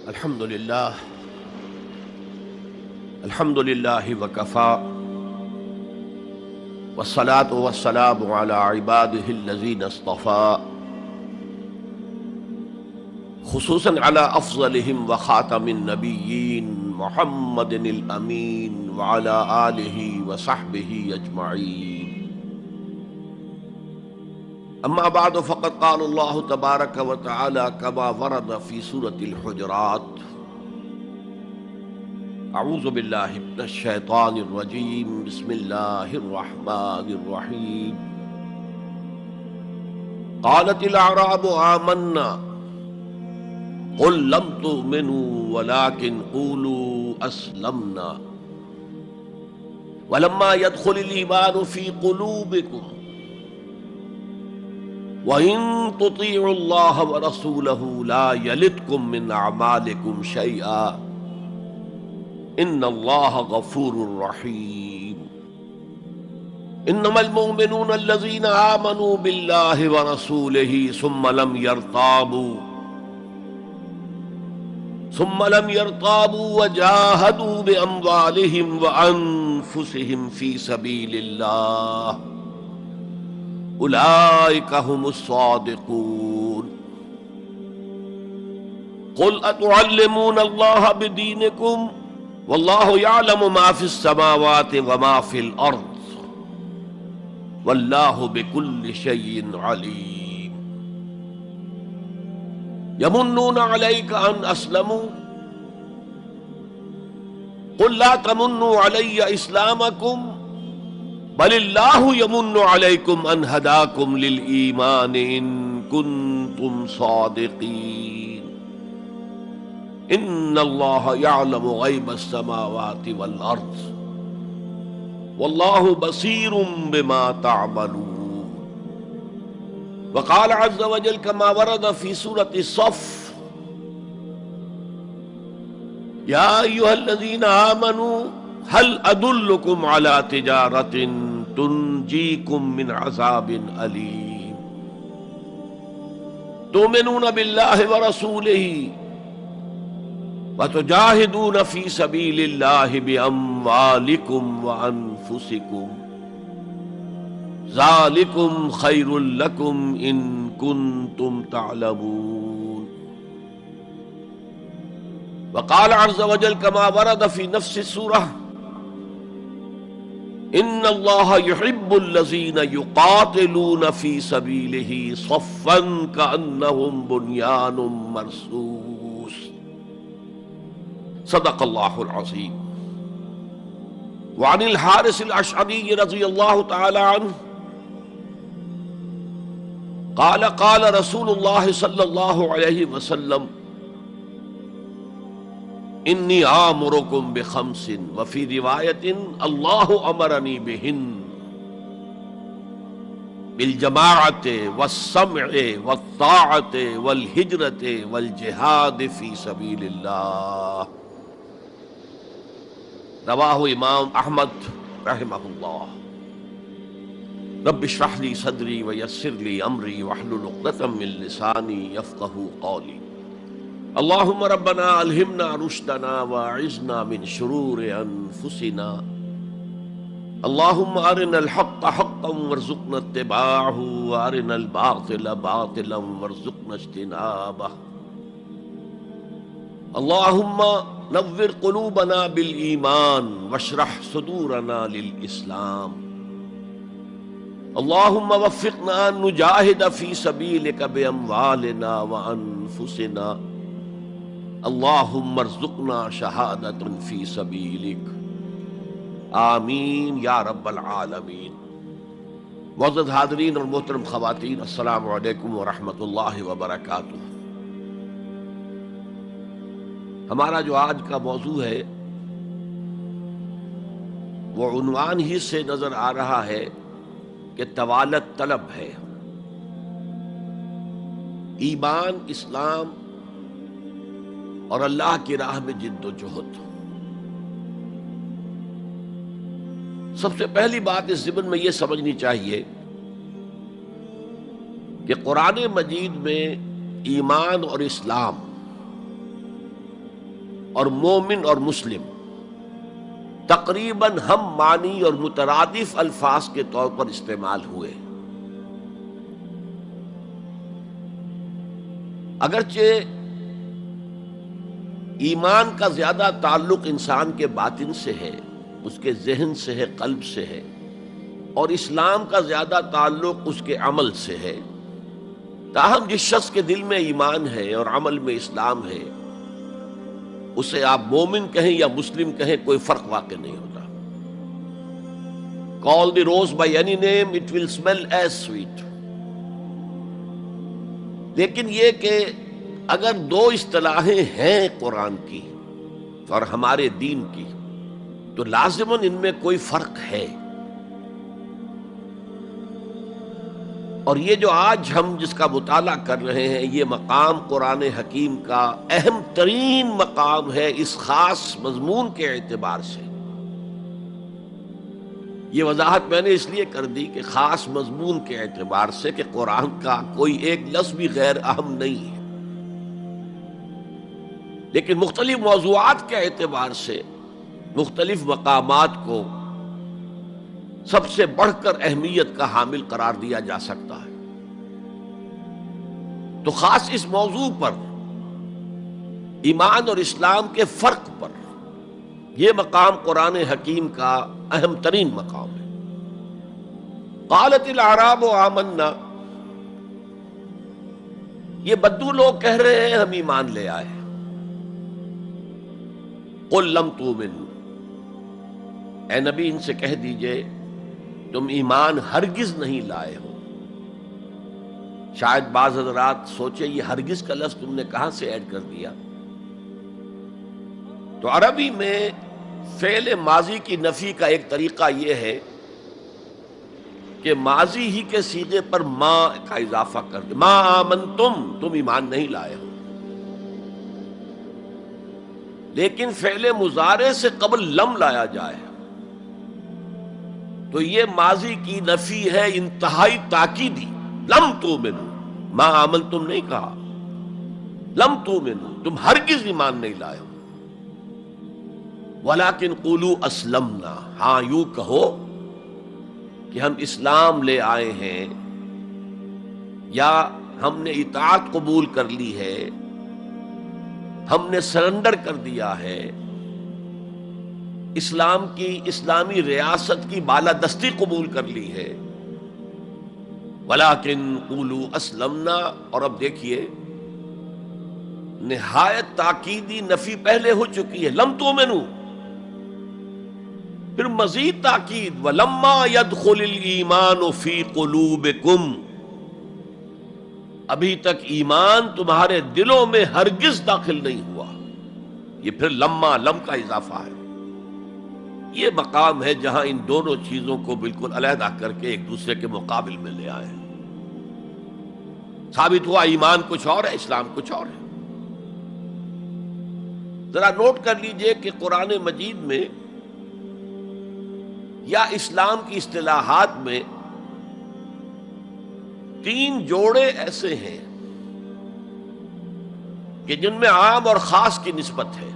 الحمد لله الحمد لله وكفى والصلاة والسلام على عباده الذين اصطفى خصوصا على أفضلهم وخاتم النبيين محمد الأمين وعلى آله وصحبه أجمعين. أما بعد فقد قال الله تبارك وتعالى كما ورد في سورة الحجرات: أعوذ بالله من الشيطان الرجيم بسم الله الرحمن الرحيم. قالت الأعراب آمنا قل لم تؤمنوا ولكن قولوا أسلمنا ولما يدخل الإيمان في قلوبكم وَإِن تُطِيعُوا اللَّهَ وَرَسُولَهُ لَا يَلِتْكُم مِّنْ أَعْمَالِكُمْ شَيْئًا إِنَّ اللَّهَ غَفُورٌ رَّحِيمٌ. إِنَّمَا الْمُؤْمِنُونَ الَّذِينَ آمَنُوا بِاللَّهِ وَرَسُولِهِ ثُمَّ لَمْ يَرْتَابُوا وَجَاهَدُوا بِأَمْوَالِهِمْ وَأَنفُسِهِمْ فِي سَبِيلِ اللَّهِ أولئك هم الصادقون. قل أتعلمون الله بدينكم والله يعلم ما في السماوات وما في الأرض والله بكل شيء عليم. يمنون عليك أن أسلموا قل لا تمنوا علي إسلامكم بل اللہ یمن علیکم ان ہداکم للایمان ان کنتم صادقین. ان اللہ یعلم غیب السماوات والارض واللہ بصیر بما تعملون. وقال عز وجل كما ورد في سورة الصف: یا ایھا الذین آمنوا هل ادلکم علی تجارۃ تنجیکم من عذاب علیم تؤمنون باللہ ورسولہ وتجاہدون فی سبیل اللہ باموالکم وانفسکم ذالکم خیر لکم ان کنتم تعلمون. وقال عز وجل كما ورد في نفس السورة: ان اللہ یحب الذین یقاتلون فی سبیلہ صفا کأنہم بنیان مرصوص. صدق اللہ العظیم. وعن الحارث الاشعری رضی اللہ تعالی عنہ قال قال رسول اللہ صلی اللہ علیہ وسلم: انی آمرکم بخمس وفی روایت اللہ امرنی بہن بالجماعت والسمع والطاعت والہجرت والجہاد فی سبیل اللہ. رواہ امام احمد رحمہ اللہ. رب اشرح لی صدری ویسر لی امری واحلل عقدۃ من لسانی یفقہوا قولی. اللہم ربنا الہمنا رشدنا واعذنا من شرور انفسنا. اللہم ارنا الحق حقا وارزقنا اتباعہ وارنا الباطل باطلا وارزقنا اجتنابہ. اللہم نور قلوبنا بالایمان واشرح صدورنا للاسلام. اللہم وفقنا ان نجاہد فی سبیلک باموالنا وانفسنا. اللہم ارزقنا شہادۃ فی سبیلک. آمین یا رب العالمین. معزز حاضرین اور محترم خواتین، السلام علیکم ورحمۃ اللہ وبرکاتہ. ہمارا جو آج کا موضوع ہے وہ عنوان ہی سے نظر آ رہا ہے کہ طوالت طلب ہے. ایمان، اسلام اور اللہ کی راہ میں جد و جہد. سب سے پہلی بات اس ضمن میں یہ سمجھنی چاہیے کہ قرآن مجید میں ایمان اور اسلام اور مومن اور مسلم تقریباً ہم معنی اور مترادف الفاظ کے طور پر استعمال ہوئے، اگرچہ ایمان کا زیادہ تعلق انسان کے باطن سے ہے، اس کے ذہن سے ہے، قلب سے ہے، اور اسلام کا زیادہ تعلق اس کے عمل سے ہے، تاہم جس شخص کے دل میں ایمان ہے اور عمل میں اسلام ہے، اسے آپ مومن کہیں یا مسلم کہیں، کوئی فرق واقع نہیں ہوتا۔ Call the rose by any name, it will smell as sweet۔ لیکن یہ کہ اگر دو اصطلاحیں ہیں قرآن کی اور ہمارے دین کی، تو لازماً ان میں کوئی فرق ہے، اور یہ جو آج ہم جس کا مطالعہ کر رہے ہیں، یہ مقام قرآن حکیم کا اہم ترین مقام ہے اس خاص مضمون کے اعتبار سے۔ یہ وضاحت میں نے اس لیے کر دی کہ خاص مضمون کے اعتبار سے، کہ قرآن کا کوئی ایک لفظ بھی غیر اہم نہیں ہے، لیکن مختلف موضوعات کے اعتبار سے مختلف مقامات کو سب سے بڑھ کر اہمیت کا حامل قرار دیا جا سکتا ہے۔ تو خاص اس موضوع پر، ایمان اور اسلام کے فرق پر، یہ مقام قرآن حکیم کا اہم ترین مقام ہے۔ قالت الاعراب آمنا، یہ بدو لوگ کہہ رہے ہیں ہم ایمان لے آئے۔ قل لم تؤمنوا، اے نبی ان سے کہہ دیجئے تم ایمان ہرگز نہیں لائے ہو۔ شاید بعض حضرات سوچے یہ ہرگز کا لفظ تم نے کہاں سے ایڈ کر دیا؟ تو عربی میں فعل ماضی کی نفی کا ایک طریقہ یہ ہے کہ ماضی ہی کے صیغے پر ما کا اضافہ کر دے، ما آمنتم، تم ایمان نہیں لائے ہو۔ لیکن فعل مضارع سے قبل لم لایا جائے تو یہ ماضی کی نفی ہے انتہائی تاکیدی۔ لم تؤمنوا، ما آمنتم نہیں کہا، لم تؤمنوا، تم ہرگز ایمان نہیں لائے ہو۔ ولیکن قولوا اسلمنا، ہاں یوں کہو کہ ہم اسلام لے آئے ہیں، یا ہم نے اطاعت قبول کر لی ہے، ہم نے سرنڈر کر دیا ہے، اسلام کی، اسلامی ریاست کی بالادستی قبول کر لی ہے۔ ولیکن قولوا اسلمنا، اور اب دیکھیے نہایت تاکیدی نفی پہلے ہو چکی ہے، لم تؤمنوا، پھر مزید تاکید ولما يدخل الایمان فی قلوبکم، ابھی تک ایمان تمہارے دلوں میں ہرگز داخل نہیں ہوا۔ یہ پھر لما، لم کا اضافہ ہے۔ یہ مقام ہے جہاں ان دونوں چیزوں کو بالکل علیحدہ کر کے ایک دوسرے کے مقابل میں لے آئے ہیں۔ ثابت ہوا ایمان کچھ اور ہے، اسلام کچھ اور ہے۔ ذرا نوٹ کر لیجئے کہ قرآن مجید میں یا اسلام کی اصطلاحات میں تین جوڑے ایسے ہیں کہ جن میں عام اور خاص کی نسبت ہے۔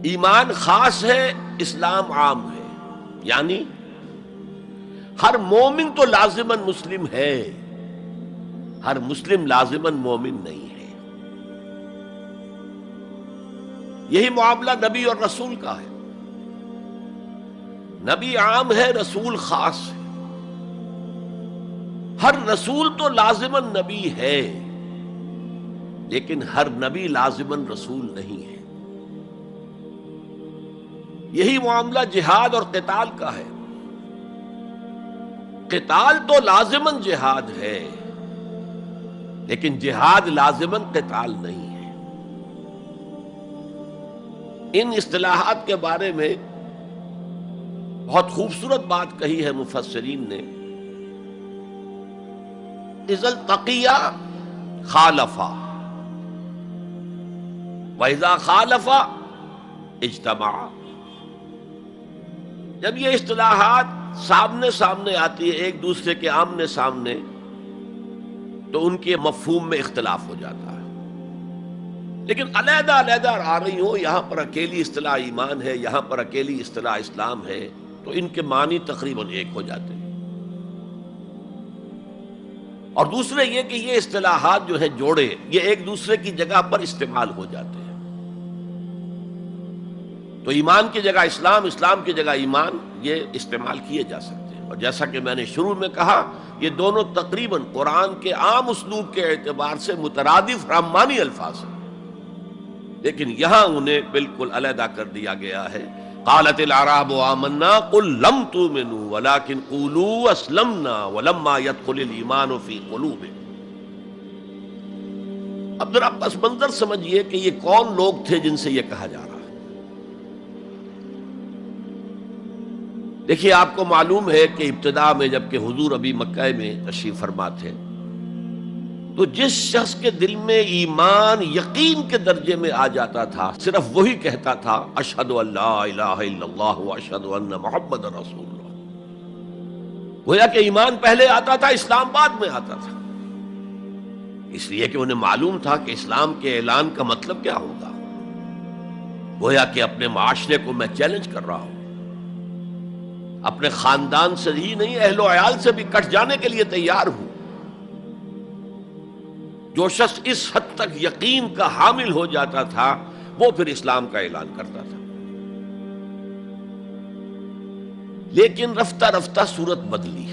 ایمان خاص ہے، اسلام عام ہے، یعنی ہر مومن تو لازماً مسلم ہے، ہر مسلم لازماً مومن نہیں ہے۔ یہی معاملہ نبی اور رسول کا ہے۔ نبی عام ہے، رسول خاص ہے۔ ہر رسول تو لازماً نبی ہے، لیکن ہر نبی لازماً رسول نہیں ہے۔ یہی معاملہ جہاد اور قتال کا ہے۔ قتال تو لازماً جہاد ہے، لیکن جہاد لازماً قتال نہیں ہے۔ ان اصطلاحات کے بارے میں بہت خوبصورت بات کہی ہے مفسرین نے، اذا التقیا خالفا واذا خالفا اجتمعا۔ جب یہ اصطلاحات سامنے سامنے آتی ہے، ایک دوسرے کے آمنے سامنے، تو ان کے مفہوم میں اختلاف ہو جاتا ہے۔ لیکن علیحدہ علیحدہ آ رہی ہو، یہاں پر اکیلی اصطلاح ایمان ہے، یہاں پر اکیلی اصطلاح اسلام ہے، تو ان کے معنی تقریباً ایک ہو جاتے ہیں۔ اور دوسرے یہ کہ یہ اصطلاحات جو ہے جوڑے، یہ ایک دوسرے کی جگہ پر استعمال ہو جاتے ہیں۔ تو ایمان کی جگہ اسلام، اسلام کی جگہ ایمان، یہ استعمال کیے جا سکتے ہیں۔ اور جیسا کہ میں نے شروع میں کہا، یہ دونوں تقریباً قرآن کے عام اسلوب کے اعتبار سے مترادف رحمانی الفاظ ہیں، لیکن یہاں انہیں بالکل علیحدہ کر دیا گیا ہے۔ قالت الاعراب آمنا قل لم تؤمنوا ولكن قولوا اسلمنا ولما يدخل الايمان في قلوبكم۔ اب ذرا پس منظر سمجھیے کہ یہ کون لوگ تھے جن سے یہ کہا جا رہا ہے۔ دیکھیے، آپ کو معلوم ہے کہ ابتدا میں جب کہ حضور ابھی مکہ میں تشریف فرما تھے، تو جس شخص کے دل میں ایمان یقین کے درجے میں آ جاتا تھا، صرف وہی کہتا تھا اشہد ان لا الہ الا اللہ واشہد ان محمد رسول اللہ۔ گویا کہ ایمان پہلے آتا تھا، اسلام بعد میں آتا تھا، اس لیے کہ انہیں معلوم تھا کہ اسلام کے اعلان کا مطلب کیا ہوگا۔ گویا کہ اپنے معاشرے کو میں چیلنج کر رہا ہوں، اپنے خاندان سے ہی نہیں، اہل و عیال سے بھی کٹ جانے کے لیے تیار ہوں۔ جو شخص اس حد تک یقین کا حامل ہو جاتا تھا، وہ پھر اسلام کا اعلان کرتا تھا۔ لیکن رفتہ رفتہ صورت بدلی،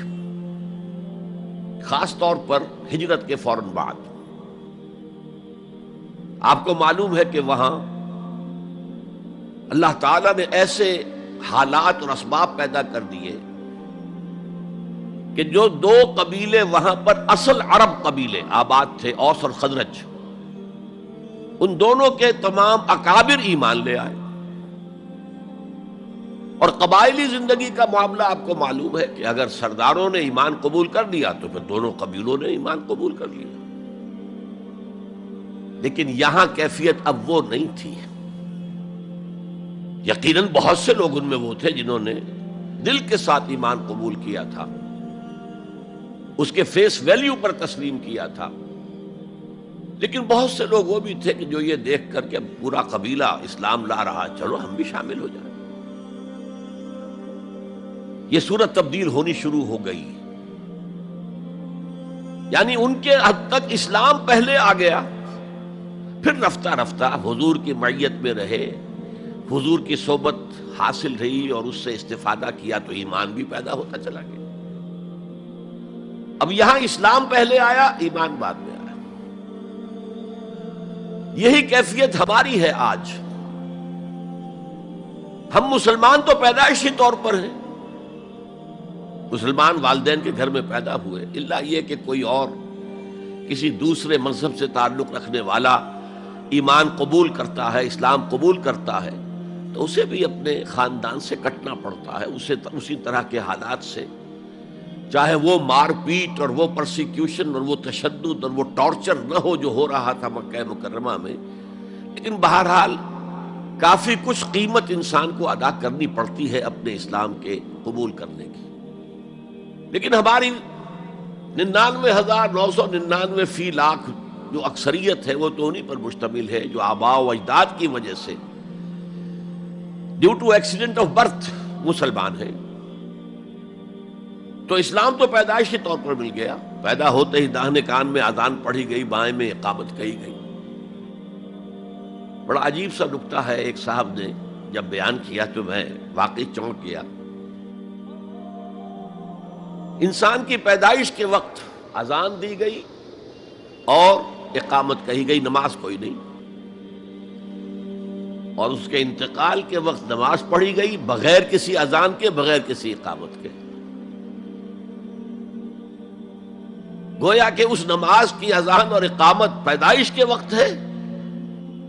خاص طور پر ہجرت کے فوراً بعد۔ آپ کو معلوم ہے کہ وہاں اللہ تعالیٰ نے ایسے حالات اور اسباب پیدا کر دیے کہ جو دو قبیلے وہاں پر اصل عرب قبیلے آباد تھے، اوس اور خزرج، ان دونوں کے تمام اکابر ایمان لے آئے۔ اور قبائلی زندگی کا معاملہ آپ کو معلوم ہے کہ اگر سرداروں نے ایمان قبول کر لیا تو پھر دونوں قبیلوں نے ایمان قبول کر لیا۔ لیکن یہاں کیفیت اب وہ نہیں تھی۔ یقیناً بہت سے لوگ ان میں وہ تھے جنہوں نے دل کے ساتھ ایمان قبول کیا تھا، اس کے فیس ویلیو پر تسلیم کیا تھا، لیکن بہت سے لوگ وہ بھی تھے کہ جو یہ دیکھ کر کے پورا قبیلہ اسلام لا رہا، چلو ہم بھی شامل ہو جائیں۔ یہ صورت تبدیل ہونی شروع ہو گئی، یعنی ان کے حد تک اسلام پہلے آ گیا، پھر رفتہ رفتہ حضور کی معیت میں رہے، حضور کی صحبت حاصل رہی اور اس سے استفادہ کیا، تو ایمان بھی پیدا ہوتا چلا گیا۔ اب یہاں اسلام پہلے آیا، ایمان بعد میں آیا۔ یہی کیفیت ہماری ہے آج۔ ہم مسلمان تو پیدائشی طور پر ہیں، مسلمان والدین کے گھر میں پیدا ہوئے، الا یہ کہ کوئی اور کسی دوسرے مذہب سے تعلق رکھنے والا ایمان قبول کرتا ہے، اسلام قبول کرتا ہے، تو اسے بھی اپنے خاندان سے کٹنا پڑتا ہے، اسے اسی طرح کے حالات سے، چاہے وہ مار پیٹ اور وہ پرسیکیوشن اور وہ تشدد اور وہ ٹارچر نہ ہو جو ہو رہا تھا مکہ مکرمہ میں، لیکن بہرحال کافی کچھ قیمت انسان کو ادا کرنی پڑتی ہے اپنے اسلام کے قبول کرنے کی۔ لیکن ہماری 99,999 فی لاکھ جو اکثریت ہے، وہ تو انہی پر مشتمل ہے جو آباء و اجداد کی وجہ سے due to accident of birth مسلمان ہیں۔ تو اسلام تو پیدائشی طور پر مل گیا، پیدا ہوتے ہی داہنے کان میں اذان پڑھی گئی، بائیں میں اقامت کہی گئی۔ بڑا عجیب سا نکتہ ہے، ایک صاحب نے جب بیان کیا تو میں واقعی چونک گیا۔ انسان کی پیدائش کے وقت اذان دی گئی اور اقامت کہی گئی، نماز کوئی نہیں، اور اس کے انتقال کے وقت نماز پڑھی گئی بغیر کسی اذان کے، بغیر کسی اقامت کے۔ گویا کہ اس نماز کی اذان اور اقامت پیدائش کے وقت ہے،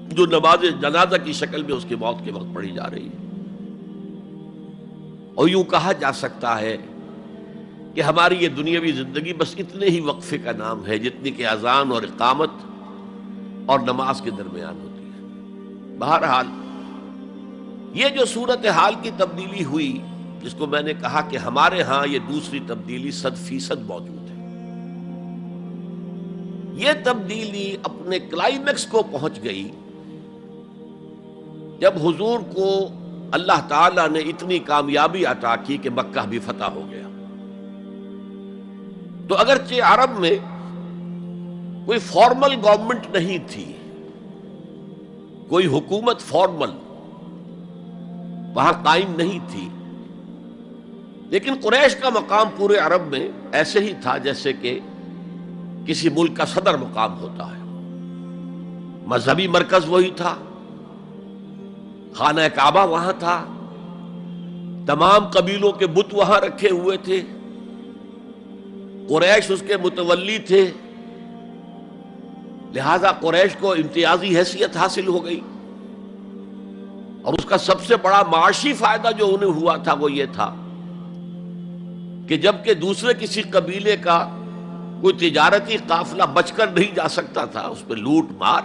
جو نماز جنازہ کی شکل میں اس کی موت کے وقت پڑھی جا رہی ہے۔ اور یوں کہا جا سکتا ہے کہ ہماری یہ دنیاوی زندگی بس اتنے ہی وقفے کا نام ہے جتنی کہ اذان اور اقامت اور نماز کے درمیان ہوتی ہے۔ بہرحال یہ جو صورتحال کی تبدیلی ہوئی، جس کو میں نے کہا کہ ہمارے ہاں یہ دوسری تبدیلی 100% موجود ہے، یہ تبدیلی اپنے کلائمیکس کو پہنچ گئی جب حضور کو اللہ تعالیٰ نے اتنی کامیابی عطا کی کہ مکہ بھی فتح ہو گیا، تو اگرچہ عرب میں کوئی فارمل گورنمنٹ نہیں تھی، کوئی حکومت فارمل وہاں قائم نہیں تھی، لیکن قریش کا مقام پورے عرب میں ایسے ہی تھا جیسے کہ کسی ملک کا صدر مقام ہوتا ہے۔ مذہبی مرکز وہی تھا، خانہ کعبہ وہاں تھا، تمام قبیلوں کے بت وہاں رکھے ہوئے تھے، قریش اس کے متولی تھے، لہذا قریش کو امتیازی حیثیت حاصل ہو گئی، اور اس کا سب سے بڑا معاشی فائدہ جو انہیں ہوا تھا وہ یہ تھا کہ جبکہ دوسرے کسی قبیلے کا کوئی تجارتی قافلہ بچ کر نہیں جا سکتا تھا، اس پہ لوٹ مار،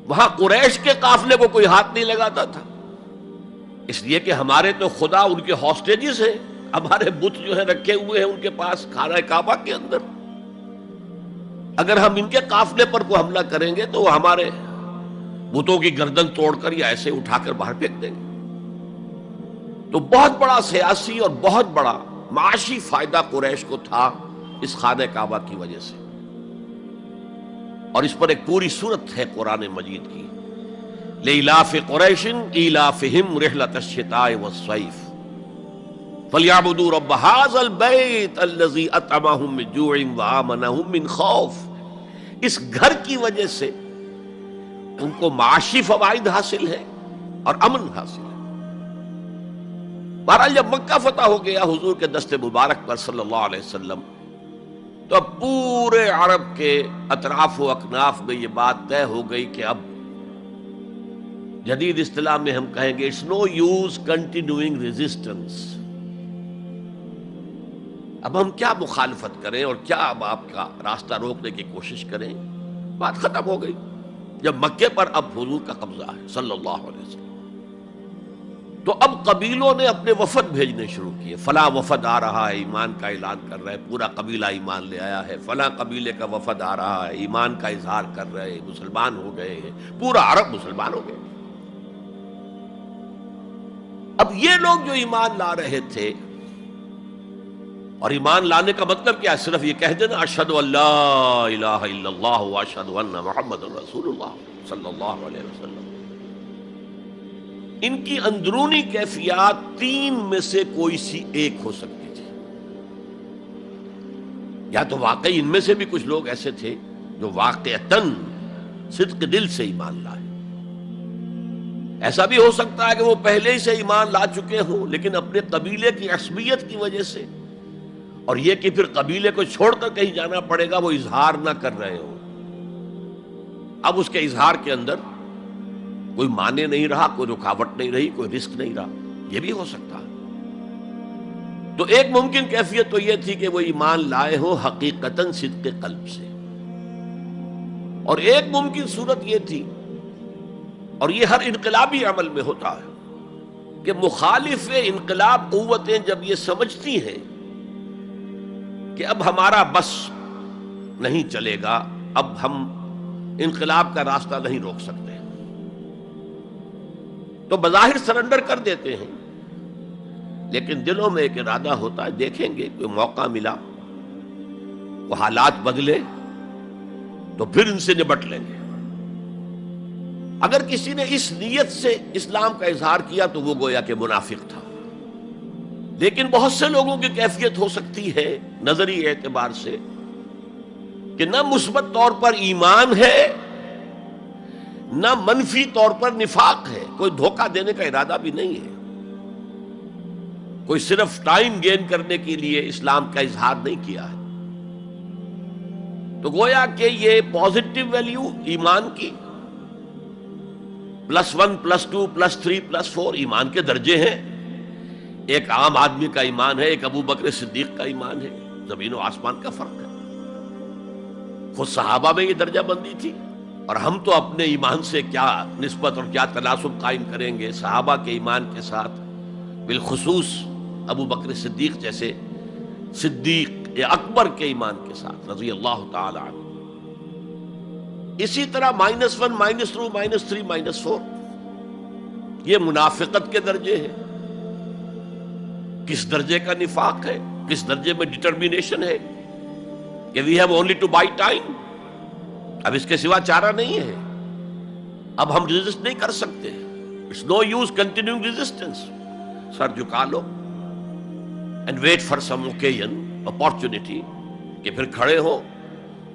وہاں قریش کے قافلے کو کوئی ہاتھ نہیں لگاتا تھا، اس لیے کہ ہمارے تو خدا ان کے ہاسٹیجز ہیں، ہمارے بت جو ہیں رکھے ہوئے ہیں ان کے پاس خانہ کعبہ کے اندر، اگر ہم ان کے قافلے پر کوئی حملہ کریں گے تو وہ ہمارے بتوں کی گردن توڑ کر یا ایسے اٹھا کر باہر پھینک دیں گے۔ تو بہت بڑا سیاسی اور بہت بڑا معاشی فائدہ قریش کو تھا اس خانہ کعبہ کی وجہ سے، اور اس پر ایک پوری سورت ہے قرآن مجید کی، لإلاف قریش ایلافہم رحلۃ الشتاء والصیف فلیعبدوا رب ھذا البیت الذی اطعمہم من جوع وآمنہم من خوف۔ اس گھر کی وجہ سے ان کو معاشی فوائد حاصل ہے اور امن حاصل ہے۔ بہرحال جب مکہ فتح ہو گیا حضور کے دست مبارک پر صلی اللہ علیہ وسلم، تو اب پورے عرب کے اطراف و اکناف میں یہ بات طے ہو گئی کہ اب جدید اصطلاح میں ہم کہیں گے it's no use continuing resistance, اب ہم کیا مخالفت کریں اور کیا اب آپ کا راستہ روکنے کی کوشش کریں، بات ختم ہو گئی جب مکے پر اب حضور کا قبضہ ہے صلی اللہ علیہ وسلم۔ تو اب قبیلوں نے اپنے وفد بھیجنے شروع کیے، فلاں وفد آ رہا ہے ایمان کا اعلان کر رہا ہے، پورا قبیلہ ایمان لے آیا ہے، فلاں قبیلے کا وفد آ رہا ہے ایمان کا اظہار کر رہے ہیں، مسلمان ہو گئے ہیں، پورا عرب مسلمان ہو گئے۔ اب یہ لوگ جو ایمان لا رہے تھے، اور ایمان لانے کا مطلب کیا ہے؟ صرف یہ کہہ دینا اشہد ان لا الہ الا اللہ واشہد ان محمد رسول اللہ صلی اللہ علیہ وسلم، ان کی اندرونی کیفیات تین میں سے کوئی سی ایک ہو سکتی تھی، یا تو واقعی ان میں سے بھی کچھ لوگ ایسے تھے جو واقعتاً صدق دل سے ایمان لائے، ایسا بھی ہو سکتا ہے کہ وہ پہلے ہی سے ایمان لا چکے ہوں لیکن اپنے قبیلے کی عصبیت کی وجہ سے، اور یہ کہ پھر قبیلے کو چھوڑ کر کہیں جانا پڑے گا، وہ اظہار نہ کر رہے ہوں، اب اس کے اظہار کے اندر کوئی معنی نہیں رہا، کوئی رکاوٹ نہیں رہی، کوئی رسک نہیں رہا، یہ بھی ہو سکتا ہے۔ تو ایک ممکن کیفیت تو یہ تھی کہ وہ ایمان لائے ہو حقیقتاً صدق قلب سے، اور ایک ممکن صورت یہ تھی، اور یہ ہر انقلابی عمل میں ہوتا ہے، کہ مخالف انقلاب قوتیں جب یہ سمجھتی ہیں کہ اب ہمارا بس نہیں چلے گا، اب ہم انقلاب کا راستہ نہیں روک سکتے، تو بظاہر سرنڈر کر دیتے ہیں، لیکن دلوں میں ایک ارادہ ہوتا ہے دیکھیں گے کوئی موقع ملا، وہ حالات بدلے تو پھر ان سے نبٹ لیں گے۔ اگر کسی نے اس نیت سے اسلام کا اظہار کیا تو وہ گویا کہ منافق تھا، لیکن بہت سے لوگوں کی کیفیت ہو سکتی ہے نظری اعتبار سے کہ نہ مثبت طور پر ایمان ہے نہ منفی طور پر نفاق ہے، کوئی دھوکہ دینے کا ارادہ بھی نہیں ہے، کوئی صرف ٹائم گین کرنے کے لیے اسلام کا اظہار نہیں کیا ہے، تو گویا کہ یہ پازیٹو ویلیو ایمان کی +1 +2 +3 +4 ایمان کے درجے ہیں، ایک عام آدمی کا ایمان ہے، ایک ابو بکر صدیق کا ایمان ہے، زمین و آسمان کا فرق ہے۔ خود صحابہ میں یہ درجہ بندی تھی، اور ہم تو اپنے ایمان سے کیا نسبت اور کیا تناسب قائم کریں گے صحابہ کے ایمان کے ساتھ، بالخصوص ابو بکر صدیق جیسے صدیق اکبر کے ایمان کے ساتھ رضی اللہ تعالی عنہ۔ اسی طرح -1 -2 -3 -4 یہ منافقت کے درجے ہیں. کس درجے کا نفاق ہے، کس درجے میں ڈٹرمینیشن ہے کہ we have only to buy time, اب اس کے سوا چارہ نہیں ہے، اب ہم ریزسٹ نہیں کر سکتے. It's no use continuing resistance. سر جھکا لو and wait for some occasion, opportunity, کہ پھر کھڑے ہو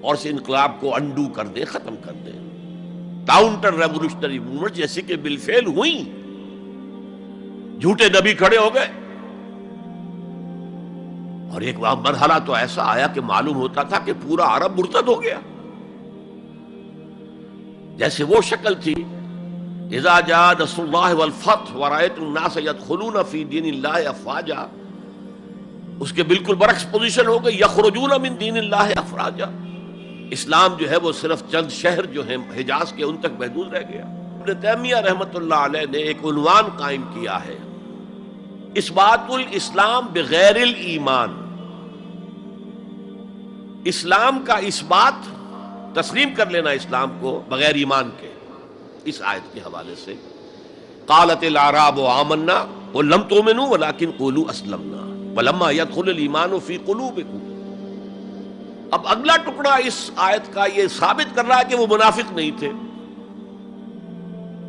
اور اس انقلاب کو انڈو کر دیں، ختم کر دیں. کاؤنٹر ریولوشنری موومنٹ جیسے کہ بالفعل ہوئی. جھوٹے نبی کھڑے ہو گئے اور ایک مرحلہ تو ایسا آیا کہ معلوم ہوتا تھا کہ پورا عرب مرتد ہو گیا. جیسے وہ شکل تھی اذا جاء نصر اللہ والفتح ورأیت الناس يدخلون فی دین اللہ افواجا، اس کے بالکل برعکس پوزیشن ہو گئی یخرجون من دین اللہ افواجا. اسلام جو ہے وہ صرف چند شہر جو ہیں حجاز کے ان تک محدود رہ گیا. ابن تیمیہ رحمۃ اللہ علیہ نے ایک عنوان قائم کیا ہے، اثبات الاسلام بغیر الایمان. اسلام کا اثبات، تسلیم کر لینا اسلام کو بغیر ایمان کے. اس آیت کے حوالے سے قالت الاعراب آمنا قل لم تؤمنوا ولكن قولوا اسلمنا ولما يدخل الايمان في قلوبكم. اب اگلا ٹکڑا اس آیت کا یہ ثابت کر رہا ہے کہ وہ منافق نہیں تھے.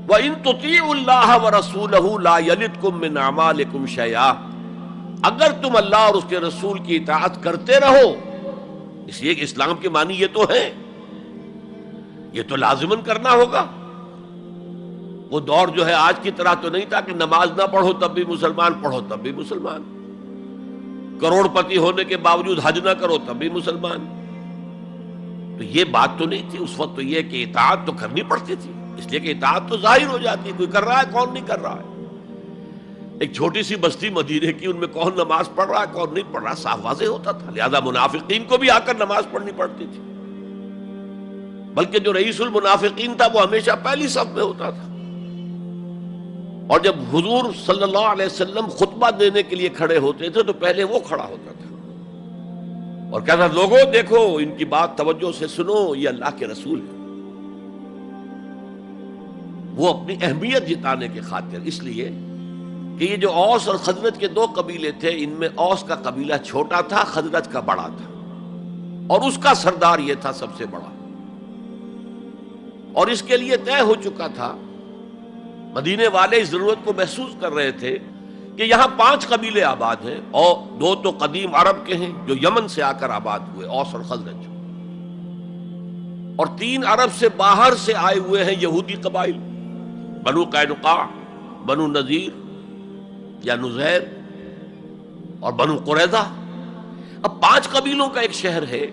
وَإِن تُطِيعُوا اللَّهَ وَرَسُولَهُ لَا يَلِدْكُم مِّنْ أَعْمَالِكُمْ شَيْئًا. اگر تم اللہ اور اس کے رسول کی اطاعت کرتے رہو، اس لیے کہ اسلام کے معنی یہ تو ہے، یہ تو لازماً کرنا ہوگا. وہ دور جو ہے آج کی طرح تو نہیں تھا کہ نماز نہ پڑھو تب بھی مسلمان، پڑھو تب بھی مسلمان، کروڑ پتی ہونے کے باوجود حج نہ کرو تب بھی مسلمان. تو یہ بات تو نہیں تھی اس وقت. تو یہ کہ اطاعت تو کرنی پڑتی تھی، اس لیے کہ اطاعت تو ظاہر ہو جاتی ہے، کوئی کر رہا ہے کون نہیں کر رہا ہے. ایک چھوٹی سی بستی مدینے کی، ان میں کون نماز پڑھ رہا ہے کون نہیں پڑھ رہا صاف واضح ہوتا تھا. لہذا منافقین کو بھی آ کر نماز پڑھنی پڑتی تھی، بلکہ جو رئیس المنافقین تھا وہ ہمیشہ پہلی صف میں ہوتا تھا. اور جب حضور صلی اللہ علیہ وسلم خطبہ دینے کے لیے کھڑے ہوتے تھے تو پہلے وہ کھڑا ہوتا تھا اور کہتا لوگوں دیکھو ان کی بات توجہ سے سنو، یہ اللہ کے رسول ہے. وہ اپنی اہمیت جتانے کی خاطر، اس لیے کہ یہ جو اوس اور خزرج کے دو قبیلے تھے، ان میں اوس کا قبیلہ چھوٹا تھا، خزرج کا بڑا تھا، اور اس کا سردار یہ تھا سب سے بڑا. اور اس کے لیے طے ہو چکا تھا، مدینے والے اس ضرورت کو محسوس کر رہے تھے کہ یہاں 5 قبیلے آباد ہیں، اور 2 تو قدیم عرب کے ہیں جو یمن سے آ کر آباد ہوئے، اوس اور خزرج، اور 3 عرب سے باہر سے آئے ہوئے ہیں یہودی قبائل، بنو قینقاع، بنو نذیر یا نزیر اور بنو قریظہ. اب 5 قبیلوں کا ایک شہر ہے،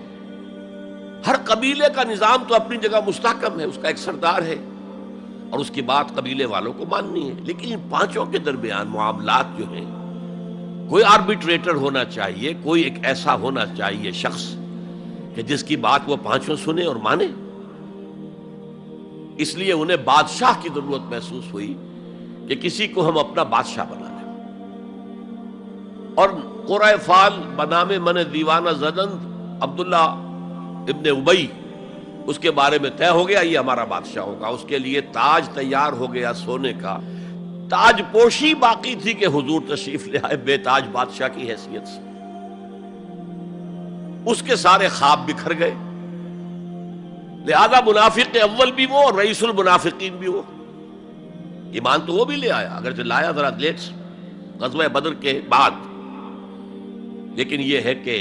ہر قبیلے کا نظام تو اپنی جگہ مستحکم ہے، اس کا ایک سردار ہے اور اس کی بات قبیلے والوں کو ماننی ہے. لیکن ان 5 کے درمیان معاملات جو ہیں، کوئی آربیٹریٹر ہونا چاہیے، کوئی ایک ایسا ہونا چاہیے شخص کہ جس کی بات وہ 5 سنیں اور مانے. اس لیے انہیں بادشاہ کی ضرورت محسوس ہوئی کہ کسی کو ہم اپنا بادشاہ بنا لیں. اور قرۂ فال بنام من دیوانہ زدند عبداللہ ابن ابی، اس کے بارے میں طے ہو گیا یہ ہمارا بادشاہ ہوگا. اس کے لیے تاج تیار ہو گیا سونے کا. تاج پوشی باقی تھی کہ حضور تشریف لے آئے بے تاج بادشاہ کی حیثیت سے. اس کے سارے خواب بکھر گئے. لہذا منافق اول بھی وہ اور رئیس المنافقین بھی وہ. ایمان تو وہ بھی لے آیا، اگرچہ لایا ذرا لیٹ غزوہ بدر کے بعد، لیکن یہ ہے کہ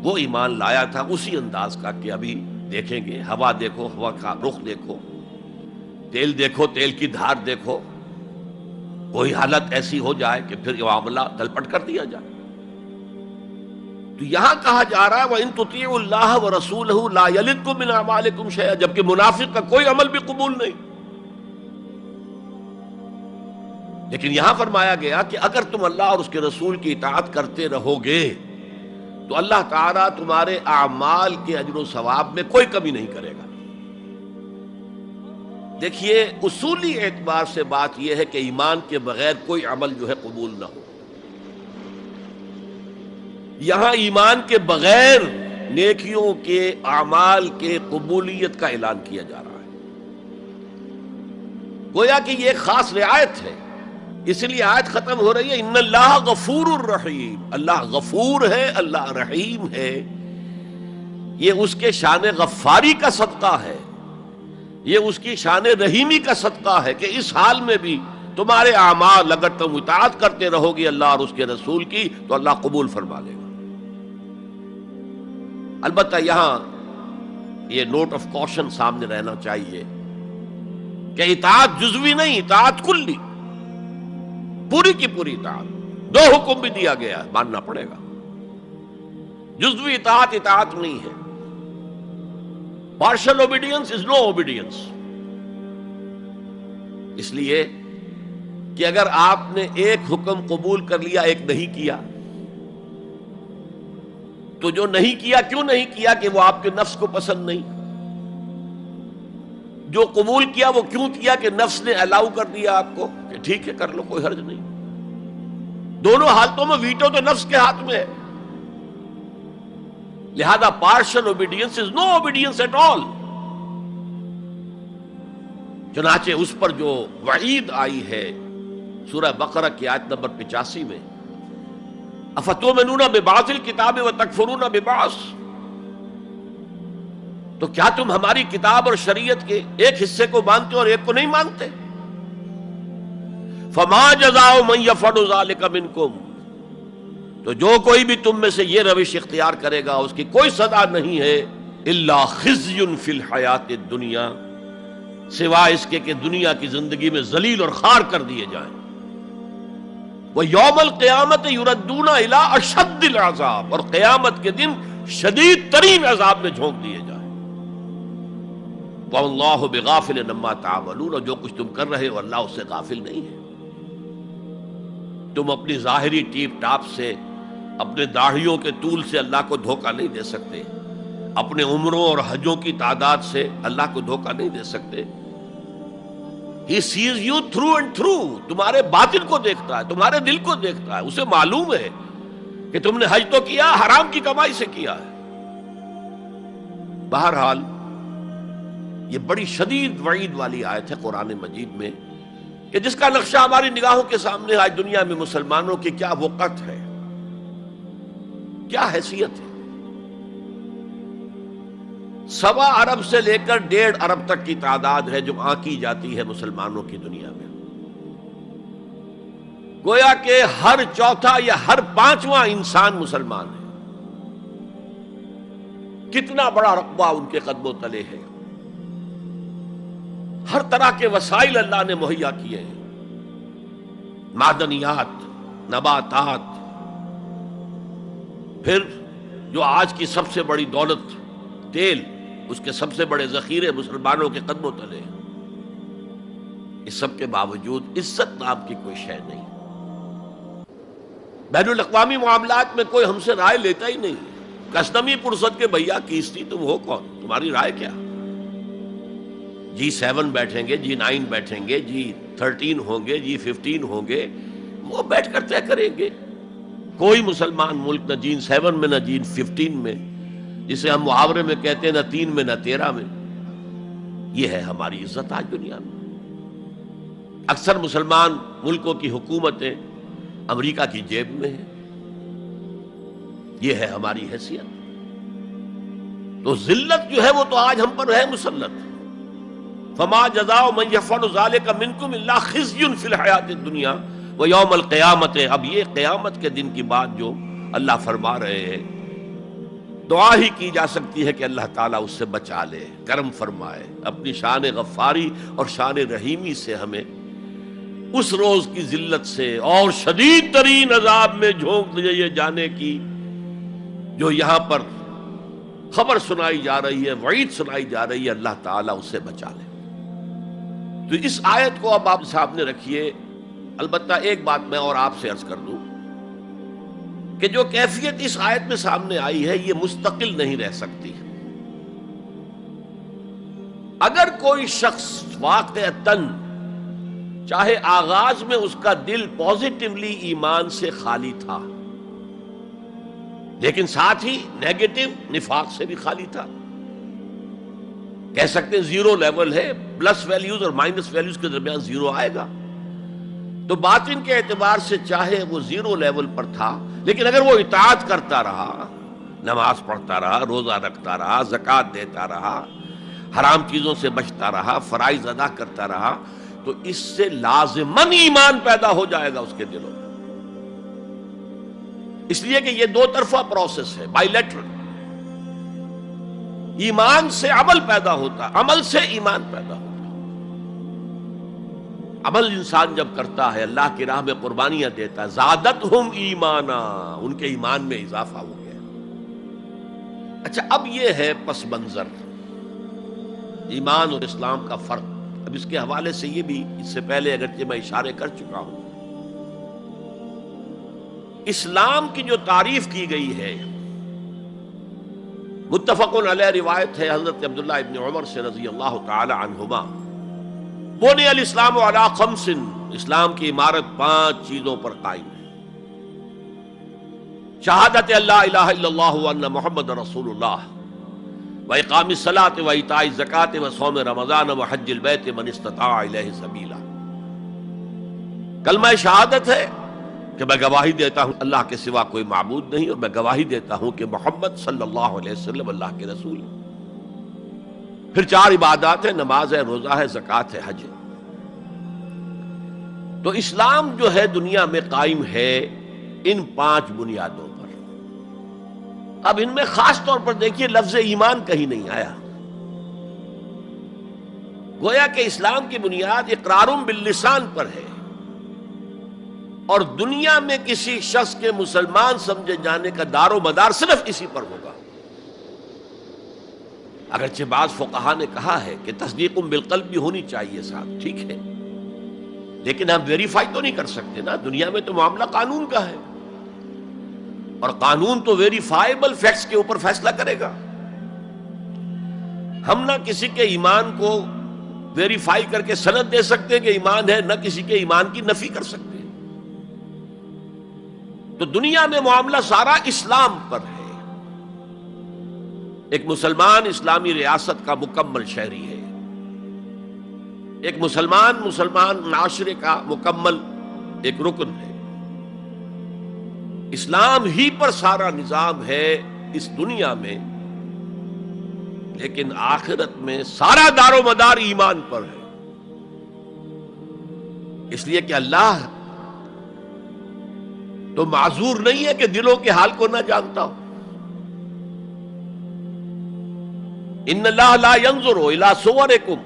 وہ ایمان لایا تھا اسی انداز کا کہ ابھی دیکھیں گے، ہوا دیکھو، ہوا کا رخ دیکھو، تیل دیکھو، تیل کی دھار دیکھو، کوئی حالت ایسی ہو جائے کہ پھر یہ معاملہ تلپٹ کر دیا جائے. تو یہاں کہا جا رہا ہے وَإِن تُطِيعُوا اللَّهَ وَرَسُولَهُ لَا يَلِدْكُم مِّنْ أَعْمَالِكُمْ شَيْئًا، جبکہ منافق کا کوئی عمل بھی قبول نہیں. لیکن یہاں فرمایا گیا کہ اگر تم اللہ اور اس کے رسول کی اطاعت کرتے رہو گے تو اللہ تعالیٰ تمہارے اعمال کے اجر و ثواب میں کوئی کمی نہیں کرے گا. دیکھیے اصولی اعتبار سے بات یہ ہے کہ ایمان کے بغیر کوئی عمل جو ہے قبول نہ ہو. یہاں ایمان کے بغیر نیکیوں کے اعمال کے قبولیت کا اعلان کیا جا رہا ہے. گویا کہ یہ ایک خاص رعایت ہے، اس لیے آیت ختم ہو رہی ہے ان اللہ غفور الرحیم. اللہ غفور ہے، اللہ رحیم ہے. یہ اس کے شان غفاری کا صدقہ ہے، یہ اس کی شان رحیمی کا صدقہ ہے کہ اس حال میں بھی تمہارے اعمال اگر تم اطاعت کرتے رہو گے اللہ اور اس کے رسول کی تو اللہ قبول فرما لے گا. البتہ یہاں یہ نوٹ آف کوشن سامنے رہنا چاہیے کہ اطاعت جزوی نہیں، اطاعت کلی، پوری کی پوری اطاعت. 2 حکم بھی دیا گیا ہے، ماننا پڑے گا. جزوی اطاعت اطاعت نہیں ہے. Partial obedience is no obedience. اس لیے کہ اگر آپ نے ایک حکم قبول کر لیا، ایک نہیں کیا، تو جو نہیں کیا کیوں نہیں کیا؟ کہ وہ آپ کے نفس کو پسند نہیں. جو قبول کیا وہ کیوں کیا؟ کہ نفس نے الاؤ کر دیا آپ کو کہ ٹھیک ہے کر لو، کوئی حرج نہیں. دونوں حالتوں میں ویٹو تو نفس کے ہاتھ میں ہے. لہذا partial obedience is no obedience at all. چنانچہ اس پر جو وعید آئی ہے سورہ بقرہ کی آیت نمبر 85 میں، افتؤمنون ببعض الکتاب وتکفرون ببعض، تو کیا تم ہماری کتاب اور شریعت کے ایک حصے کو مانتے اور ایک کو نہیں مانتے؟ فما جزاء من یفعل ذلک منکم، تو جو کوئی بھی تم میں سے یہ روش اختیار کرے گا اس کی کوئی سزا نہیں ہے الا خزی فی الحیات الدنیا، سوائے اس کے کہ دنیا کی زندگی میں ذلیل اور خوار کر دیے جائیں. وَيَوْمَ الْقِيَامَةِ يُرَدُّونَ إِلَىٰ أَشَدِّ الْعَذَابِ، اور قیامت کے دن شدید ترین عذاب میں جھونک دیے جائیں. وَاللَّهُ بِغَافِلٍ عَمَّا تَعْمَلُونَ، اور جو کچھ تم کر رہے ہو اللہ اس سے غافل نہیں ہے. تم اپنی ظاہری ٹیپ ٹاپ سے، اپنے داڑھیوں کے طول سے اللہ کو دھوکہ نہیں دے سکتے، اپنے عمروں اور حجوں کی تعداد سے اللہ کو دھوکہ نہیں دے سکتے. He sees you through and through. تمہارے باطن کو دیکھتا ہے، تمہارے دل کو دیکھتا ہے. اسے معلوم ہے کہ تم نے حج تو کیا، حرام کی کمائی سے کیا ہے. بہرحال یہ بڑی شدید وعید والی آیت ہے قرآن مجید میں کہ جس کا نقشہ ہماری نگاہوں کے سامنے آج دنیا میں مسلمانوں کی کیا وقت ہے، کیا حیثیت ہے. 1.25 ارب سے لے کر 1.5 ارب تک کی تعداد ہے جو آنکی جاتی ہے مسلمانوں کی دنیا میں. گویا کہ ہر چوتھا یا ہر 5واں انسان مسلمان ہے. کتنا بڑا رقبہ ان کے قدموں تلے ہے. ہر طرح کے وسائل اللہ نے مہیا کیے ہیں، معدنیات، نباتات، پھر جو آج کی سب سے بڑی دولت تیل، اس کے سب سے بڑے ذخیرے مسلمانوں کے قدموں تلے ہیں. اس سب کے باوجود عزت نام کی کوئی شے نہیں. بین الاقوامی معاملات میں کوئی ہم سے رائے لیتا ہی نہیں. کسٹمی پرسد کے بھیا کیستی تم ہو کون، تمہاری رائے کیا؟ G7 بیٹھیں گے، G9 بیٹھیں گے، G13 ہوں گے، G15 ہوں گے، وہ بیٹھ کر طے کریں گے. کوئی مسلمان ملک نہ G7 میں نہ G15 میں، جسے ہم محاورے میں کہتے ہیں نہ 3 میں نہ 13 میں. یہ ہے ہماری عزت آج دنیا میں. اکثر مسلمان ملکوں کی حکومتیں امریکہ کی جیب میں ہیں. یہ ہے ہماری حیثیت. تو ذلت جو ہے وہ تو آج ہم پر ہے مسلط. فما جزاء من يفعل ذلك منكم الا خزي في الحیات الدنیا ويوم القیامت. اب یہ قیامت کے دن کی بات جو اللہ فرما رہے ہیں، دعا ہی کی جا سکتی ہے کہ اللہ تعالیٰ اس سے بچا لے، کرم فرمائے، اپنی شان غفاری اور شان رحیمی سے ہمیں اس روز کی ذلت سے اور شدید ترین عذاب میں جھونک دیے جانے کی جو یہاں پر خبر سنائی جا رہی ہے، وعید سنائی جا رہی ہے، اللہ تعالیٰ اس سے بچا لے. تو اس آیت کو اب آپ سامنے رکھیے. البتہ ایک بات میں اور آپ سے عرض کر دوں کہ جو کیفیت اس آیت میں سامنے آئی ہے یہ مستقل نہیں رہ سکتی. اگر کوئی شخص واقعتاً چاہے آغاز میں اس کا دل پازیٹیولی ایمان سے خالی تھا، لیکن ساتھ ہی نیگیٹو نفاق سے بھی خالی تھا. کہہ سکتے ہیں زیرو لیول ہے، پلس ویلیوز اور مائنس ویلیوز کے درمیان زیرو آئے گا. تو باطن کے اعتبار سے چاہے وہ زیرو لیول پر تھا، لیکن اگر وہ اطاعت کرتا رہا، نماز پڑھتا رہا، روزہ رکھتا رہا، زکوٰۃ دیتا رہا، حرام چیزوں سے بچتا رہا، فرائض ادا کرتا رہا، تو اس سے لازماً ایمان پیدا ہو جائے گا اس کے دلوں میں. اس لیے کہ یہ دو طرفہ پروسیس ہے، بائی لیٹرل. ایمان سے عمل پیدا ہوتا، عمل سے ایمان پیدا ہوتا. عمل انسان جب کرتا ہے، اللہ کی راہ میں قربانیاں دیتا ہے، زادتہم ایمانا، ان کے ایمان میں اضافہ ہو گیا. اچھا، اب یہ ہے پس منظر ایمان اور اسلام کا فرق. اب اس کے حوالے سے یہ بھی، اس سے پہلے اگرچہ میں اشارے کر چکا ہوں، اسلام کی جو تعریف کی گئی ہے، متفق علیہ روایت ہے حضرت عبداللہ ابن عمر سے رضی اللہ تعالی عنہما، بنی الاسلام علی خمس، اسلام کی عمارت 5 چیزوں پر قائم ہے. شہادت اللہ الہ الا اللہ وان محمد رسول اللہ، وإقام الصلاة وإيتاء الزکاة وصوم رمضان وحج البیت من استطاع الیہ سبیلا. کلمہ شہادت ہے کہ میں گواہی دیتا ہوں اللہ کے سوا کوئی معبود نہیں، اور میں گواہی دیتا ہوں کہ محمد صلی اللہ علیہ وسلم اللہ کے رسول ہیں. پھر 4 عبادات ہیں، نماز ہے، روزہ ہے، زکوٰۃ ہے، حج ہے. تو اسلام جو ہے دنیا میں قائم ہے ان 5 بنیادوں پر. اب ان میں خاص طور پر دیکھیے لفظ ایمان کہیں نہیں آیا. گویا کہ اسلام کی بنیاد اقرار باللسان پر ہے، اور دنیا میں کسی شخص کے مسلمان سمجھے جانے کا دار و مدار صرف اسی پر ہوگا. اگرچہ بعض فقہا نے کہا ہے کہ تصدیق بالقلب بھی ہونی چاہیے ساتھ، ٹھیک ہے، لیکن ہم ویریفائی تو نہیں کر سکتے نا. دنیا میں تو معاملہ قانون کا ہے، اور قانون تو ویریفائیبل فیکٹس کے اوپر فیصلہ کرے گا. ہم نہ کسی کے ایمان کو ویریفائی کر کے سند دے سکتے کہ ایمان ہے، نہ کسی کے ایمان کی نفی کر سکتے. تو دنیا میں معاملہ سارا اسلام پر ہے. ایک مسلمان اسلامی ریاست کا مکمل شہری ہے، ایک مسلمان معاشرے کا مکمل ایک رکن ہے. اسلام ہی پر سارا نظام ہے اس دنیا میں، لیکن آخرت میں سارا دار و مدار ایمان پر ہے. اس لیے کہ اللہ تو معذور نہیں ہے کہ دلوں کے حال کو نہ جانتا ہو. ان اللہ لا ينظر الى صورکم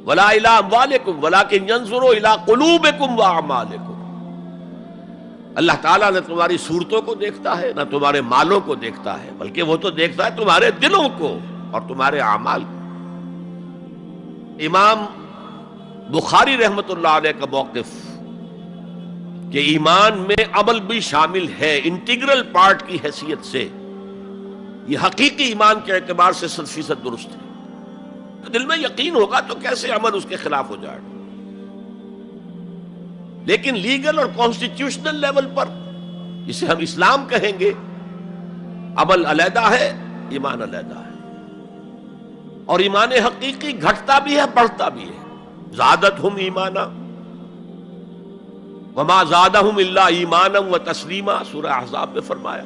ولا الى اموالکم ولکن ينظر الى قلوبکم واعمالکم. اللہ تعالیٰ نہ تمہاری صورتوں کو دیکھتا ہے، نہ تمہارے مالوں کو دیکھتا ہے، بلکہ وہ تو دیکھتا ہے تمہارے دلوں کو اور تمہارے اعمال کو. امام بخاری رحمت اللہ علیہ کا موقف کہ ایمان میں عمل بھی شامل ہے انٹیگرل پارٹ کی حیثیت سے، یہ حقیقی ایمان کے اعتبار سے 100% درست ہے. تو دل میں یقین ہوگا تو کیسے عمل اس کے خلاف ہو جائے گا. لیکن لیگل اور کانسٹیٹیوشنل لیول پر، جسے ہم اسلام کہیں گے، عمل علیحدہ ہے، ایمان علیحدہ ہے. اور ایمان حقیقی گھٹتا بھی ہے، بڑھتا بھی ہے. زادتہم ایمانا وما زادہم الا ایمانا وتسلیما، سورہ احزاب میں فرمایا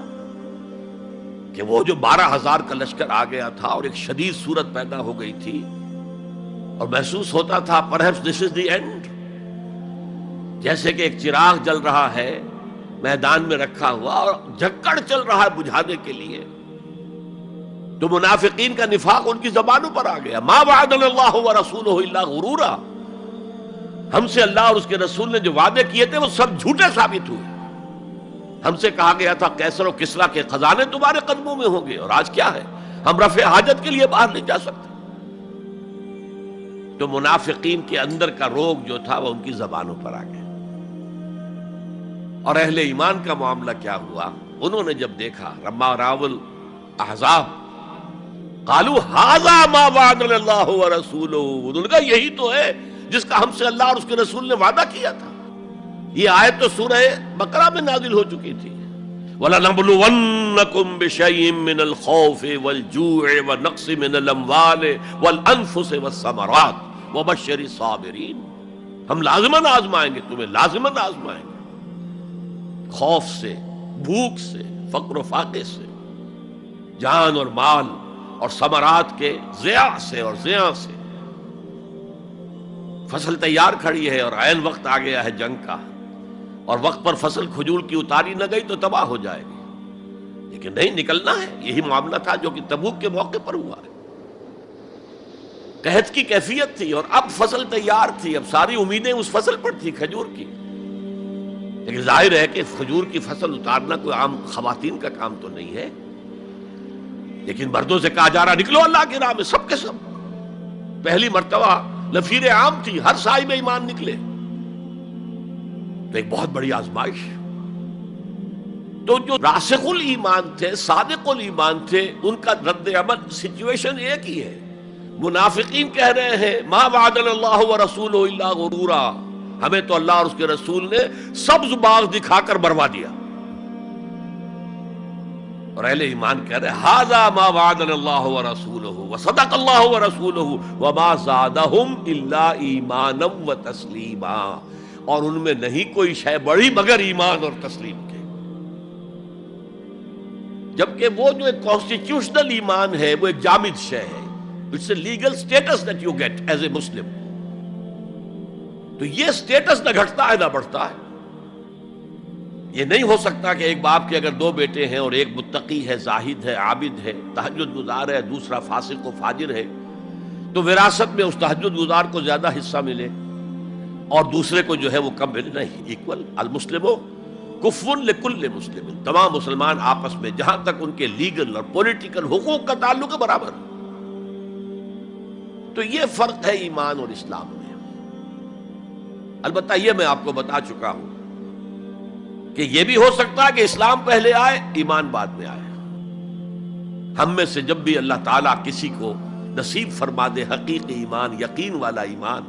کہ وہ جو 12,000 کا لشکر آ گیا تھا اور ایک شدید صورت پیدا ہو گئی تھی، اور محسوس ہوتا تھا perhaps this is the end، جیسے کہ ایک چراغ جل رہا ہے میدان میں رکھا ہوا اور جھکڑ چل رہا ہے بجھانے کے لیے. تو منافقین کا نفاق ان کی زبانوں پر آ گیا. ما وعدنا اللہ ورسولہ الا غرورا، ہم سے اللہ اور اس کے رسول نے جو وعدے کیے تھے وہ سب جھوٹے ثابت ہوئے. ہم سے کہا گیا تھا کیسر و کسریٰ کے خزانے تمہارے قدموں میں ہوں گے، اور آج کیا ہے، ہم رفع حاجت کے لیے باہر نہیں جا سکتے. تو منافقین کے اندر کا روگ جو تھا وہ ان کی زبانوں پر آ گیا. اور اہل ایمان کا معاملہ کیا ہوا؟ انہوں نے جب دیکھا لما راول احزاب قالوا ھذا ما وعدنا اللہ ورسولہ، انہوں نے کہا یہی تو ہے جس کا ہم سے اللہ اور اس کے رسول نے وعدہ کیا تھا. یہ آیت تو سورہ بقرہ میں نازل ہو چکی تھی. وَلَنَبْلُوَنَّكُمْ بِشَيْءٍ مِّنَ الْخَوْفِ وَالْجُوعِ وَنَقْصٍ مِّنَ الْأَمْوَالِ وَالْأَنفُسِ وَالثَّمَرَاتِ وَبَشِّرِ الصَّابِرِينَ۔ ہم لازماً آزمائیں گے تمہیں، لازماً آزمائیں گے، خوف سے، بھوک سے، فقر و فاقے سے، جان اور مال اور ثمرات کے ضیاع سے اور زیاں سے۔ فصل تیار کھڑی ہے اور عین وقت آ گیا ہے جنگ کا، اور وقت پر فصل کھجور کی اتاری نہ گئی تو تباہ ہو جائے گی، لیکن نہیں، نکلنا ہے۔ یہی معاملہ تھا جو کہ تبوک کے موقع پر ہوا ہے۔ قحط کی کیفیت تھی اور اب فصل تیار تھی، اب ساری امیدیں اس فصل پر تھی، کھجور کی، لیکن ظاہر ہے کہ کھجور کی فصل اتارنا کوئی عام خواتین کا کام تو نہیں ہے، لیکن مردوں سے کہا جا رہا نکلو اللہ کی راہ میں، سب کے سب۔ پہلی مرتبہ لفیر عام تھی، ہر صاحب ایمان نکلے، تو ایک بہت بڑی آزمائش۔ تو جو راسخ الایمان تھے، صادق الایمان تھے، ان کا رد عمل سچویشن ایک ہی ہے۔ منافقین کہہ رہے ہیں ما وعدنا اللہ ورسولہ الا غرورا، ہمیں تو اللہ اور اس کے رسول نے سبز باغ دکھا کر مروا دیا، اور اہل ایمان کہہ رہے ھذا ما وعدنا اللہ ورسولہ وصدق اللہ ورسولہ وما زادہم الا ایمانا وتسلیما، اور ان میں نہیں کوئی شے بڑی مگر ایمان اور تسلیم کے۔ جبکہ وہ جو ایک کانسٹیٹیوشنل ایمان ہے وہ ایک جامد شے ہے، it's a legal status that you get as a Muslim, تو یہ اسٹیٹس نہ گھٹتا ہے نہ بڑھتا ہے۔ یہ نہیں ہو سکتا کہ ایک باپ کے اگر دو بیٹے ہیں اور ایک متقی ہے، زاہد ہے، عابد ہے، تہجد گزار ہے، دوسرا فاسق و فاجر ہے، تو وراثت میں اس تہجد گزار کو زیادہ حصہ ملے اور دوسرے کو جو ہے وہ کم ملے؟ نہیں، ایکول۔ المسلم کفو لکل مسلم، تمام مسلمان آپس میں جہاں تک ان کے لیگل اور پولیٹیکل حقوق کا تعلق ہے برابر۔ تو یہ فرق ہے ایمان اور اسلام میں۔ البتہ یہ میں آپ کو بتا چکا ہوں کہ یہ بھی ہو سکتا ہے کہ اسلام پہلے آئے، ایمان بعد میں آئے۔ ہم میں سے جب بھی اللہ تعالیٰ کسی کو نصیب فرما دے حقیقی ایمان، یقین والا ایمان،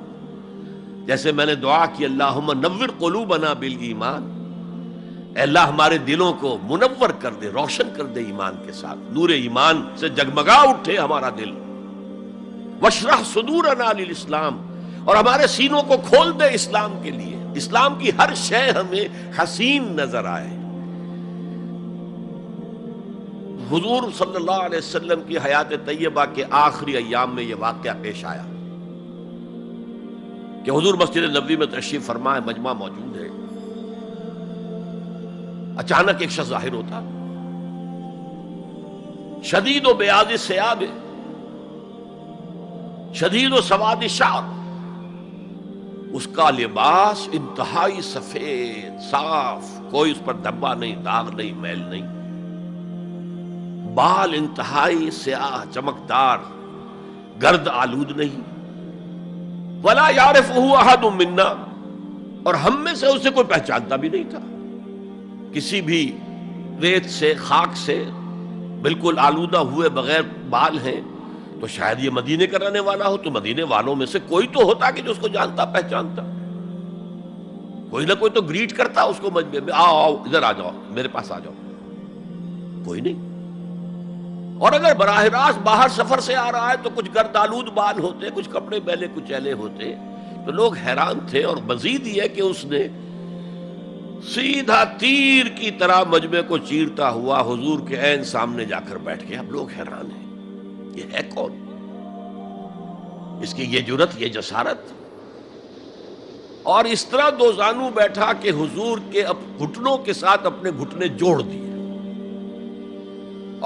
جیسے میں نے دعا کی اللہم نور قلوبنا بالایمان، اے اللہ ہمارے دلوں کو منور کر دے، روشن کر دے ایمان کے ساتھ، نور ایمان سے جگمگا اٹھے ہمارا دل، واشرح صدورنا للاسلام، اور ہمارے سینوں کو کھول دے اسلام کے لیے، اسلام کی ہر شے ہمیں حسین نظر آئے۔ حضور صلی اللہ علیہ وسلم کی حیات طیبہ کے آخری ایام میں یہ واقعہ پیش آیا کہ حضور مسجد نبوی میں تشریف فرمائے، مجمع موجود ہے، اچانک ایک شخص ظاہر ہوتا، شدید و بیاض ثیاب، شدید و سواد شعر، اس کا لباس انتہائی سفید صاف، کوئی اس پر دھبا نہیں، داغ نہیں، میل نہیں، بال انتہائی سیاہ چمکدار، گرد آلود نہیں، ولا یعرفہ احد منا، اور ہم میں سے اسے کوئی پہچانتا بھی نہیں تھا۔ کسی بھی ریت سے، خاک سے بالکل آلودہ ہوئے بغیر بال ہیں، تو شاید یہ مدینے کا رہنے والا ہو، تو مدینے والوں میں سے کوئی تو ہوتا کہ جو اس کو جانتا پہچانتا، کوئی نہ کوئی تو گریٹ کرتا اس کو مجمع میں، آؤ آؤ ادھر آ جاؤ، میرے پاس آ جاؤ، کوئی نہیں۔ اور اگر براہ راست باہر سفر سے آ رہا ہے تو کچھ گرد آلود بال ہوتے، کچھ کپڑے میلے کچیلے ہوتے، تو لوگ حیران تھے۔ اور مزید یہ کہ اس نے سیدھا تیر کی طرح مجمع کو چیرتا ہوا حضور کے عین سامنے جا کر بیٹھ گیا۔ اب لوگ حیران ہیں، یہ ہے کون؟ اس کی یہ جرت، یہ جسارت، اور اس طرح دو زانو بیٹھا کہ حضور کے گھٹنوں کے ساتھ اپنے گھٹنے جوڑ دیے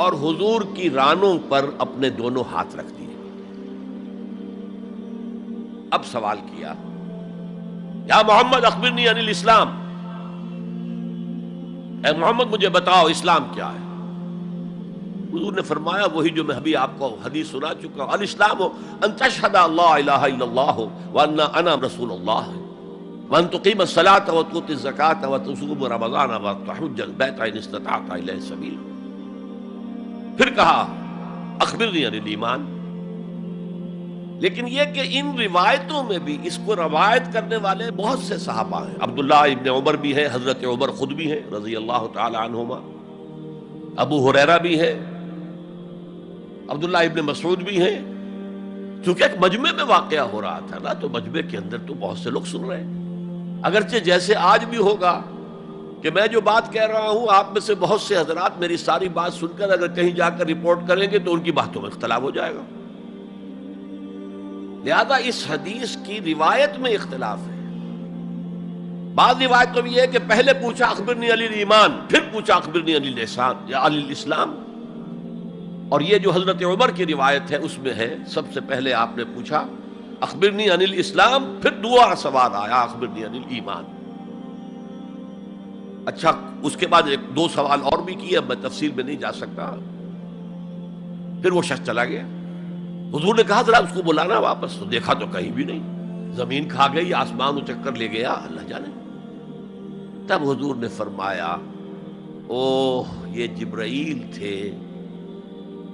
اور حضور کی رانوں پر اپنے دونوں ہاتھ رکھ دیے۔ اب سوال کیا، یا محمد اخبرنی عن الاسلام، اے محمد مجھے بتاؤ اسلام کیا ہے؟ حضور نے فرمایا وہی جو میں ابھی آپ کو حدیث سنا چکا ہوں، الاسلام ان تشہد اللہ الہ الا اللہ وان انا رسول اللہ وان تقیم الصلاۃ وتؤتی الزکاۃ وتصوم رمضان وتحج البیت ان استطعت الیہ سبیلا۔ پھر کہا اخبرنی عن الایمان، لیکن یہ کہ ان روایتوں میں بھی اس کو روایت کرنے والے بہت سے صحابہ ہیں، عبداللہ ابن عمر بھی ہیں، حضرت عمر خود بھی ہیں رضی اللہ تعالی عنہما، ابو ہریرہ بھی ہے، عبداللہ ابن مسعود بھی ہیں. چونکہ ایک مجمع میں واقعہ ہو رہا تھا نا، تو مجمع کے اندر تو بہت سے لوگ سن رہے ہیں. اگرچہ جیسے آج بھی ہوگا کہ میں جو بات کہہ رہا ہوں، آپ میں سے بہت سے حضرات میری ساری بات سن کر اگر کہیں جا کر رپورٹ کریں گے تو ان کی باتوں میں اختلاف ہو جائے گا. لہذا اس حدیث کی روایت میں اختلاف ہے. بعض روایت تو یہ ہے کہ پہلے پوچھا اخبرنی علی الایمان، پھر پوچھا اخبرنی علی الاحسان یا علی الاسلام. اور یہ جو حضرت عمر کی روایت ہے اس میں ہے سب سے پہلے آپ نے پوچھا اخبرنی عن الاسلام، پھر دوسرا سوال آیا اخبرنی عن الایمان. اچھا، اس کے بعد ایک دو سوال اور بھی کیے، اب میں تفصیل میں نہیں جا سکتا. پھر وہ شخص چلا گیا. حضور نے کہا ذرا اس کو بلانا واپس، تو دیکھا تو کہیں بھی نہیں. زمین کھا گئی، آسمان و چکر لے گیا، اللہ جانے. تب حضور نے فرمایا اوہ یہ جبرائیل تھے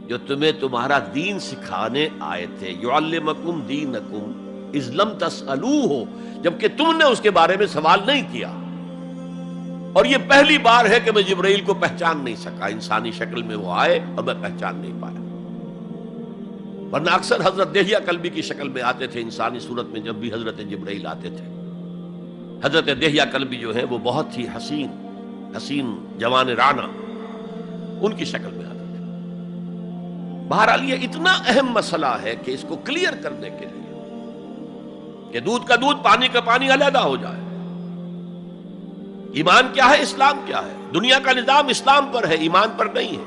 جو تمہیں تمہارا دین سکھانے آئے تھے. یعلمکم دینکم اذ لم تسألوہ، جبکہ تم نے اس کے بارے میں سوال نہیں کیا. اور یہ پہلی بار ہے کہ میں جبرائیل کو پہچان نہیں سکا. انسانی شکل میں وہ آئے اور میں پہچان نہیں پایا، ورنہ اکثر حضرت دہیہ کلبی کی شکل میں آتے تھے انسانی صورت میں. جب بھی حضرت جبرائیل آتے تھے، حضرت دہیہ کلبی جو ہے وہ بہت ہی حسین جوان رانا، ان کی شکل میں آتے تھے. بہرحال یہ اتنا اہم مسئلہ ہے کہ اس کو کلیئر کرنے کے لیے کہ دودھ کا دودھ پانی کا پانی علیحدہ ہو جائے. ایمان کیا ہے، اسلام کیا ہے. دنیا کا نظام اسلام پر ہے، ایمان پر نہیں ہے.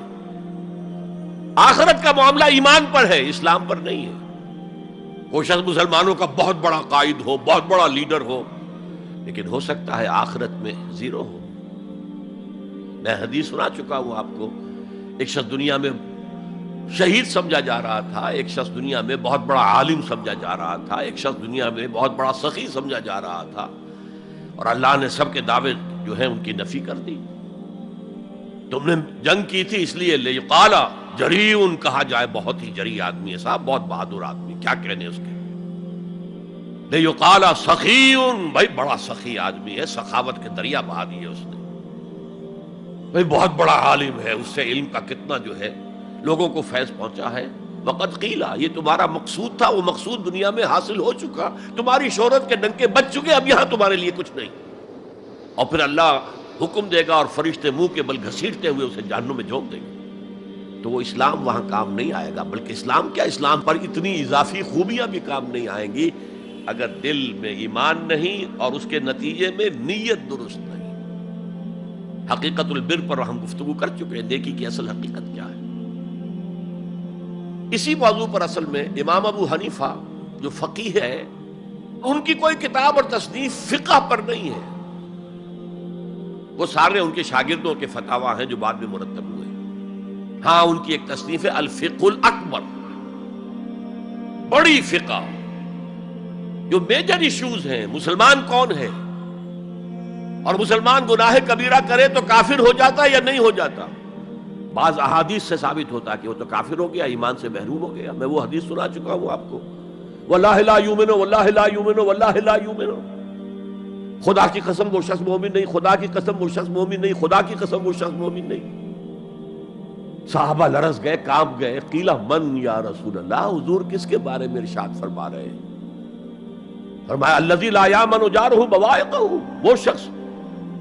آخرت کا معاملہ ایمان پر ہے، اسلام پر نہیں ہے. کوئی شخص مسلمانوں کا بہت بڑا قائد ہو، بہت بڑا لیڈر ہو، لیکن ہو سکتا ہے آخرت میں زیرو ہو. میں حدیث سنا چکا ہوں آپ کو. ایک شخص دنیا میں شہید سمجھا جا رہا تھا، ایک شخص دنیا میں بہت بڑا عالم سمجھا جا رہا تھا، ایک شخص دنیا میں بہت بڑا سخی سمجھا جا رہا تھا، اور اللہ نے سب کے دعوے جو ہیں ان کی نفی کر دی. تم نے جنگ کی تھی اس لیے لیقال جریء کہا جائے، بہت ہی جری آدمی ہے صاحب، بہت بہادر آدمی، کیا کہنے اس کے. لیقال سخی، بھائی بڑا سخی آدمی ہے، سخاوت کے دریا بہا دیے اس نے. بھائی بہت بڑا عالم ہے، اس سے علم کا کتنا جو ہے لوگوں کو فیض پہنچا ہے. وقد قیل، یہ تمہارا مقصود تھا، وہ مقصود دنیا میں حاصل ہو چکا، تمہاری شہرت کے ڈنکے بج چکے، اب یہاں تمہارے لیے کچھ نہیں. اور پھر اللہ حکم دے گا اور فرشتے منہ کے بل گھسیٹتے ہوئے اسے جہنم میں جھونک دیں گے. تو وہ اسلام وہاں کام نہیں آئے گا. بلکہ اسلام کیا، اسلام پر اتنی اضافی خوبیاں بھی کام نہیں آئیں گی اگر دل میں ایمان نہیں اور اس کے نتیجے میں نیت درست نہیں. حقیقت البر پر ہم گفتگو کر چکے ہیں، نیکی کی اصل حقیقت کیا ہے. اسی موضوع پر اصل میں امام ابو حنیفہ جو فقیہ ہے، ان کی کوئی کتاب اور تصنیف فقہ پر نہیں ہے. وہ سارے ان کے شاگردوں کے فتاوی ہیں جو بعد میں مرتب ہوئے. ہاں ان کی ایک تصنیف ہے الفقہ الاکبر، بڑی فقہ جو میجر ایشوز ہیں. مسلمان کون ہے، اور مسلمان گناہ کبیرہ کرے تو کافر ہو جاتا یا نہیں ہو جاتا. بعض احادیث سے ثابت ہوتا کہ وہ تو کافر ہو گیا، ایمان سے محروم ہو گیا. میں وہ حدیث سنا چکا ہوں آپ کو، واللہ لا یؤمن واللہ لا یؤمن واللہ لا یؤمن. خدا کی قسم وہ شخص مومن نہیں، خدا کی قسم وہ شخص مومن نہیں، خدا کی قسم وہ شخص مومن نہیں. صحابہ لرز گئے، کانپ گئے. قیل من یا رسول اللہ، حضور کس کے بارے میں ارشاد فرما رہے ہیں؟ فرمایا الذی لا یامن جارہ بوائقہ، وہ شخص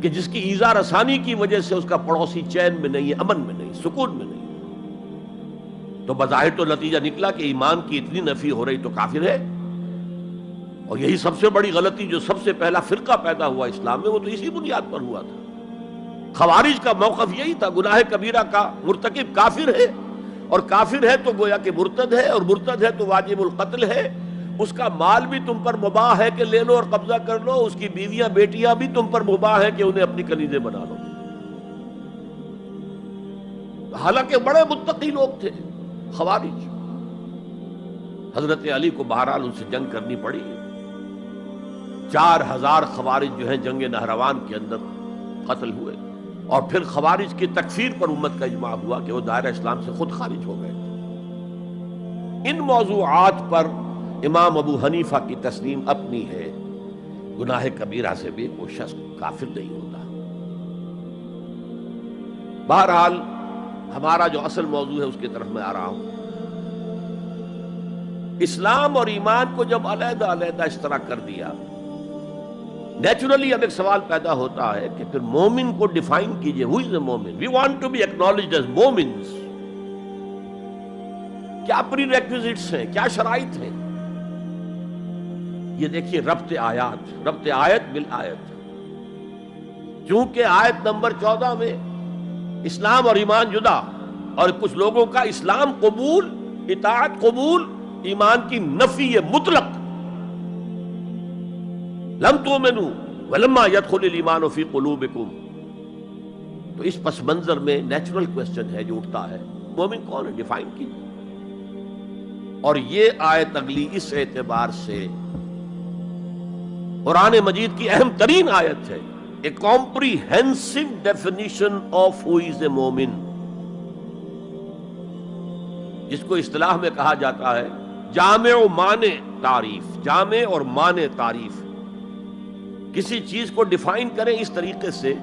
کہ جس کی ایذا رسانی کی وجہ سے اس کا پڑوسی چین میں نہیں ہے، امن میں نہیں، سکون میں نہیں. تو بظاہر تو نتیجہ نکلا کہ ایمان کی اتنی نفی ہو رہی تو کافر ہے. اور یہی سب سے بڑی غلطی جو سب سے پہلا فرقہ پیدا ہوا اسلام میں، وہ تو اسی بنیاد پر ہوا تھا. خوارج کا موقف یہی تھا، گناہ کبیرہ کا مرتکب کافر ہے، اور کافر ہے تو گویا کہ مرتد ہے، اور مرتد ہے تو واجب القتل ہے. اس کا مال بھی تم پر مباح ہے کہ لے لو اور قبضہ کر لو، اس کی بیویاں بیٹیاں بھی تم پر مباح ہے کہ انہیں اپنی کنیزیں بنا لو. حالانکہ بڑے متقی لوگ تھے خوارج. حضرت علی کو بہرحال ان سے جنگ کرنی پڑی. 4000 خوارج جو ہیں جنگ نہروان کے اندر قتل ہوئے، اور پھر خوارج کی تکفیر پر امت کا اجماع ہوا کہ وہ دائرہ اسلام سے خود خارج ہو گئے. ان موضوعات پر امام ابو حنیفہ کی تسلیم اپنی ہے، گناہ کبیرہ سے بھی کوئی شخص کافر نہیں ہوتا. بہرحال ہمارا جو اصل موضوع ہے اس کی طرف میں آ رہا ہوں. اسلام اور ایمان کو جب علیحدہ علیحدہ اس طرح کر دیا، نیچرلی اب ایک سوال پیدا ہوتا ہے کہ پھر مومن کو ڈیفائن کیجئے. ہو is a momin? We want to be acknowledged as momins. کیا پری ریکویزٹس ہیں، کیا شرائط ہیں؟ یہ دیکھیے ربط آیت بالآیت. چونکہ آیت نمبر 14 میں اسلام اور ایمان جدا، اور کچھ لوگوں کا اسلام قبول، اطاعت قبول، ایمان کی نفی مطلق. لم تؤمنوا ولما يدخل الایمان فی قلوبکم. تو اس پس منظر میں نیچرل کوسچن ہے جو اٹھتا ہے، مومن کون ہے؟ ڈیفائن کیجیے. اور یہ آیت اگلی اس اعتبار سے قرآن مجید کی اہم ترین آیت ہے. A comprehensive definition of who is a مومن، جس کو اصطلاح میں کہا جاتا ہے جامع و مانع تعریف. جامع اور مانع تعریف، کسی چیز کو ڈیفائن کریں اس طریقے سے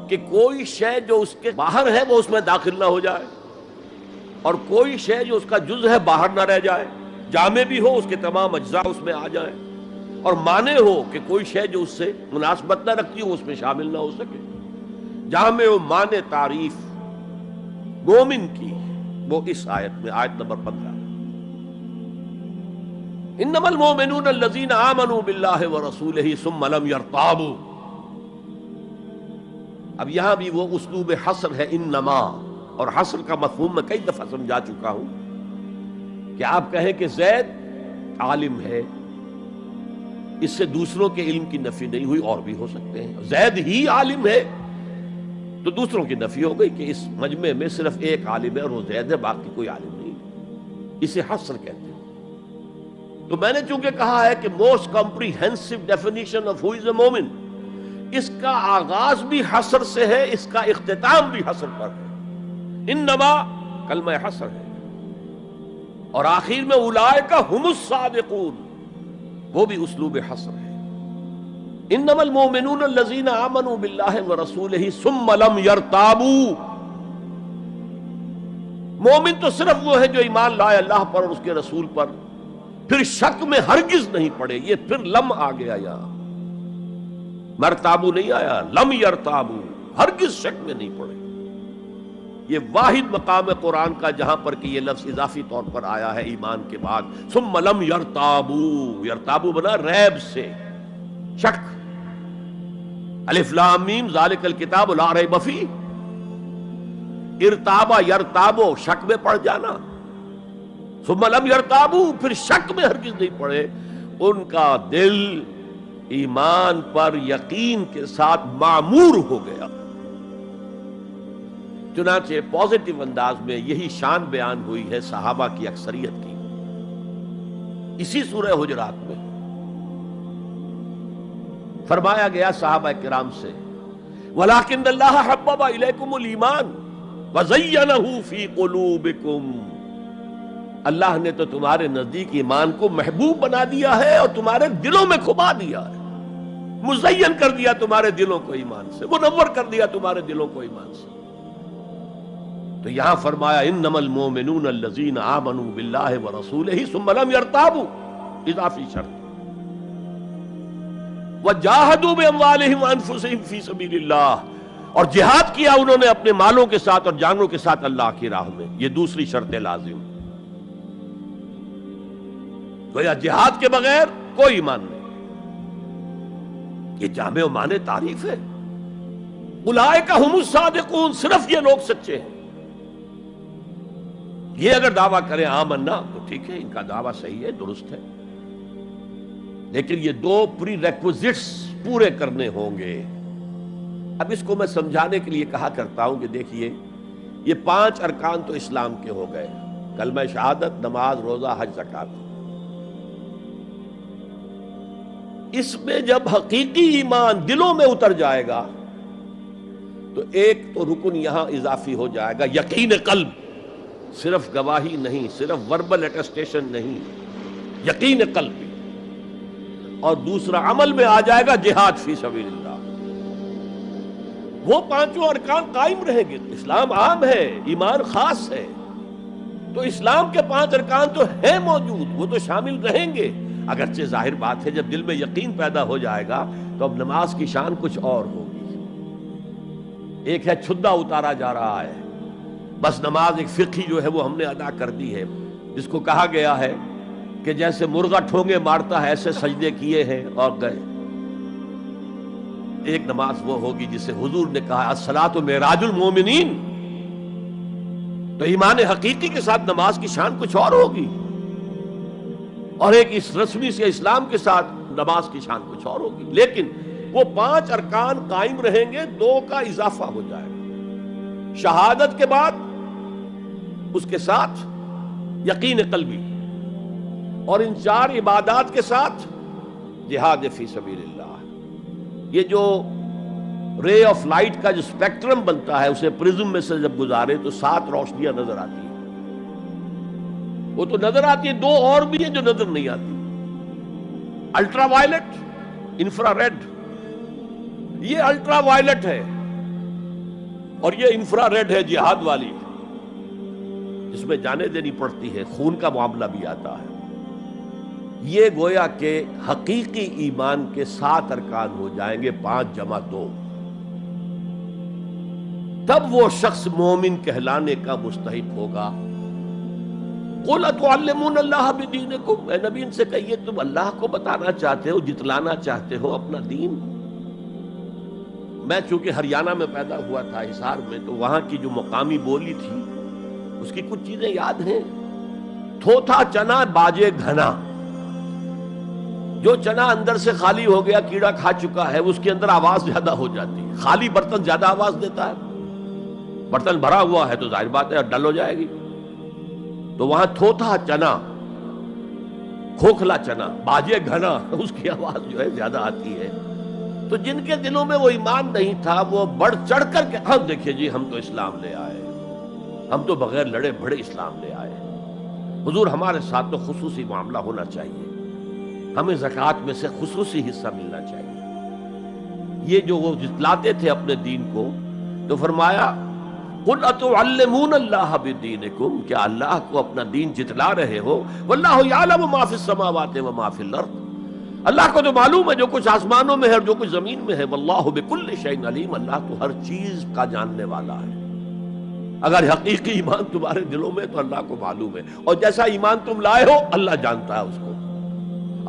کہ کوئی شے جو اس کے باہر ہے وہ اس میں داخل نہ ہو جائے، اور کوئی شے جو اس کا جز ہے باہر نہ رہ جائے. جامع بھی ہو، اس کے تمام اجزاء اس میں آ جائیں، اور مانع ہو کہ کوئی شے جو اس سے مناسبت نہ رکھتی ہو اس میں شامل نہ ہو سکے. جامع و مانع تعریف مومن کی وہ اس آیت میں، آیت نمبر 15. انما المؤمنون الذین آمنوا باللہ ورسولہ ثم لم یرتابوا. اب یہاں بھی وہ اسلوب حصر ہے، انما. اور حصر کا مفہوم میں کئی دفعہ سمجھا چکا ہوں کہ آپ کہیں کہ زید عالم ہے، اس سے دوسروں کے علم کی نفی نہیں ہوئی، اور بھی ہو سکتے ہیں. زید ہی عالم ہے تو دوسروں کی نفی ہو گئی کہ اس مجمع میں صرف ایک عالم ہے اور وہ زید ہے، باقی کوئی عالم نہیں. اسے حصر کہتے ہیں. تو میں نے چونکہ کہا ہے کہ most comprehensive definition of who is a مومن، اس کا آغاز بھی حصر سے ہے، اس کا اختتام بھی حصر پر ہے. انما کلمہ حصر ہے، اور آخر میں اولئک ھم الصادقون، وہ بھی اسلوب حصر ہے. انما المؤمنون الذین آمنوا باللہ ورسولہ ثم لم یرتابوا. مومن تو صرف وہ ہے جو ایمان لائے اللہ پر اور اس کے رسول پر، پھر شک میں ہرگز نہیں پڑے. یہ پھر لم آ گیا، یہاں مرتابو نہیں آیا، لم یرتابو، ہرگز شک میں نہیں پڑے. یہ واحد مقام قرآن کا جہاں پر کہ یہ لفظ اضافی طور پر آیا ہے ایمان کے بعد. ثم لم یرتابو، یرتابو بنا ریب سے، شک. الف لام میم ذالک الکتاب لا ریب فیہ. ارتابا یرتابو، شک میں پڑ جانا. ثم لم یرتابو، پھر شک میں ہرگز نہیں پڑے. ان کا دل ایمان پر یقین کے ساتھ معمور ہو گیا. چنانچہ پازیٹیو انداز میں یہی شان بیان ہوئی ہے صحابہ کی اکثریت کی اسی سورہ حجرات میں. فرمایا گیا صحابہ کرام سے وَلَٰكِنَّ اللَّهَ حَبَّبَ إِلَيْكُمُ الْإِيمَانَ وَزَيَّنَهُ فِي قُلُوبِكُمْ. اللہ نے تو تمہارے نزدیک ایمان کو محبوب بنا دیا ہے اور تمہارے دلوں میں کھبا دیا ہے، مزین کر دیا تمہارے دلوں کو ایمان سے، منور کر دیا تمہارے دلوں کو ایمان سے. تو یہاں فرمایا انما المؤمنون الذین آمنوا باللہ ورسولہ ثم لم یرتابوا، اضافی شرط. وجاہدوا باموالہم وانفسہم فی سبیل اللہ، اور جہاد کیا انہوں نے اپنے مالوں کے ساتھ اور جانوں کے ساتھ اللہ کی راہ میں. یہ دوسری شرط لازم. گویا جہاد کے بغیر کوئی ایمان نہیں. یہ جامع و مانع تعریف ہے. اولئک ھم الصادقون، صرف یہ لوگ سچے ہیں. یہ اگر دعویٰ کریں آمنا تو ٹھیک ہے، ان کا دعویٰ صحیح ہے، درست ہے، لیکن یہ دو پری ریکوزٹس پورے کرنے ہوں گے. اب اس کو میں سمجھانے کے لیے کہا کرتا ہوں کہ دیکھیے یہ 5 ارکان تو اسلام کے ہو گئے، کلمہ شہادت، نماز، روزہ، حج، زکوٰۃ. اس میں جب حقیقی ایمان دلوں میں اتر جائے گا تو ایک تو رکن یہاں اضافی ہو جائے گا، یقین قلب. صرف گواہی نہیں، صرف وربل اٹیسٹیشن نہیں، یقین قلب بھی. اور دوسرا عمل میں آ جائے گا جہاد فی سبیل اللہ. وہ پانچوں ارکان قائم رہیں گے. اسلام عام ہے، ایمان خاص ہے، تو اسلام کے 5 ارکان تو ہیں موجود، وہ تو شامل رہیں گے. اگرچہ ظاہر بات ہے جب دل میں یقین پیدا ہو جائے گا تو اب نماز کی شان کچھ اور ہوگی. ایک ہے چھدا اتارا جا رہا ہے، بس نماز ایک فقہی جو ہے وہ ہم نے ادا کر دی ہے، جس کو کہا گیا ہے کہ جیسے مرغا ٹھونگے مارتا ہے ایسے سجدے کیے ہیں اور گئے. ایک نماز وہ ہوگی جسے حضور نے کہا الصلاۃ معراج المومنین. تو ایمان حقیقی کے ساتھ نماز کی شان کچھ اور ہوگی، اور ایک اس رسمی سے اسلام کے ساتھ نماز کی شان کچھ اور ہوگی. لیکن وہ 5 ارکان قائم رہیں گے، 2 کا اضافہ ہو جائے گا. شہادت کے بعد اس کے ساتھ یقین قلبی، اور ان 4 عبادات کے ساتھ جہاد فی سبیل اللہ. یہ جو رے آف لائٹ کا جو اسپیکٹرم بنتا ہے اسے پرزم میں سے جب گزارے تو 7 روشنیاں نظر آتی ہیں. وہ تو نظر آتی ہیں، 2 اور بھی ہیں جو نظر نہیں آتی. Ultraviolet, infrared. یہ الٹرا وائلٹ ہے اور یہ انفرا ریڈ ہے جہاد والی، جس میں جانیں دینی پڑتی ہے، خون کا معاملہ بھی آتا ہے. یہ گویا کہ حقیقی ایمان کے 7 ارکان ہو جائیں گے، 5 جمع 2. تب وہ شخص مومن کہلانے کا مستحق ہوگا. قُلْ أَتُعَلِّمُونَ اللَّهَ بِدِينِكُمْ. اے نبی ان سے کہیے تم اللہ کو بتانا چاہتے ہو، جتلانا چاہتے ہو اپنا دین. میں چونکہ ہریانہ میں پیدا ہوا تھا، حصار میں، تو وہاں کی جو مقامی بولی تھی اس کی کچھ چیزیں یاد ہیں. تھوتھا چنا باجے گھنا. جو چنا اندر سے خالی ہو گیا، کیڑا کھا چکا ہے، اس کے اندر آواز زیادہ ہو جاتی ہے. خالی برتن زیادہ آواز دیتا ہے، برتن بھرا ہوا ہے تو ظاہر بات ہے ڈل ہو جائے گی. تو وہاں تھوتھا چنا، کھوکھلا چنا، باجے گھنا، اس کی آواز جو ہے زیادہ آتی ہے. تو جن کے دلوں میں وہ ایمان نہیں تھا وہ بڑھ چڑھ کر کے ہم دیکھیے جی ہم تو اسلام لے آئے، ہم تو بغیر لڑے بھڑے اسلام لے آئے. حضور ہمارے ساتھ تو خصوصی معاملہ ہونا چاہیے، ہمیں زکوٰۃ میں سے خصوصی حصہ ملنا چاہیے. یہ جو وہ جتلاتے تھے اپنے دین کو، تو فرمایا قُلْ أَتُعَلِّمُونَ اللَّهَ بِدِينِكُمْ. کیا اللہ کو اپنا دین جتلا رہے ہو؟ وَاللَّهُ يَعْلَمُ مَا فِي السَّمَاوَاتِ وَمَا فِي الْأَرْضِ. اللہ کو تو معلوم ہے جو کچھ آسمانوں میں ہے اور جو کچھ زمین میں ہے. وَاللَّهُ بِكُلِّ شَيْءٍ عَلِيمٌ. اللہ تو ہر چیز کا جاننے والا ہے. اگر حقیقی ایمان تمہارے دلوں میں تو اللہ کو معلوم ہے، اور جیسا ایمان تم لائے ہو اللہ جانتا ہے اس کو.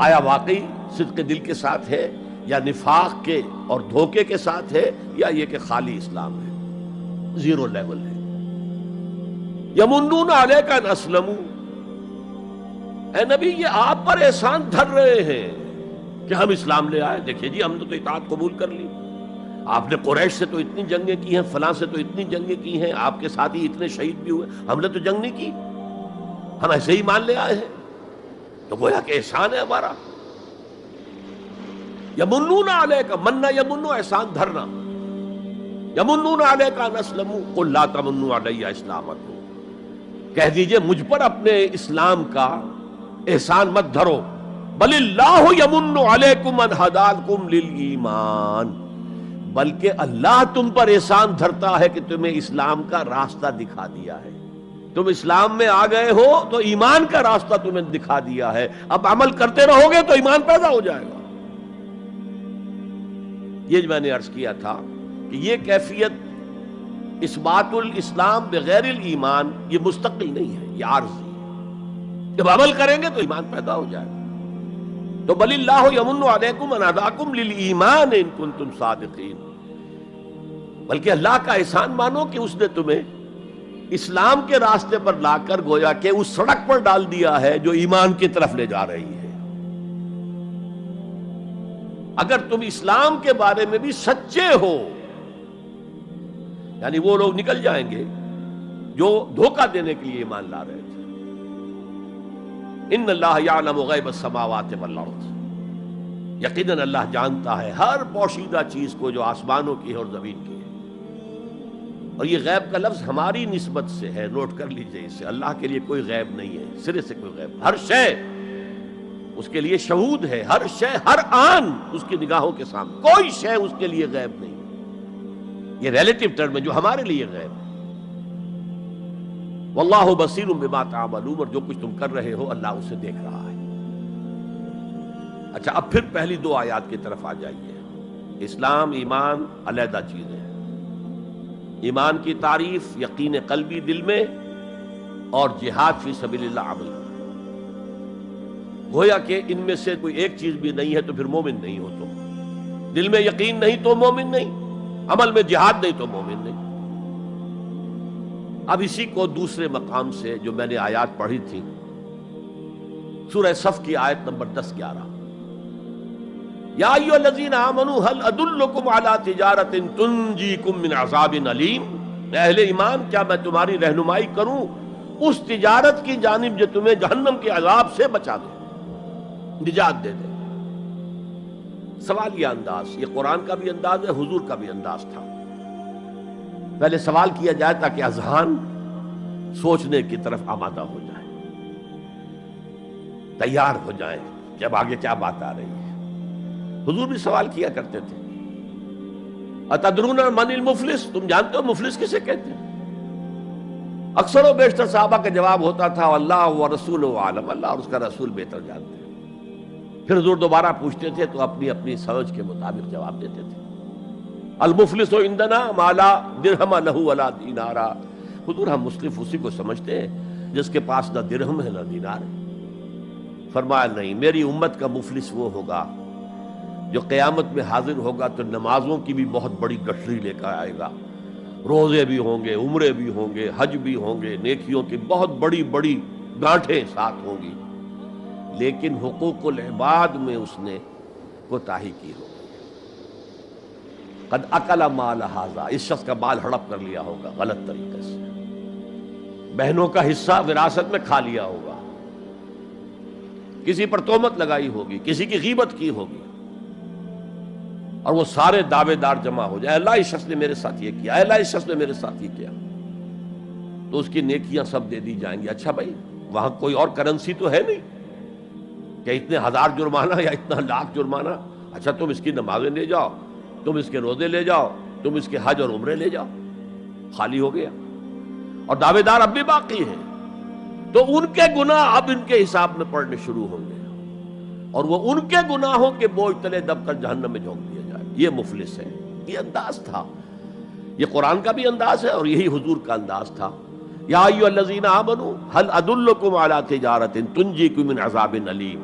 آیا واقعی صدق دل کے ساتھ ہے یا نفاق کے اور دھوکے کے ساتھ ہے، یا یہ کہ خالی اسلام ہے، 0 لیول ہے. یمنون علیک ان اسلموا. اے نبی یہ آپ پر احسان دھر رہے ہیں کہ ہم اسلام لے آئے. دیکھیے جی ہم نے تو اطاعت قبول کر لی. آپ نے قریش سے تو اتنی جنگیں کی ہیں، فلاں سے تو اتنی جنگیں کی ہیں، آپ کے ساتھ ہی اتنے شہید بھی ہوئے، ہم نے تو جنگ نہیں کی، ہم ایسے ہی مان لے آئے ہیں. تو گویا کہ احسان ہے ہمارا. یمنون علیک، مننا یمنو احسان دھرنا. یمنون علیک ان اسلموا قل لا تمنوا علی اسلامکم. کہہ دیجئے مجھ پر اپنے اسلام کا احسان مت دھرو. بل اللہ یمن علیکم ان ہداکم للایمان. بلکہ اللہ تم پر احسان دھرتا ہے کہ تمہیں اسلام کا راستہ دکھا دیا ہے. تم اسلام میں آ گئے ہو تو ایمان کا راستہ تمہیں دکھا دیا ہے. اب عمل کرتے رہو گے تو ایمان پیدا ہو جائے گا. یہ جو میں نے عرض کیا تھا کہ یہ کیفیت اثبات الاسلام بغیر الایمان یہ مستقل نہیں ہے، یہ عارضی ہے. جب عمل کریں گے تو ایمان پیدا ہو جائے گا. تو بل اللہ یمن علیکم ان ہداکم للایمان ان کنتم صادقین. بلکہ اللہ کا احسان مانو کہ اس نے تمہیں اسلام کے راستے پر لا کر گویا کہ اس سڑک پر ڈال دیا ہے جو ایمان کی طرف لے جا رہی ہے. اگر تم اسلام کے بارے میں بھی سچے ہو، یعنی وہ لوگ نکل جائیں گے جو دھوکہ دینے کے لیے ایمان لا رہے تھے. ان اللہ یعلم غیب السماوات والارض. یقیناً اللہ جانتا ہے ہر پوشیدہ چیز کو جو آسمانوں کی ہے اور زمین کی ہے. اور یہ غیب کا لفظ ہماری نسبت سے ہے، نوٹ کر لیجئے اسے. اللہ کے لیے کوئی غیب نہیں ہے، سرے سے کوئی غیب. ہر شے اس کے لیے شہود ہے، ہر شے ہر آن اس کی نگاہوں کے سامنے. کوئی شے اس کے لیے غیب نہیں. یہ ریلیٹو ٹرم ہے جو ہمارے لیے غیب ہے۔ واللہ بصیر بما تعملون، اور جو کچھ تم کر رہے ہو اللہ اسے دیکھ رہا ہے۔ اچھا، اب پھر پہلی دو آیات کی طرف آ جائیے۔ اسلام ایمان علیحدہ چیزیں ہیں۔ ایمان کی تعریف یقین قلبی دل میں، اور جہاد فی سبیل اللہ عمل۔ گویا کہ ان میں سے کوئی ایک چیز بھی نہیں ہے تو پھر مومن نہیں ہو تم۔ دل میں یقین نہیں تو مومن نہیں، عمل میں جہاد نہیں تو مومن نہیں۔ اب اسی کو دوسرے مقام سے جو میں نے آیات پڑھی تھی، سورہ صف کی آیت نمبر 10-11، یا ایھا الذین آمنوا هل ادلکم علی تجارۃ تنجیکم من عذاب علیم، اہل ایمان کیا میں تمہاری رہنمائی کروں اس تجارت کی جانب جو تمہیں جہنم کے عذاب سے بچا دے، نجات دے دے۔ سوال یہ انداز، یہ قرآن کا بھی انداز ہے، حضور کا بھی انداز تھا۔ پہلے سوال کیا جائے تاکہ اذہان سوچنے کی طرف آمادہ ہو جائے، تیار ہو جائیں کہ اب آگے کیا بات آ رہی ہے۔ حضور بھی سوال کیا کرتے تھے، اتدرون من المفلس، تم جانتے ہو مفلس کسے کہتے ہیں؟ اکثر و بیشتر صحابہ کا جواب ہوتا تھا اللہ ورسولہ عالم، اللہ اور اس کا رسول بہتر جانتے ہیں۔ پھر حضور دوبارہ پوچھتے تھے تو اپنی اپنی سمجھ کے مطابق جواب دیتے تھے۔ المفلس عندنا ما لا درہم لہ ولا دینارا، حضور ہم مصرف اسی کو سمجھتے ہیں جس کے پاس نہ درہم ہے نہ دینار ہے۔ فرمایا نہیں، میری امت کا مفلس وہ ہوگا جو قیامت میں حاضر ہوگا تو نمازوں کی بھی بہت بڑی گٹھری لے کر آئے گا، روزے بھی ہوں گے، عمرے بھی ہوں گے، حج بھی ہوں گے، نیکیوں کی بہت بڑی بڑی گانٹھیں ساتھ ہوں گی، لیکن حقوق العباد میں اس نے کوتاہی کی ہوگی۔ قد اکل مال ھذا، اس شخص کا مال ہڑپ کر لیا ہوگا غلط طریقے سے، بہنوں کا حصہ وراثت میں کھا لیا ہوگا، کسی پر تہمت لگائی ہوگی، کسی کی غیبت کی ہوگی، اور وہ سارے دعوے دار جمع ہو جائے، اللہ اس شخص نے میرے ساتھ یہ کیا، اللہ اس شخص نے میرے ساتھ یہ کیا، تو اس کی نیکیاں سب دے دی جائیں گی۔ اچھا بھائی، وہاں کوئی اور کرنسی تو ہے نہیں کہ اتنے ہزار جرمانہ یا اتنا لاکھ جرمانہ، اچھا تم اس کی نمازیں لے جاؤ، تم اس کے روزے لے جاؤ، تم اس کے حج اور عمرے لے جاؤ، خالی ہو گیا، اور دعوے دار اب بھی باقی ہیں، تو ان کے گناہ اب ان کے حساب میں پڑنے شروع ہوں گے، اور وہ ان کے گناہوں کے بوجھ تلے دب کر جہنم میں جھونک دیا جائے۔ یہ مفلس ہے، یہ انداز تھا، یہ قرآن کا بھی انداز ہے اور یہی حضور کا انداز تھا۔ یا ایھا الذین آمنوا هل ادلکم علی تجارۃ تنجیکم من عذاب علیم،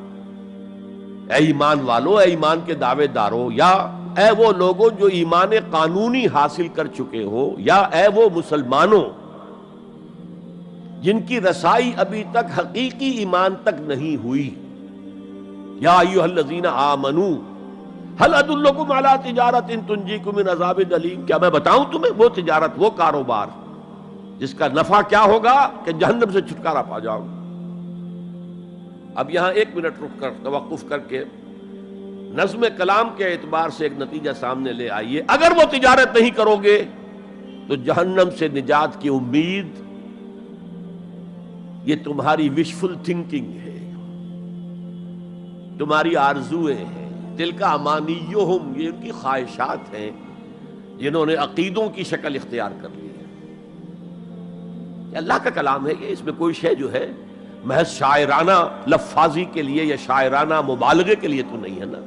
اے ایمان والو، اے ایمان کے دعوے دارو، یا اے وہ لوگوں جو ایمان قانونی حاصل کر چکے ہو، یا اے وہ مسلمانوں جن کی رسائی ابھی تک حقیقی ایمان تک نہیں ہوئی، یا ایھا الذین آمنوا هل ادلکم علی تجارۃ تنجیکم من عذاب علیم، کیا میں بتاؤں تمہیں وہ تجارت، وہ کاروبار جس کا نفع کیا ہوگا کہ جہنم سے چھٹکارا پا جاؤ۔ اب یہاں ایک منٹ رک کر توقف کر کے نظم کلام کے اعتبار سے ایک نتیجہ سامنے لے آئیے۔ اگر وہ تجارت نہیں کرو گے تو جہنم سے نجات کی امید یہ تمہاری وشفل تھنکنگ ہے، تمہاری آرزویں ہیں، تلک امانیہم، یہ ان کی خواہشات ہیں جنہوں نے عقیدوں کی شکل اختیار کر لی ہے۔ یہ اللہ کا کلام ہے، یہ اس میں کوئی شے جو ہے محض شاعرانہ لفاظی کے لیے یا شاعرانہ مبالغے کے لیے تو نہیں ہے نا۔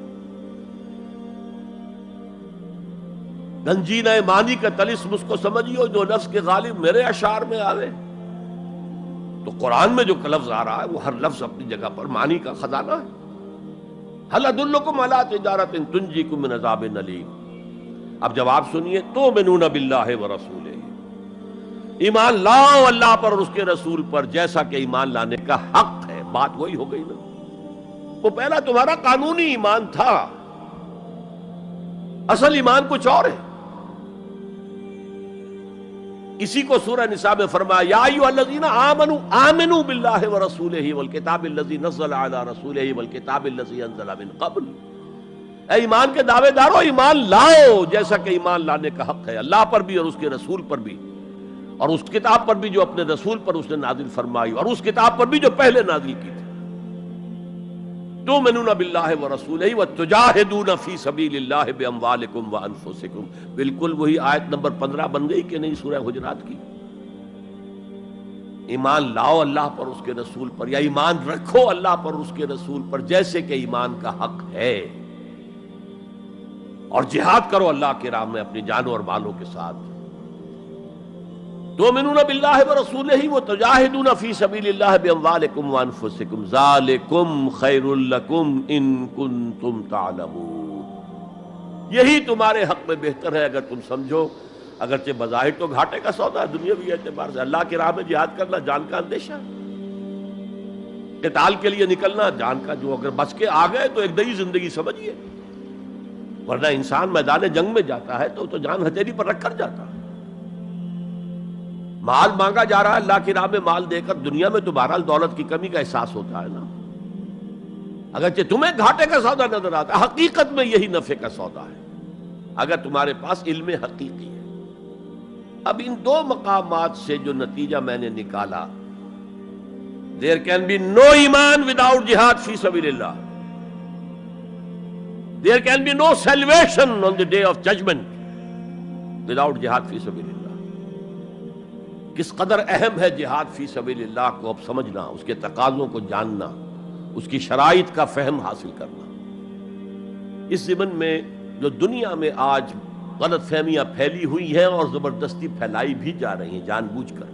گنجینہ معنی کا طلسم اس کو سمجھیو جو لفظ کے غالب میرے اشعار میں آوے، تو قرآن میں جو لفظ آ رہا ہے وہ ہر لفظ اپنی جگہ پر معنی کا خزانہ ہے۔ هل ادلکم علی تجارۃ تنجیکم من عذاب علیم، اب جواب سنیے، تؤمنون باللہ ورسولہ، ایمان لاؤ اللہ پر اور اس کے رسول پر جیسا کہ ایمان لانے کا حق ہے۔ بات وہی ہو گئی نا، وہ پہلا تمہارا قانونی ایمان تھا، اصل ایمان کچھ اور ہے۔ اسی کو سورہ نساء میں فرمایا یا ایھا الذین آمنوا آمنوا باللہ ورسولہ والکتاب الذی نزل علی رسولہ والکتاب الذی انزل من قبل، اے ایمان کے دعوے دارو ایمان لاؤ جیسا کہ ایمان لانے کا حق ہے، اللہ پر بھی اور اس کے رسول پر بھی، اور اس کتاب پر بھی جو اپنے رسول پر اس نے نازل فرمائی، اور اس کتاب پر بھی جو پہلے نازل کی تھی۔ تؤمنون باللہ ورسولہ وتجاہدون فی سبیل اللہ باموالکم وانفسکم، بالکل وہی آیت نمبر 15 بن گئی کہ نہیں سورہ حجرات کی؟ ایمان لاؤ اللہ پر، اس کے رسول پر، یا ایمان رکھو اللہ پر اس کے رسول پر جیسے کہ ایمان کا حق ہے، اور جہاد کرو اللہ کی راہ میں اپنی جانوں اور مالوں کے ساتھ۔ تؤمنون باللہ ورسولہ وتجاہدون فی سبیل اللہ باموالکم وانفسکم ذالکم خیر لکم ان کنتم تعلمون، یہی تمہارے حق میں بہتر ہے اگر تم سمجھو۔ اگرچہ بظاہر تو گھاٹے کا سودا ہے دنیاوی اعتبار سے، اللہ کی راہ میں جہاد کرنا جان کا اندیشہ، قتال کے لیے نکلنا جان کا، جو اگر بچ کے آ گئے تو ایک نئی زندگی سمجھیے، ورنہ انسان میدان جنگ میں جاتا ہے تو جان ہتھیلی پر رکھ کر جاتا ہے۔ مال مانگا جا رہا ہے اللہ کی راہ میں، مال دے کر دنیا میں تو بہرحال دولت کی کمی کا احساس ہوتا ہے نا، اگرچہ تمہیں گھاٹے کا سودا نظر آتا ہے، حقیقت میں یہی نفع کا سودا ہے اگر تمہارے پاس علم حقیقی ہے۔ اب ان دو مقامات سے جو نتیجہ میں نے نکالا، there can be no ایمان without jihad فی سبیل اللہ، there can be no salvation on the day of judgment without jihad فی سبیل اللہ۔ کس قدر اہم ہے جہاد فی سبیل اللہ کو اب سمجھنا، اس کے تقاضوں کو جاننا، اس کی شرائط کا فہم حاصل کرنا۔ اس ضمن میں جو دنیا میں آج غلط فہمیاں پھیلی ہوئی ہیں اور زبردستی پھیلائی بھی جا رہی ہیں جان بوجھ کر،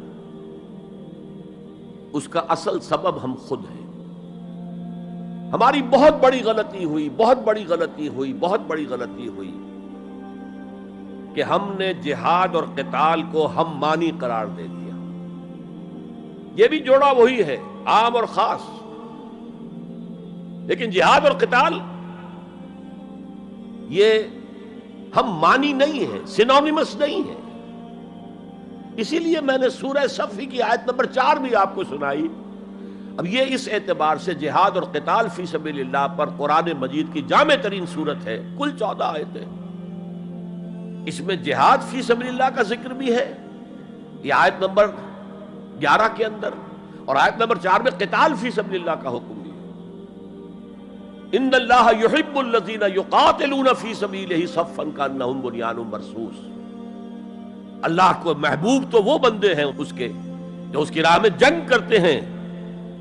اس کا اصل سبب ہم خود ہیں۔ ہماری بہت بڑی غلطی ہوئی، بہت بڑی غلطی ہوئی، بہت بڑی غلطی ہوئی کہ ہم نے جہاد اور قتال کو ہم مانی قرار دے دیا۔ یہ بھی جوڑا وہی ہے، عام اور خاص، لیکن جہاد اور قتال یہ ہم مانی نہیں ہے، سینونیمس نہیں ہے۔ اسی لیے میں نے سورہ صفی کی آیت نمبر 4 بھی آپ کو سنائی۔ اب یہ اس اعتبار سے جہاد اور قتال فی سبیل اللہ پر قرآن مجید کی جامع ترین صورت ہے، کل 14 آیتیں، اس میں جہاد فی سبیل اللہ کا ذکر بھی ہے، یہ آیت نمبر 11 کے اندر، اور آیت نمبر 4 میں قتال فی سبیل اللہ کا حکم بھی ہے۔ ان اللہ یحب الذین یقاتلون فی صفا صفا کانہم بنیان مرصوص، اللہ کو محبوب تو وہ بندے ہیں اس کے جو اس کی راہ میں جنگ کرتے ہیں،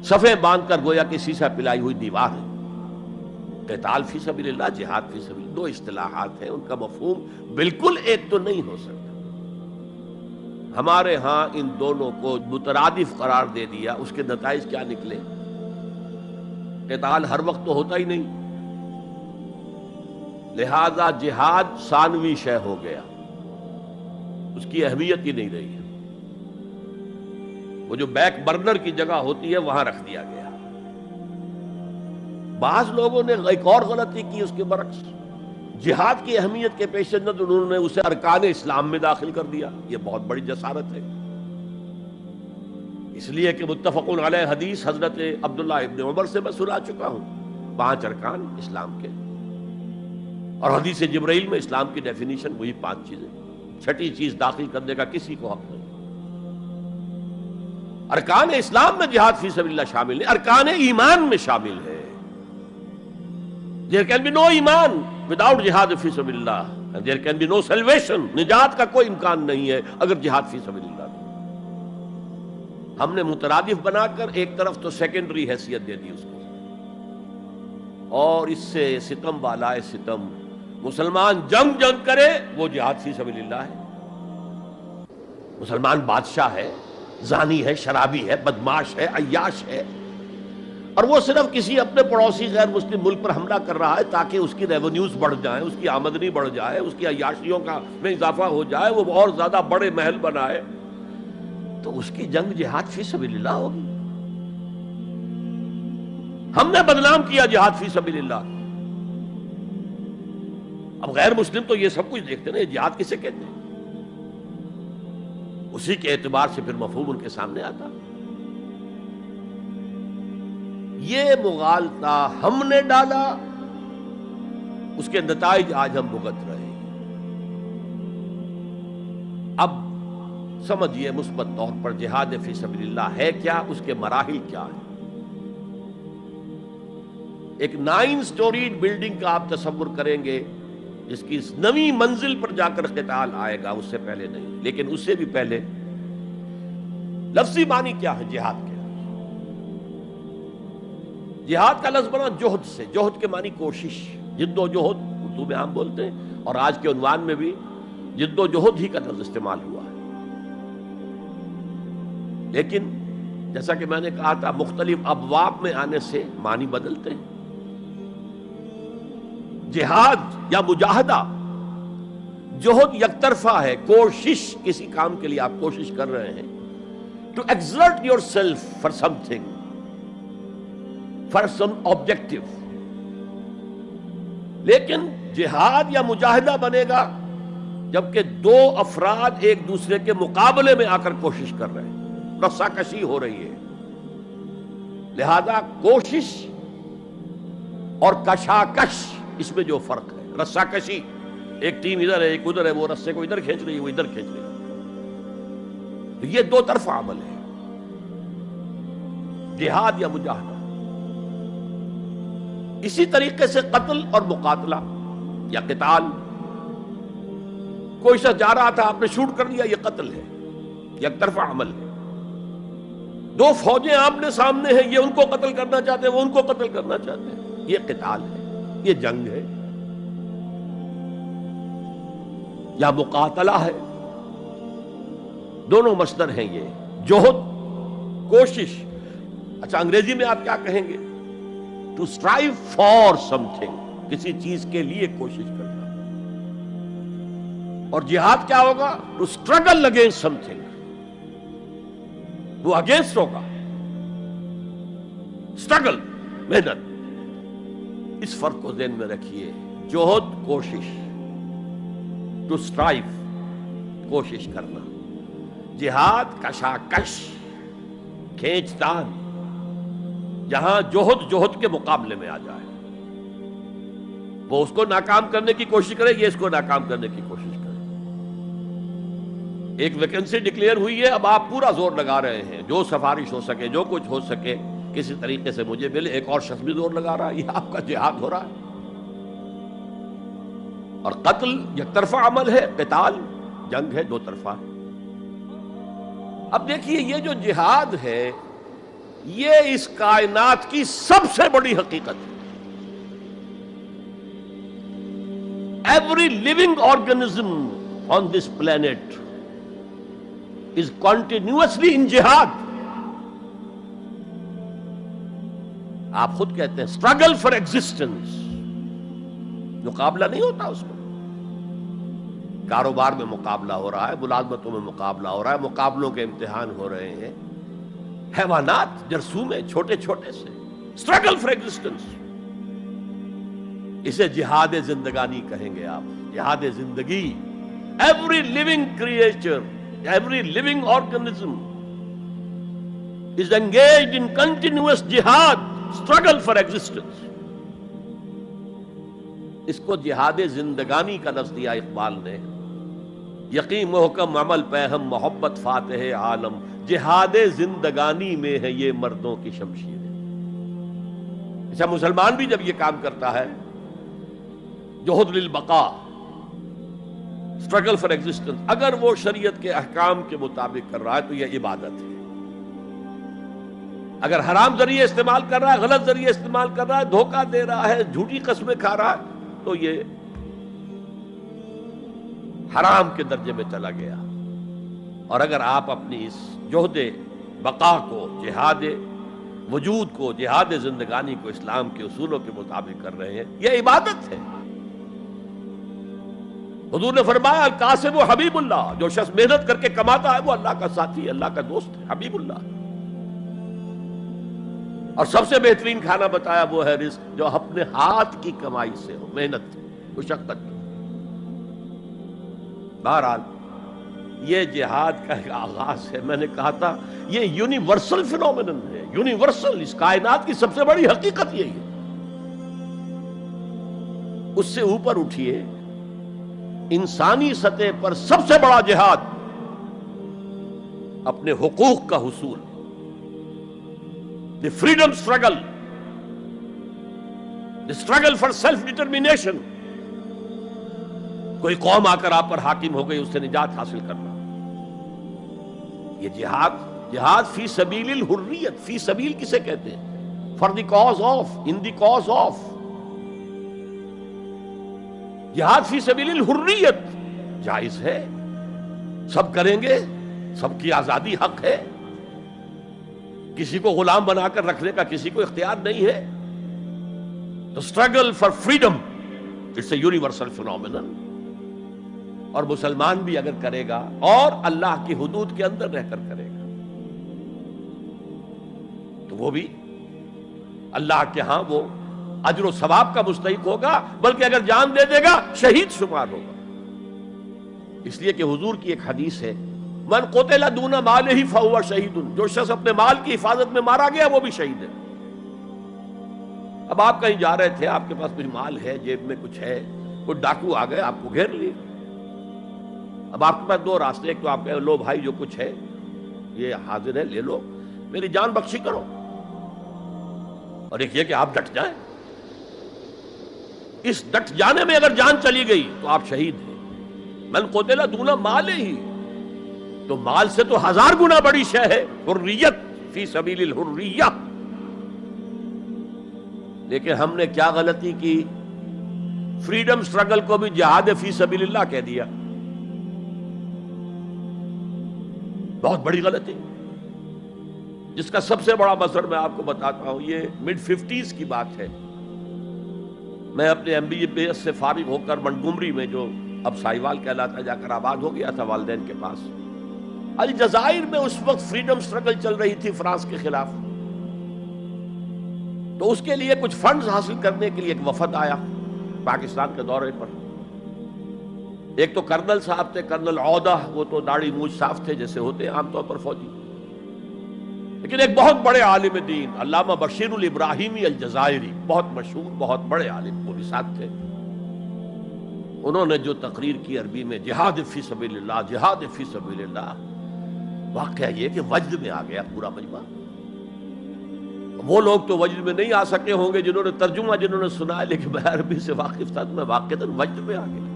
صفیں باندھ کر گویا کہ سیسا پلائی ہوئی دیوار ہے۔ قتال فی سبیل اللہ، جہاد فی سبیل اللہ، دو اصطلاحات ہیں، ان کا مفہوم بالکل ایک تو نہیں ہو سکتا۔ ہمارے ہاں ان دونوں کو مترادف قرار دے دیا، اس کے نتائج کیا نکلے؟ قتال ہر وقت تو ہوتا ہی نہیں، لہذا جہاد ثانوی شے ہو گیا، اس کی اہمیت ہی نہیں رہی، وہ جو بیک برنر کی جگہ ہوتی ہے وہاں رکھ دیا گیا۔ بعض لوگوں نے ایک اور غلطی کی اس کے برعکس، جہاد کی اہمیت کے پیش نظر انہوں نے اسے ارکان اسلام میں داخل کر دیا۔ یہ بہت بڑی جسارت ہے، اس لیے کہ متفقون علیہ حدیث حضرت عبداللہ ابن عمر سے میں سنا چکا ہوں، 5 ارکان اسلام کے، اور حدیث جبرائیل میں اسلام کی ڈیفینیشن وہی 5 چیزیں، چھٹی چیز داخل کرنے کا کسی کو حق نہیں۔ ارکان اسلام میں جہاد فی سبیل اللہ شامل ہے، ارکان ایمان میں شامل ہے۔ There can be no ایمان without جہاد فی سبیل اللہ، and there can be no salvation، نجات کا کوئی امکان نہیں ہے اگر جہاد فی سبیل اللہ نہیں۔ ہم نے مترادف بنا کر ایک طرف تو سیکنڈری حیثیت دے دی اس کو، اور اس سے ستم والائے ستم، مسلمان جنگ کرے وہ جہاد فی سبیل اللہ ہے، مسلمان بادشاہ ہے، زانی ہے، شرابی ہے، بدماش ہے، عیاش ہے، اور وہ صرف کسی اپنے پڑوسی غیر مسلم ملک پر حملہ کر رہا ہے تاکہ اس کی ریونیوز بڑھ جائیں، اس کی آمدنی بڑھ جائے، اس کی عیاشیوں کا میں اضافہ ہو جائے، وہ اور زیادہ بڑے محل بنائے، تو اس کی جنگ جہاد فی سبیل اللہ ہوگی۔ ہم نے بدنام کیا جہاد فی سبیل اللہ۔ اب غیر مسلم تو یہ سب کچھ دیکھتے ہیں، جہاد کسے کہتے ہیں، اسی کے اعتبار سے پھر مفہوم ان کے سامنے آتا۔ یہ مغالطہ ہم نے ڈالا، اس کے نتائج آج ہم بھگت رہے ہیں۔ اب سمجھیے مثبت طور پر جہاد فی سبیل اللہ ہے کیا، اس کے مراحل کیا ہیں۔ ایک 9 سٹوریڈ بلڈنگ کا آپ تصور کریں گے جس کی نویں منزل پر جا کر قتال آئے گا، اس سے پہلے نہیں. لیکن اس سے بھی پہلے لفظی معنی کیا ہے جہاد کے؟ جہاد کا لفظ بنا جوہد سے. جوہد کے معنی کوشش، جد و جہد اردو میں عام بولتے ہیں، اور آج کے عنوان میں بھی جد و جہد ہی کا لفظ استعمال ہوا ہے. لیکن جیسا کہ میں نے کہا تھا، مختلف ابواب میں آنے سے معنی بدلتے ہیں. جہاد یا مجاہدہ، جوہد یک طرفہ ہے، کوشش، کسی کام کے لیے آپ کوشش کر رہے ہیں. To exert yourself for something, for some objective. لیکن جہاد یا مجاہدہ بنے گا جبکہ دو افراد ایک دوسرے کے مقابلے میں آ کر کوشش کر رہے ہیں، رسا کشی ہو رہی ہے. لہذا کوشش اور کشاکش، اس میں جو فرق ہے، رسا کشی، ایک ٹیم ادھر ہے ایک ادھر ہے، وہ رسے کو ادھر کھینچ رہی ہے وہ ادھر کھینچ رہی ہے، تو یہ دو طرفہ عمل ہے جہاد یا مجاہدہ. اسی طریقے سے قتل اور مقاتلہ یا قتال، کوئی شخص جا رہا تھا آپ نے شوٹ کر دیا، یہ قتل ہے، یک طرفہ عمل ہے. دو فوجیں آمنے سامنے ہیں، یہ ان کو قتل کرنا چاہتے ہیں وہ ان کو قتل کرنا چاہتے ہیں، یہ قتال ہے، یہ جنگ ہے. یا مقاتلہ ہے، دونوں مصدر ہیں یہ، جوہد، کوشش. اچھا انگریزی میں آپ کیا کہیں گے؟ To strive for something, کسی چیز کے لیے کوشش کرنا. اور جہاد کیا ہوگا؟ To struggle against something, وہ اگینسٹ ہوگا، اسٹرگل، محنت. اس فرق کو ذہن میں رکھیے. جوہد کوشش، ٹو اسٹرائیو کوشش کرنا. جہاد کشاکش، کھینچ تان، جہاں جوہد کے مقابلے میں آ جائے، وہ اس کو ناکام کرنے کی کوشش کرے، یہ اس کو ناکام کرنے کی کوشش کرے. ایک ویکنسی ڈکلیئر ہوئی ہے، اب آپ پورا زور لگا رہے ہیں، جو سفارش ہو سکے، جو کچھ ہو سکے کسی طریقے سے مجھے ملے. ایک اور شخص بھی زور لگا رہا ہے، یہ آپ کا جہاد ہو رہا ہے. اور قتل یک طرفہ عمل ہے، قتال جنگ ہے، دو طرفہ. اب دیکھیے یہ جو جہاد ہے یہ اس کائنات کی سب سے بڑی حقیقت ہے. Every living organism on this planet is continuously in جہاد. آپ خود کہتے ہیں اسٹرگل فار ایگزسٹنس، مقابلہ نہیں ہوتا اس میں. کاروبار میں مقابلہ ہو رہا ہے، ملازمتوں میں مقابلہ ہو رہا ہے، مقابلوں کے امتحان ہو رہے ہیں. حیوانات، جرثومے، چھوٹے چھوٹے سے، اسٹرگل فار ایگزسٹنس. اسے جہاد زندگانی کہیں گے آپ، جہاد زندگی. Every living creature, every living organism is engaged in continuous جہاد، اسٹرگل فار ایگزسٹنس. اس کو جہاد زندگانی کا لفظ دیا اقبال نے. یقین محکم عمل پہم محبت فاتح عالم، جہاد زندگانی میں ہے یہ مردوں کی شمشیریں. اچھا مسلمان بھی جب یہ کام کرتا ہے، جہد للبقاء، اسٹرگل فار ایگزسٹنس، اگر وہ شریعت کے احکام کے مطابق کر رہا ہے تو یہ عبادت ہے. اگر حرام ذریعے استعمال کر رہا ہے، غلط ذریعے استعمال کر رہا ہے، دھوکہ دے رہا ہے، جھوٹی قسمیں کھا رہا ہے، تو یہ حرام کے درجے میں چلا گیا. اور اگر آپ اپنی اس جہد بقا کو، جہاد وجود کو، جہاد زندگانی کو اسلام کے اصولوں کے مطابق کر رہے ہیں، یہ عبادت ہے. حضور نے فرمایا القاسم و حبیب اللہ، جو شخص محنت کر کے کماتا ہے وہ اللہ کا ساتھی، اللہ کا دوست ہے، حبیب اللہ. اور سب سے بہترین کھانا بتایا وہ ہے رزق جو اپنے ہاتھ کی کمائی سے ہو، محنت، مشقت. بہرحال یہ جہاد کا ایک آغاز ہے. میں نے کہا تھا یہ یونیورسل فینومینن ہے، یونیورسل، اس کائنات کی سب سے بڑی حقیقت یہی ہے. اس سے اوپر اٹھیے، انسانی سطح پر سب سے بڑا جہاد اپنے حقوق کا حصول، the freedom struggle. the struggle for self determination. کوئی قوم آ کر آپ پر حاکم ہو گئی، اس سے نجات حاصل کرنا، یہ جہاد فی سبیل الحریت. فی سبیل کسے کہتے ہیں؟ For the cause of, in the cause of. جہاد فی سبیل الحریت جائز ہے، سب کریں گے، سب کی آزادی حق ہے، کسی کو غلام بنا کر رکھنے کا کسی کو اختیار نہیں ہے. تو struggle for freedom it's a universal phenomenon. اور مسلمان بھی اگر کرے گا اور اللہ کی حدود کے اندر رہ کر کرے گا تو وہ بھی اللہ کے ہاں وہ اجر و ثواب کا مستحق ہوگا، بلکہ اگر جان دے دے گا شہید شمار ہوگا. اس لیے کہ حضور کی ایک حدیث ہے، من قتل دون مالہ فہو شہید. جو شخص اپنے مال کی حفاظت میں مارا گیا وہ بھی شہید ہے. اب آپ کہیں جا رہے تھے، آپ کے پاس کچھ مال ہے، جیب میں کچھ ہے، کوئی ڈاکو آ گئے آپ کو گھیر لیے. اب آپ کے پاس دو راستے، ایک تو آپ کہے لو بھائی جو کچھ ہے یہ حاضر ہے، لے لو، میری جان بخشی کرو، اور ایک یہ کہ آپ ڈٹ جائیں. اس ڈٹ جانے میں اگر جان چلی گئی تو آپ شہید ہیں. من قتل دون مال ہی، تو مال سے تو 1000 گنا بڑی شے ہے حریت فی سبیل الحریہ. لیکن ہم نے کیا غلطی کی؟ فریڈم سٹرگل کو بھی جہاد فی سبیل اللہ کہہ دیا. بہت بڑی غلطی، جس کا سب سے بڑا مظہر میں آپ کو بتاتا ہوں. یہ mid 50s کی بات ہے. میں اپنے MBA سے فارغ ہو کر منٹگومری میں، جو اب سائیوال کہلاتا جا کر آباد ہو گیا تھا والدین کے پاس، الجزائر میں اس وقت فریڈم سٹرگل چل رہی تھی فرانس کے خلاف. تو اس کے لیے کچھ فنڈز حاصل کرنے کے لیے ایک وفد آیا پاکستان کے دورے پر. ایک تو کرنل صاحب تھے، کرنل عودہ، وہ تو داڑھی مونچھ صاف تھے جیسے ہوتے عام طور پر فوجی. لیکن ایک بہت بڑے عالم دین علامہ بشیر الابراہیمی الجزائری، بہت مشہور، بہت بڑے عالم، وہ بھی ساتھ تھے. انہوں نے جو تقریر کی عربی میں، جہاد فی سبیل اللہ، جہاد فی سبیل اللہ، واقعہ یہ کہ وجد میں آ گیا پورا مجمع. وہ لوگ تو وجد میں نہیں آ سکے ہوں گے جنہوں نے ترجمہ، جنہوں نے سنا ہے، لیکن میں عربی سے واقف تھا تو میں واقعتاً وجد میں آ گیا.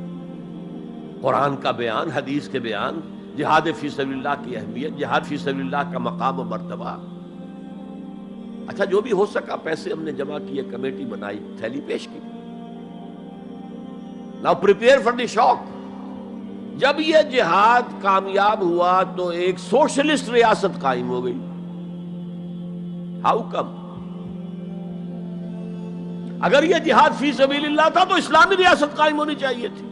قرآن کا بیان، حدیث کے بیان، جہاد فی سبیل اللہ کی اہمیت، جہاد فی سبیل اللہ کا مقام و مرتبہ. اچھا جو بھی ہو سکا پیسے ہم نے جمع کیے، کمیٹی بنائی، تھیلی پیش کی. Now prepare for the shock. جب یہ جہاد کامیاب ہوا تو ایک سوشلسٹ ریاست قائم ہو گئی. How come؟ اگر یہ جہاد فی سبیل اللہ تھا تو اسلامی ریاست قائم ہونی چاہیے تھی.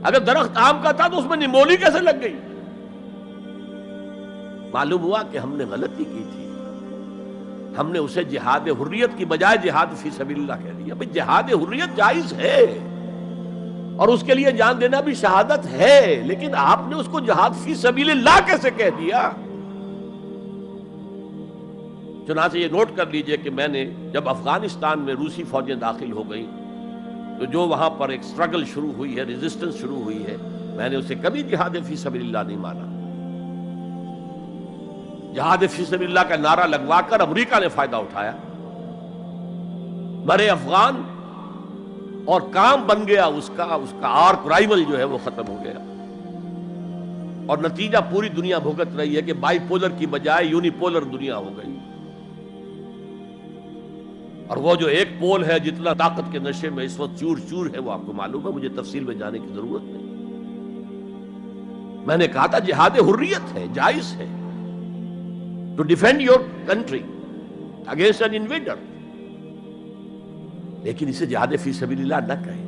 اگر درخت آم کا تھا تو اس میں نمولی کیسے لگ گئی؟ معلوم ہوا کہ ہم نے غلطی کی تھی. ہم نے اسے جہاد حریت کی بجائے جہاد فی سبیل اللہ کہہ دیا. بھئی جہاد حریت جائز ہے اور اس کے لیے جان دینا بھی شہادت ہے، لیکن آپ نے اس کو جہاد فی سبیل اللہ کیسے کہہ دیا؟ چنانچہ یہ نوٹ کر لیجئے کہ میں نے جب افغانستان میں روسی فوجیں داخل ہو گئیں تو جو وہاں پر ایک سٹرگل شروع ہوئی ہے، ریزسٹنس شروع ہوئی ہے، میں نے اسے کبھی جہاد فی سبیل اللہ نہیں مانا. جہاد فی سبیل اللہ کا نعرہ لگوا کر امریکہ نے فائدہ اٹھایا، مرے افغان، اور کام بن گیا اس کا آرک رائیول جو ہے وہ ختم ہو گیا. اور نتیجہ پوری دنیا بھگت رہی ہے کہ بائی پولر کی بجائے یونی پولر دنیا ہو گئی. اور وہ جو ایک پول ہے جتنا طاقت کے نشے میں اس وقت چور چور ہے، وہ آپ کو معلوم ہے، مجھے تفصیل میں جانے کی ضرورت نہیں. میں نے کہا تھا جہاد حریت ہے، جائز ہے، to defend your country against an invader, لیکن اسے جہاد فی سبیل اللہ نہ کہیں.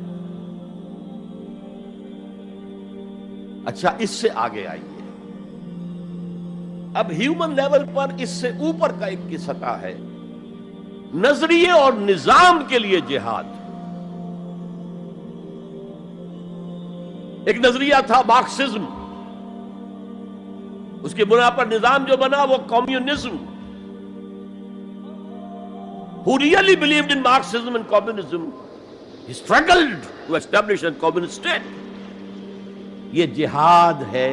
اچھا اس سے آگے آئیے، اب ہیومن لیول پر اس سے اوپر کا ایک کی سطح ہے، نظریے اور نظام کے لیے جہاد. ایک نظریہ تھا مارکسزم، اس کی بنا پر نظام جو بنا وہ communism. Who really believed in Marxism and communism, he struggled to establish a communist state. یہ جہاد ہے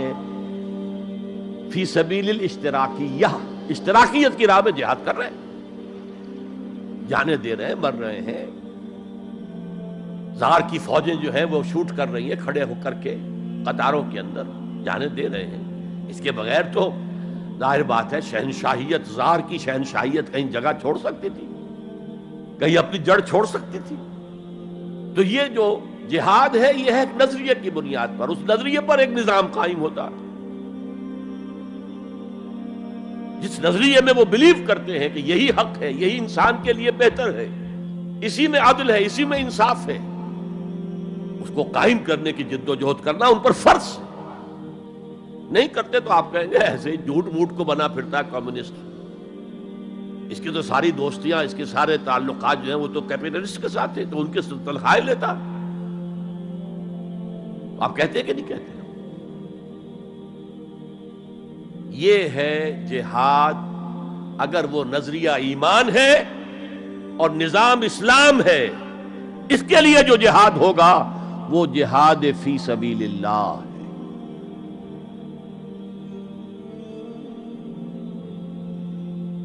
فی سبیل الاشتراکیہ، اشتراکیت کی راہ میں جہاد کر رہے ہیں. جانیں دے رہے ہیں، مر رہے ہیں، زار کی فوجیں جو ہیں وہ شوٹ کر رہی ہیں کھڑے ہو کر کے قطاروں کے اندر، جانیں دے رہے ہیں۔ اس کے بغیر تو ظاہر بات ہے شہنشاہیت، زار کی شہنشاہیت کہیں جگہ چھوڑ سکتی تھی، کہیں اپنی جڑ چھوڑ سکتی تھی؟ تو یہ جو جہاد ہے یہ ہے ایک نظریے کی بنیاد پر، اس نظریے پر ایک نظام قائم ہوتا ہے۔ جس نظریے میں وہ بلیو کرتے ہیں کہ یہی حق ہے، یہی انسان کے لیے بہتر ہے، اسی میں عدل ہے، اسی میں انصاف ہے، اس کو قائم کرنے کی جد و جہد کرنا ان پر فرض ہے۔ نہیں کرتے تو آپ کہیں گے ایسے جھوٹ موٹ کو بنا پھرتا ہے کمیونسٹ، اس کی تو ساری دوستیاں، اس کے سارے تعلقات جو ہیں وہ تو کیپٹلسٹ کے ساتھ ہیں، تو ان کے تنخواہیں لیتا۔ آپ کہتے ہیں کہ نہیں کہتے؟ یہ ہے جہاد، اگر وہ نظریہ ایمان ہے اور نظام اسلام ہے، اس کے لیے جو جہاد ہوگا وہ جہاد فی سبیل اللہ ہے۔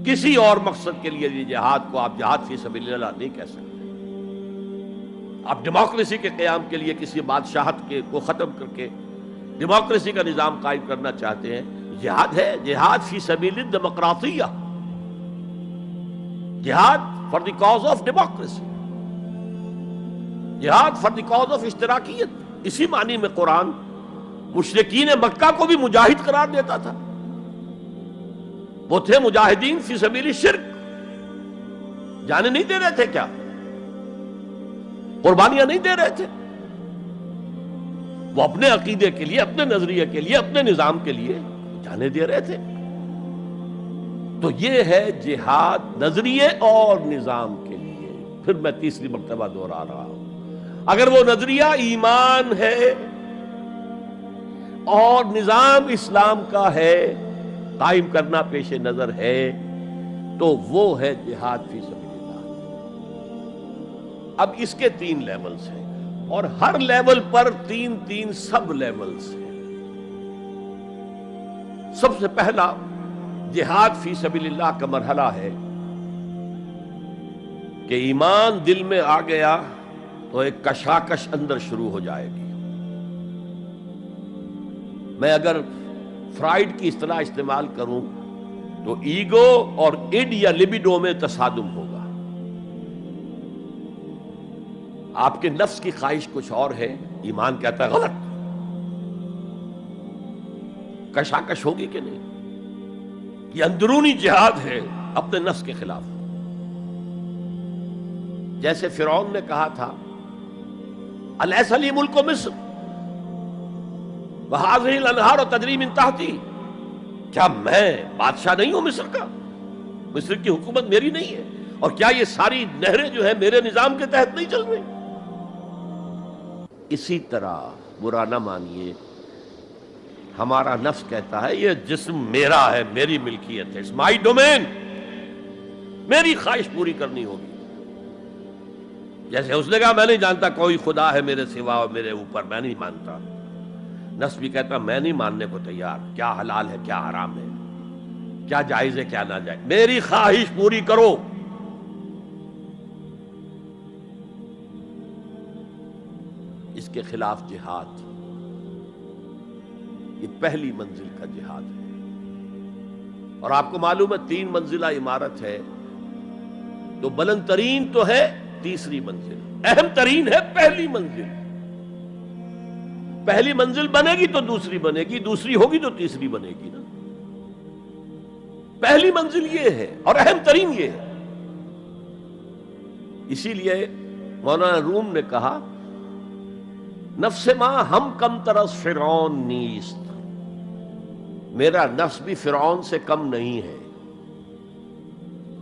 کسی اور مقصد کے لیے یہ جہاد کو آپ جہاد فی سبیل اللہ نہیں کہہ سکتے۔ آپ ڈیموکریسی کے قیام کے لیے کسی بادشاہت کو ختم کر کے ڈیموکریسی کا نظام قائم کرنا چاہتے ہیں، جہاد ہے، جہاد فی سبیل الدیمقراطیہ، جہاد for the cause of democracy, جہاد فار دی کاز آف اشتراکیت۔ اسی معنی میں قرآن مشرکین مکہ کو بھی مجاہد قرار دیتا تھا، وہ تھے مجاہدین فی سبیل الشرک، جانے نہیں دے رہے تھے، کیا قربانیاں نہیں دے رہے تھے؟ وہ اپنے عقیدے کے لیے، اپنے نظریے کے لیے، اپنے نظام کے لیے جانے دے رہے تھے۔ تو یہ ہے جہاد نظریے اور نظام کے لیے۔ پھر میں تیسری مرتبہ دوہرا رہا ہوں، اگر وہ نظریہ ایمان ہے اور نظام اسلام کا ہے، قائم کرنا پیش نظر ہے، تو وہ ہے جہاد فی سبیل اللہ۔ اب اس کے 3 لیولز ہیں، اور ہر لیول پر 3 سب لیولز ہیں۔ سب سے پہلا جہاد فی سبیل اللہ کا مرحلہ ہے کہ ایمان دل میں آ گیا تو ایک کشاکش اندر شروع ہو جائے گی۔ میں اگر فرائیڈ کی اصطلاح استعمال کروں تو ایگو اور ایڈ یا لبیڈو میں تصادم ہوگا۔ آپ کے نفس کی خواہش کچھ اور ہے، ایمان کہتا ہے غلط، کشاکش ہوگی کہ نہیں؟ یہ اندرونی جہاد ہے اپنے نفس کے خلاف۔ جیسے فرعون نے کہا تھا الیس لی ملک مصر وہذہ الانہار تجری من تحتی، کیا میں بادشاہ نہیں ہوں مصر کا؟ مصر کی حکومت میری نہیں ہے؟ اور کیا یہ ساری نہریں جو ہیں میرے نظام کے تحت نہیں چل رہی؟ اسی طرح برا نہ مانیے، ہمارا نفس کہتا ہے یہ جسم میرا ہے، میری ملکیت ہے، اٹس مائی ڈومین، میری خواہش پوری کرنی ہوگی۔ جیسے اس نے کہا میں نہیں جانتا کوئی خدا ہے میرے سوا اور میرے اوپر، میں نہیں مانتا۔ نفس بھی کہتا میں نہیں ماننے کو تیار، کیا حلال ہے کیا حرام ہے، کیا جائز ہے کیا ناجائز، میری خواہش پوری کرو۔ اس کے خلاف جہاد، یہ پہلی منزل کا جہاد ہے۔ اور آپ کو معلوم ہے 3 منزلہ عمارت ہے، تو بلند ترین تو ہے تیسری منزل، اہم ترین ہے پہلی منزل۔ پہلی منزل بنے گی تو دوسری بنے گی، دوسری ہوگی تو تیسری بنے گی نا۔ پہلی منزل یہ ہے اور اہم ترین یہ ہے۔ اسی لیے مولانا روم نے کہا نفس ما ہم کم ترس فرعون نیست، میرا نفس بھی فرعون سے کم نہیں ہے،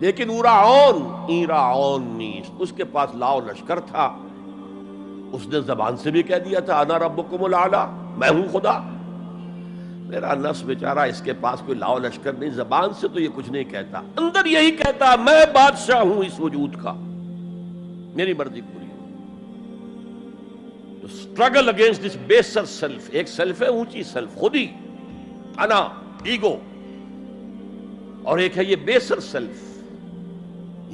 لیکن ایراعون نیست، اس کے پاس لاؤ لشکر تھا، اس نے زبان سے بھی کہہ دیا تھا انا ربکم الاعلی، میں ہوں خدا۔ میرا نفس بیچارہ اس کے پاس کوئی لاؤ لشکر نہیں، زبان سے تو یہ کچھ نہیں کہتا، اندر یہی کہتا میں بادشاہ ہوں اس وجود کا، میری مرضی پوری۔ اسٹرگل اگینسٹ دس بیسر سیلف، ایک سیلف ہے اونچی سیلف، خودی، انا، ایگو، اور ایک ہے یہ بیسر سیلف،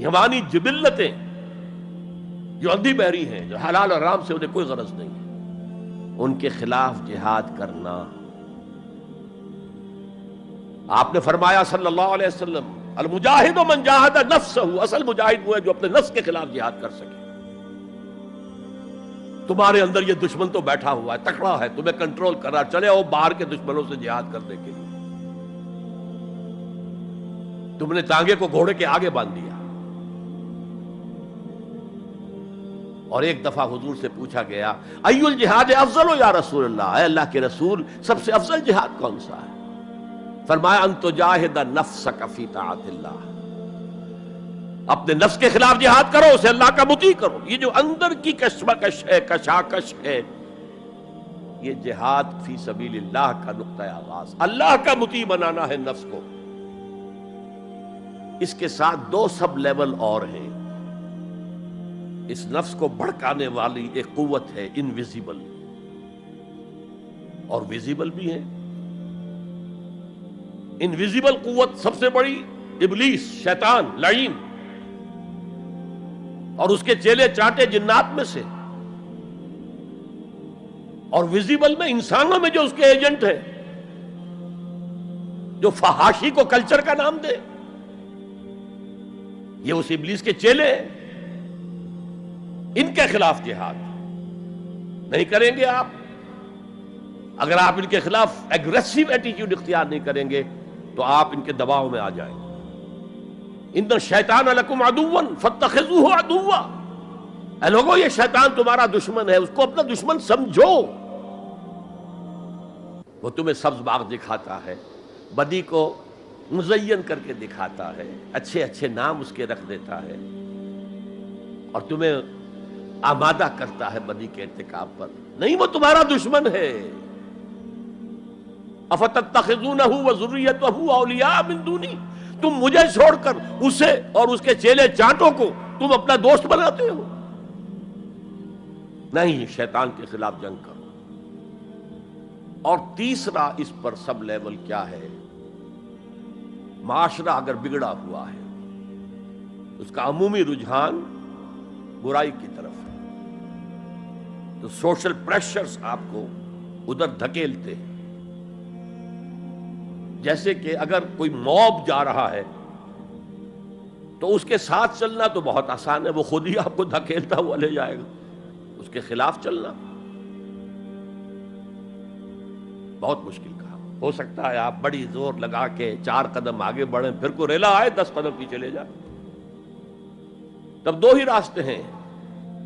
حیوانی جبلتیں جو اندھی بہری ہیں، جو حلال اور حرام سے انہیں کوئی غرض نہیں ہے، ان کے خلاف جہاد کرنا۔ آپ نے فرمایا صلی اللہ علیہ وسلم، المجاہد من جاہد نفسہ، اصل مجاہد وہ ہے جو اپنے نفس کے خلاف جہاد کر سکے۔ تمہارے اندر یہ دشمن تو بیٹھا ہوا ہے، تکڑا ہے، تمہیں کنٹرول کر رہا، چلے آؤ باہر کے دشمنوں سے جہاد کرنے کے لیے۔ تم نے ٹانگے کو گھوڑے کے آگے باندھ دیا۔ اور ایک دفعہ حضور سے پوچھا گیا، ای الجہاد افضل یا رسول اللہ، اے اللہ کے رسول سب سے افضل جہاد کون سا ہے؟ فرمایا ان تجاہد نفسک فی طاعت اللہ، اپنے نفس کے خلاف جہاد کرو، اسے اللہ کا مطیع کرو۔ یہ جو اندر کی کشمکش ہے، کشاکش ہے، یہ جہاد فی سبیل اللہ کا نقطہ آغاز، اللہ کا مطیع بنانا ہے نفس کو۔ اس کے ساتھ دو سب لیول اور ہیں۔ اس نفس کو بھڑکانے والی ایک قوت ہے انویزیبل، اور ویزیبل بھی ہے۔ انویزیبل قوت سب سے بڑی ابلیس، شیطان لعین، اور اس کے چیلے چانٹے جنات میں سے، اور ویزیبل میں انسانوں میں جو اس کے ایجنٹ ہیں، جو فحاشی کو کلچر کا نام دے، یہ اس ابلیس کے چیلے ہیں۔ ان کے خلاف جہاد نہیں کریں گے آپ، اگر آپ ان کے خلاف ایگریسو ایٹیٹیوڈ اختیار نہیں کریں گے تو آپ ان کے دباؤ میں آ جائیں گے۔ ان الشیطان لکم عدو فاتخذوہ عدوا، اے لوگوں یہ شیطان تمہارا دشمن ہے، اس کو اپنا دشمن سمجھو۔ وہ تمہیں سبز باغ دکھاتا ہے، بدی کو مزین کر کے دکھاتا ہے، اچھے اچھے نام اس کے رکھ دیتا ہے، اور تمہیں آمادہ کرتا ہے بدی کے ارتکاب پر۔ نہیں، وہ تمہارا دشمن ہے۔ افتتخذونہ وذریتہ اولیاء من دونی، تم مجھے چھوڑ کر اسے اور اس کے چیلے چانٹوں کو تم اپنا دوست بناتے ہو۔ نہیں، شیطان کے خلاف جنگ کرو۔ اور تیسرا اس پر سب لیول کیا ہے؟ معاشرہ اگر بگڑا ہوا ہے، اس کا عمومی رجحان برائی کی طرف ہے، تو سوشل پریشرز آپ کو ادھر دھکیلتے ہیں۔ جیسے کہ اگر کوئی موب جا رہا ہے تو اس کے ساتھ چلنا تو بہت آسان ہے، وہ خود ہی آپ کو دھکیلتا ہوا لے جائے گا۔ اس کے خلاف چلنا بہت مشکل کام ہو سکتا ہے۔ آپ بڑی زور لگا کے 4 قدم آگے بڑھیں، پھر کوئی ریلا آئے 10 قدم پیچھے لے جائے۔ تب دو ہی راستے ہیں،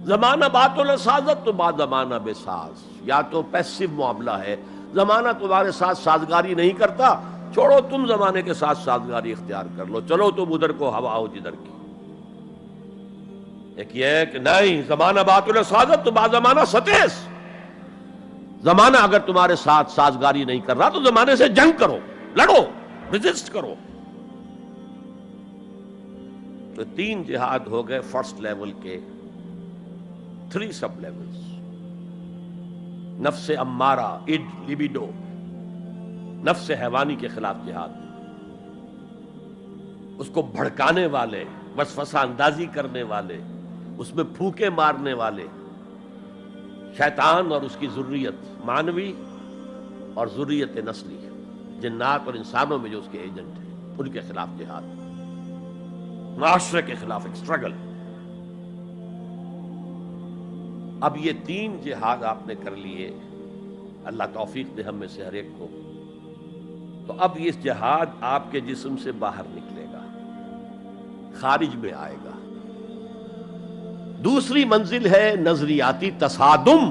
زمانہ بات و سازت تو بعد زمانہ بے ساز۔ یا تو پیسو معاملہ ہے، زمانہ تمہارے ساتھ سازگاری نہیں کرتا، چھوڑو تم زمانے کے ساتھ سازگاری اختیار کر لو، چلو تم ادھر کو ہوا ہو جدھر کی۔ ایک یہ ہے کہ نہیں، زمانہ بات و سازت تو بعد زمانہ ستیس۔ زمانہ اگر تمہارے ساتھ سازگاری نہیں کر رہا تو زمانے سے جنگ کرو، لڑو، ریزسٹ کرو۔ تو 3 جہاد ہو گئے فرسٹ لیول کے، 3 سب لیولز۔ نفس امارہ، اڈ، لیبیڈو، نفس حیوانی کے خلاف جہاد، اس کو بھڑکانے والے، وسوسہ اندازی کرنے والے، اس میں پھونکے مارنے والے، شیطان اور اس کی ذریت مانوی اور ذریت نسلی، جنات اور انسانوں میں جو اس کے ایجنٹ ہیں، ان کے خلاف جہاد، معاشرے کے خلاف ایک سٹرگل۔ اب یہ 3 جہاد آپ نے کر لیے، اللہ توفیق دے ہم میں سے ہر ایک کو، تو اب یہ جہاد آپ کے جسم سے باہر نکلے گا، خارج میں آئے گا۔ دوسری منزل ہے نظریاتی تصادم۔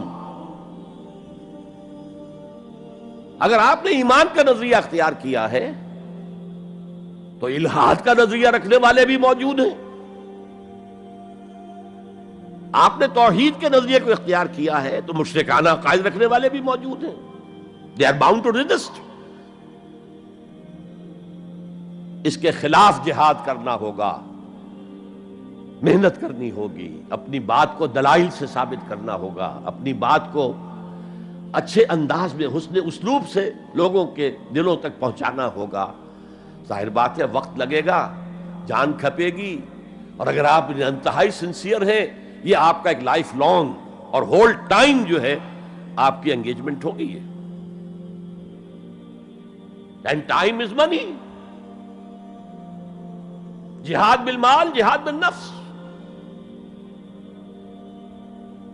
اگر آپ نے ایمان کا نظریہ اختیار کیا ہے تو الحاد کا نظریہ رکھنے والے بھی موجود ہیں۔ آپ نے توحید کے نظریے کو اختیار کیا ہے تو مشرکانہ عقائد رکھنے والے بھی موجود ہیں۔ They are bound to resist۔ اس کے خلاف جہاد کرنا ہوگا، محنت کرنی ہوگی، اپنی بات کو دلائل سے ثابت کرنا ہوگا، اپنی بات کو اچھے انداز میں، حسن اسلوب سے لوگوں کے دلوں تک پہنچانا ہوگا۔ ظاہر بات ہے وقت لگے گا، جان کھپے گی، اور اگر آپ انتہائی سنسیئر ہیں، یہ آپ کا ایک لائف لانگ اور ہول ٹائم جو ہے آپ کی انگیجمنٹ ہوگی ہے. اینڈ ٹائم از منی. جہاد بالمال، جہاد بالنفس،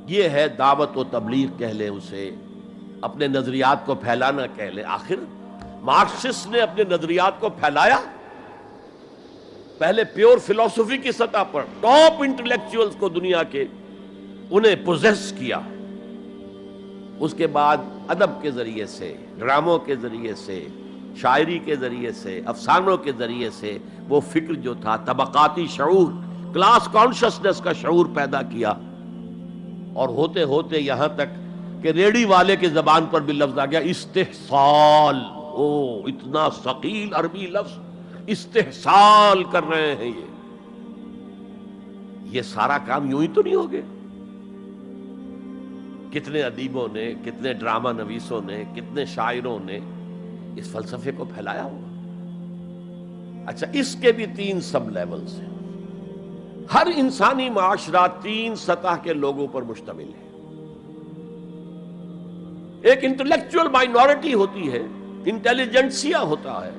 یہ ہے دعوت و تبلیغ کہہ لیں اسے، اپنے نظریات کو پھیلانا کہہ لیں. آخر مارکسسٹ نے اپنے نظریات کو پھیلایا پہلے پیور فلسفی کی سطح پر، ٹاپ انٹلیکچوئلز کو دنیا کے انہیں پوزیس کیا. اس کے بعد ادب کے ذریعے سے، ڈراموں کے ذریعے سے، شاعری کے ذریعے سے، افسانوں کے ذریعے سے وہ فکر جو تھا، طبقاتی شعور، کلاس کانشسنس کا شعور پیدا کیا. اور ہوتے ہوتے یہاں تک کہ ریڑی والے کے زبان پر بھی لفظ آ گیا استحصال. اتنا ثقیل عربی لفظ، استحصال کر رہے ہیں. یہ سارا کام یوں ہی تو نہیں ہو گیا. کتنے ادیبوں نے، کتنے ڈرامہ نویسوں نے، کتنے شاعروں نے اس فلسفے کو پھیلایا ہوا. اچھا، اس کے بھی 3 سب لیولز ہیں. ہر انسانی معاشرہ 3 سطح کے لوگوں پر مشتمل ہے. ایک انٹلیکچوئل مائنورٹی ہوتی ہے، انٹیلیجنسیا ہوتا ہے،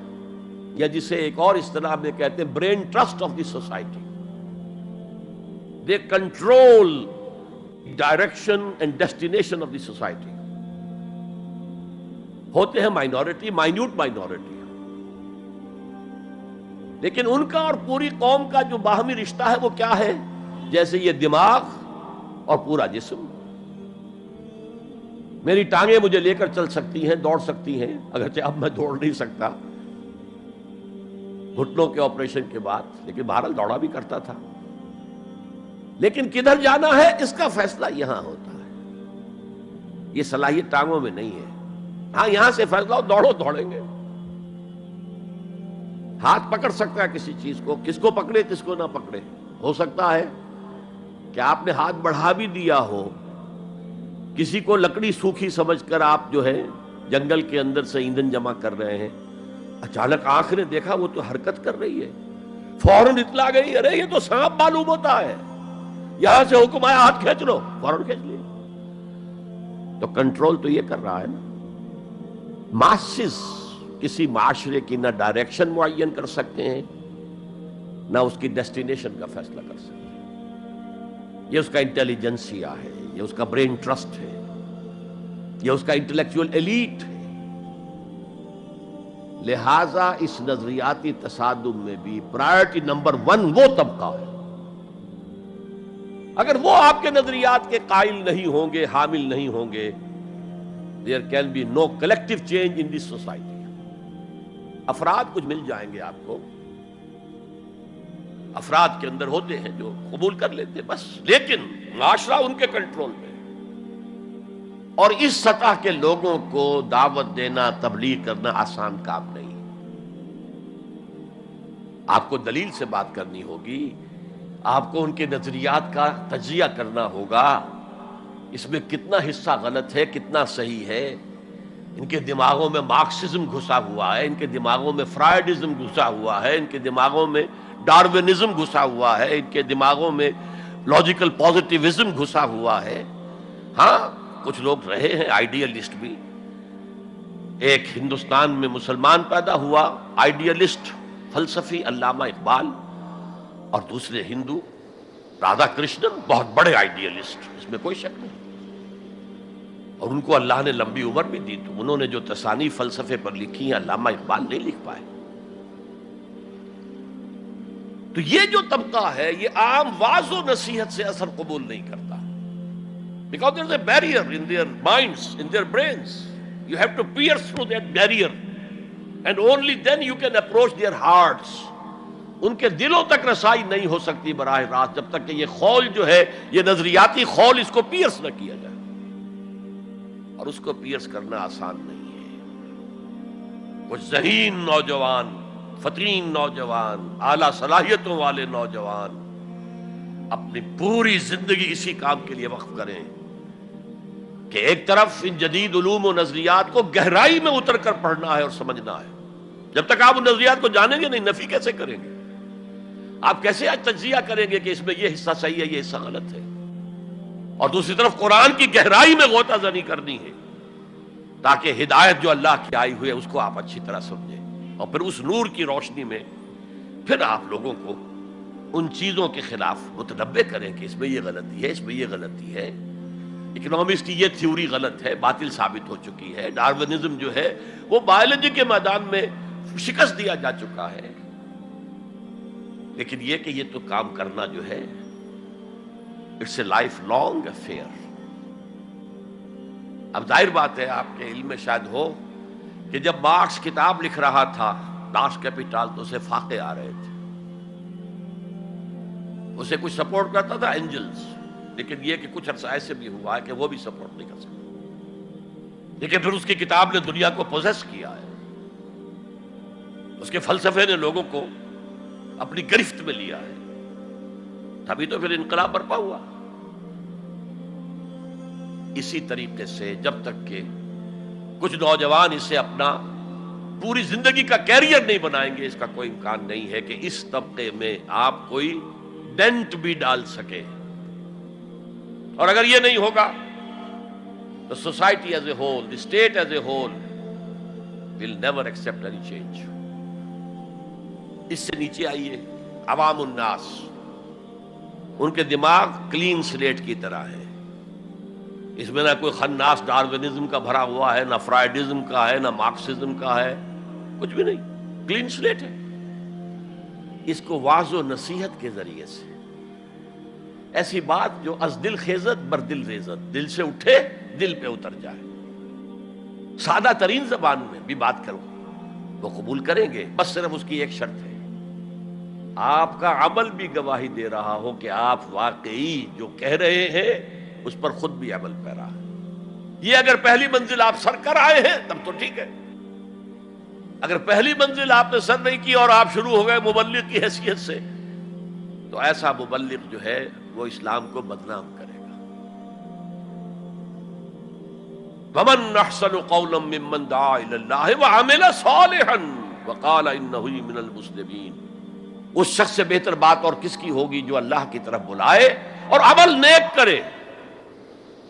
یا جسے ایک اور اصطلاح میں کہتے ہیں brain trust of the society. They control direction and destination of the society. ہوتے ہیں مائنورٹی، مائنیوٹ مائنورٹی، لیکن ان کا اور پوری قوم کا جو باہمی رشتہ ہے وہ کیا ہے؟ جیسے یہ دماغ اور پورا جسم. میری ٹانگیں مجھے لے کر چل سکتی ہیں، دوڑ سکتی ہیں، اگرچہ اب میں دوڑ نہیں سکتا گھٹنوں کے آپریشن کے بعد، لیکن بہرحال دوڑا بھی کرتا تھا. لیکن کدھر جانا ہے اس کا فیصلہ یہاں ہوتا ہے. یہ صلاحیت ٹانگوں میں نہیں ہے. ہاں، یہاں سے فیصلہ ہو دوڑو، دوڑیں گے. ہاتھ پکڑ سکتا ہے کسی چیز کو، کس کو پکڑے کس کو نہ پکڑے. ہو سکتا ہے کہ آپ نے ہاتھ بڑھا بھی دیا ہو، کسی کو لکڑی سوکھی سمجھ کر آپ جو ہے جنگل کے اندر سے ایندھن جمع کر رہے ہیں، اچانک آنکھ نے دیکھا وہ تو حرکت کر رہی ہے، فوراً اطلاع گئی، ارے یہ تو سانپ معلوم ہوتا ہے، یہاں سے حکم آیا ہاتھ کھینچ لو، فوراً کھینچ لیا. تو کنٹرول تو یہ کر رہا ہے نا. ماسز کسی معاشرے کی نہ ڈائریکشن معین کر سکتے ہیں، نہ اس کی ڈیسٹینیشن کا فیصلہ کر سکتے ہیں. یہ اس کا انٹیلیجنسیا ہے، یہ اس کا برین ٹرسٹ ہے، یہ اس کا انٹلیکچوئل ایلیٹ ہے. لہذا اس نظریاتی تصادم میں بھی پرائرٹی نمبر 1 وہ طبقہ ہے. اگر وہ آپ کے نظریات کے قائل نہیں ہوں گے، حامل نہیں ہوں گے، there can be no collective change in this society. افراد کچھ مل جائیں گے آپ کو، افراد کے اندر ہوتے ہیں جو قبول کر لیتے ہیں بس، لیکن معاشرہ ان کے کنٹرول میں. اور اس سطح کے لوگوں کو دعوت دینا، تبلیغ کرنا آسان کام نہیں. آپ کو دلیل سے بات کرنی ہوگی، آپ کو ان کے نظریات کا تجزیہ کرنا ہوگا، اس میں کتنا حصہ غلط ہے، کتنا صحیح ہے. ان کے دماغوں میں مارکسزم گھسا ہوا ہے، ان کے دماغوں میں فرائیڈزم گھسا ہوا ہے، ان کے دماغوں میں ڈارونزم گھسا ہوا ہے، ان کے دماغوں میں لاجیکل پازیٹیوزم گھسا ہوا ہے. ہاں، کچھ لوگ رہے ہیں آئیڈیلسٹ بھی. ایک ہندوستان میں مسلمان پیدا ہوا آئیڈیلسٹ فلسفی علامہ اقبال، اور دوسرے ہندو رادھا کرشنن، بہت بڑے آئیڈیلسٹ، اس میں کوئی شک نہیں. اور ان کو اللہ نے لمبی عمر بھی دی، تو انہوں نے جو تصانیف فلسفے پر لکھی ہیں علامہ اقبال نہیں لکھ پائے. تو یہ جو طبقہ ہے یہ عام واعظ و نصیحت سے اثر قبول نہیں کرتا. Because there is a barrier in their minds, in their brains. You have to pierce through that barrier, and only then you can approach their hearts. ان کے دلوں تک رسائی نہیں ہو سکتی براہ راست جب تک کہ یہ خول جو ہے، یہ نظریاتی خول، اس کو پیئرس نہ کیا جائے. اور اس کو پیئرس کرنا آسان نہیں ہے. کچھ ذہین نوجوان، فطین نوجوان، اعلیٰ صلاحیتوں والے نوجوان اپنی پوری زندگی اسی کام کے لیے وقف کریں کہ ایک طرف ان جدید علوم و نظریات کو گہرائی میں اتر کر پڑھنا ہے اور سمجھنا ہے. جب تک آپ ان نظریات کو جانیں گے نہیں، نفی کیسے کریں گے؟ آپ کیسے آج تجزیہ کریں گے کہ اس میں یہ حصہ صحیح ہے یہ حصہ غلط ہے؟ اور دوسری طرف قرآن کی گہرائی میں غوطہ زنی کرنی ہے تاکہ ہدایت جو اللہ کی آئی ہوئی ہے اس کو آپ اچھی طرح سمجھیں، اور پھر اس نور کی روشنی میں پھر آپ لوگوں کو ان چیزوں کے خلاف متنبع کریں کہ اس میں یہ غلطی ہے، اس میں یہ غلطی ہے، اکنامکس کی یہ تھیوری غلط ہے، باطل ثابت ہو چکی ہے، ڈارونزم جو ہے وہ بایولوجی کے میدان میں شکست دیا جا چکا ہے۔ لیکن یہ کہ یہ تو کام کرنا جو ہے it's a lifelong affair. اب ظاہر بات ہے آپ کے علم میں شاید ہو کہ جب مارکس کتاب لکھ رہا تھا داس کیپیٹال تو اسے فاقے آ رہے تھے، اسے کچھ سپورٹ کرتا تھا اینجلز، لیکن یہ کہ کچھ عرصہ ایسے بھی ہوا ہے کہ وہ بھی سپورٹ نہیں کر سکتا، لیکن پھر اس کی کتاب نے دنیا کو پوزیس کیا ہے، اس کے فلسفے نے لوگوں کو اپنی گرفت میں لیا ہے، تبھی تو پھر انقلاب برپا ہوا۔ اسی طریقے سے جب تک کہ کچھ نوجوان اسے اپنا پوری زندگی کا کیریئر نہیں بنائیں گے، اس کا کوئی امکان نہیں ہے کہ اس طبقے میں آپ کوئی ڈینٹ بھی ڈال سکے۔ اور اگر یہ نہیں ہوگا تو society as a whole, the state as a whole will never accept any change. اس سے نیچے آئیے، عوام الناس، ان کے دماغ کلین سلیٹ کی طرح ہے، اس میں نہ کوئی خناس ڈارونزم کا بھرا ہوا ہے، نہ فرائیڈزم کا ہے، نہ مارکسزم کا ہے، کچھ بھی نہیں، کلین سلیٹ ہے۔ اس کو واعظ و نصیحت کے ذریعے سے ایسی بات جو از دل خیزت بر دل ریزت، دل سے اٹھے دل پہ اتر جائے، سادہ ترین زبان میں بھی بات کرو وہ قبول کریں گے، بس صرف اس کی ایک شرط ہے، آپ کا عمل بھی گواہی دے رہا ہو کہ آپ واقعی جو کہہ رہے ہیں اس پر خود بھی عمل پیرا ہے۔ یہ اگر پہلی منزل آپ سر کر آئے ہیں تب تو ٹھیک ہے، اگر پہلی منزل آپ نے سر نہیں کی اور آپ شروع ہو گئے مبلغ کی حیثیت سے، تو ایسا مبلغ جو ہے وہ اسلام کو بدنام کرے گا۔ وَمَنْ أَحْسَنُ قَوْلًا مِّمَّنْ دَعَا إِلَى اللَّهِ وَعَمِلَ صَالِحًا وَقَالَ إِنَّهُ مِنَ الْمُسْلِمِينَ۔ اس شخص سے بہتر بات اور کس کی ہوگی جو اللہ کی طرف بلائے اور عمل نیک کرے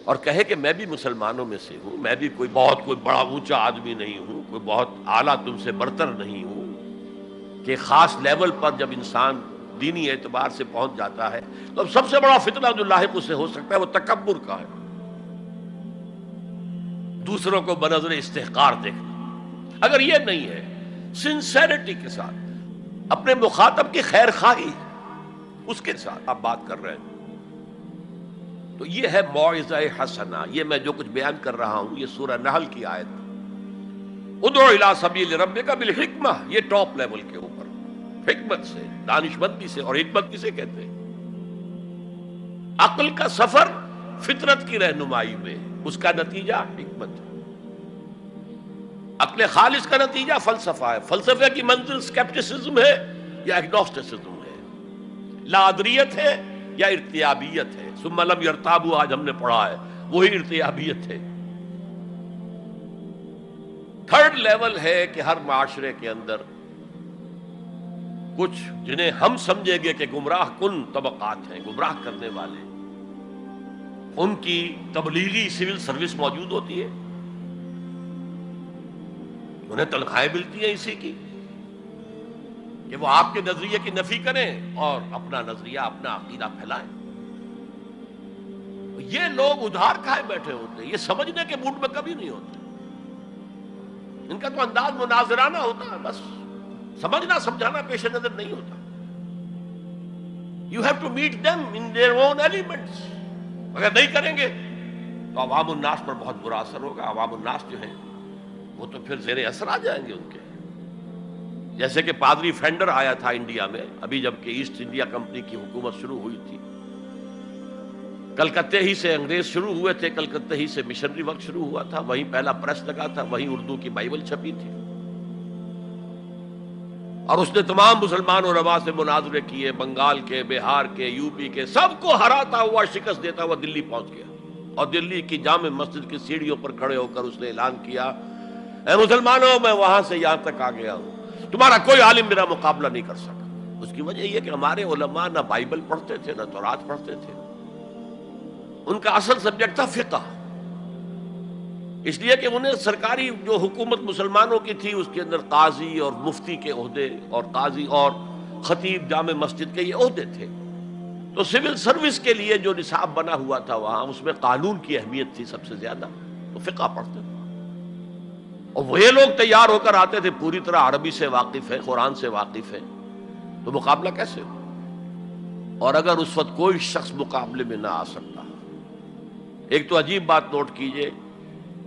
اور کہے کہ میں بھی مسلمانوں میں سے ہوں، میں بھی کوئی بڑا اونچا آدمی نہیں ہوں، کوئی بہت اعلیٰ تم سے برتر نہیں ہوں، کہ خاص لیول پر جب انسان دینی اعتبار سے پہنچ جاتا ہے تو اب سب سے بڑا فتنہ جو لاحق اسے ہو سکتا ہے وہ تکبر کا ہے، دوسروں کو بنظر استحقار دیکھنا۔ اگر یہ نہیں ہے سنسیریٹی کے ساتھ اپنے مخاطب کی خیر خواہی اس کے ساتھ آپ بات کر رہے ہیں، تو یہ ہے موعظہ حسنہ۔ یہ میں جو کچھ بیان کر رہا ہوں یہ سورہ نحل کی آیت، ادعو الی سبیل ربک بالحکمہ، یہ ٹاپ لیول کے اوپر حکمت سے، دانشمندی سے، اور حکمت کسے کہتے ہیں؟ عقل کا سفر فطرت کی رہنمائی میں، اس کا نتیجہ حکمت ہے۔ عقل خالص کا نتیجہ فلسفہ ہے، فلسفے کی منزل اسکیپٹسزم ہے یا ایگنوسٹسزم ہے، لا ادریت ہے یا ارتیابیت ہے، ثم لم یرتابوا آج ہم نے پڑھا ہے، وہی ارتیابیت ہے۔ تھرڈ لیول ہے کہ ہر معاشرے کے اندر کچھ جنہیں ہم سمجھیں گے کہ گمراہ کن طبقات ہیں، گمراہ کرنے والے، ان کی تبلیغی سول سروس موجود ہوتی ہے، انہیں تنخواہیں ملتی ہیں اسی کی کہ وہ آپ کے نظریے کی نفی کریں اور اپنا نظریہ، اپنا عقیدہ پھیلائیں۔ یہ لوگ ادھار کھائے بیٹھے ہوتے ہیں، یہ سمجھنے کے موڈ میں کبھی نہیں ہوتے، ان کا تو انداز مناظرانہ ہوتا ہے، بس سمجھنا سمجھانا پیش نظر نہیں ہوتا۔ You have to meet them in their own elements۔ اگر نہیں کریں گے تو عوام الناس پر بہت برا اثر ہوگا، عوام الناس جو ہیں وہ تو پھر زیر اثر آ جائیں گے ان کے، جیسے کہ پادری فینڈر آیا تھا انڈیا میں، ابھی جب کہ ایسٹ انڈیا کمپنی کی حکومت شروع ہوئی تھی، کلکتے ہی سے انگریز شروع ہوئے تھے، کلکتے ہی سے مشنری ورک شروع ہوا تھا، وہیں پہلا پریس لگا تھا، وہیں اردو کی بائبل چھپی تھی، اور اس نے تمام مسلمان علماء سے مناظرے کیے، بنگال کے، بہار کے، یو پی کے، سب کو ہراتا ہوا، شکست دیتا ہوا دلی پہنچ گیا، اور دلی کی جامع مسجد کی سیڑھیوں پر کھڑے ہو کر اس نے اعلان کیا، اے مسلمانوں، میں وہاں سے یہاں تک آ گیا ہوں، تمہارا کوئی عالم میرا مقابلہ نہیں کر سکا۔ اس کی وجہ یہ کہ ہمارے علماء نہ بائبل پڑھتے تھے نہ تورات پڑھتے تھے. ان کا اصل سبجیکٹ تھا فقہ، اس لیے کہ انہیں سرکاری جو حکومت مسلمانوں کی تھی اس کے اندر قاضی اور مفتی کے عہدے اور قاضی اور خطیب جامع مسجد کے یہ عہدے تھے. تو سول سروس کے لیے جو نصاب بنا ہوا تھا وہاں اس میں قانون کی اہمیت تھی سب سے زیادہ، تو فقہ پڑھتے تھے. اور وہ لوگ تیار ہو کر آتے تھے پوری طرح عربی سے واقف ہے، قرآن سے واقف ہے، تو مقابلہ کیسے ہو؟ اور اگر اس وقت کوئی شخص مقابلے میں نہ آ سکتا، ایک تو عجیب بات نوٹ کیجئے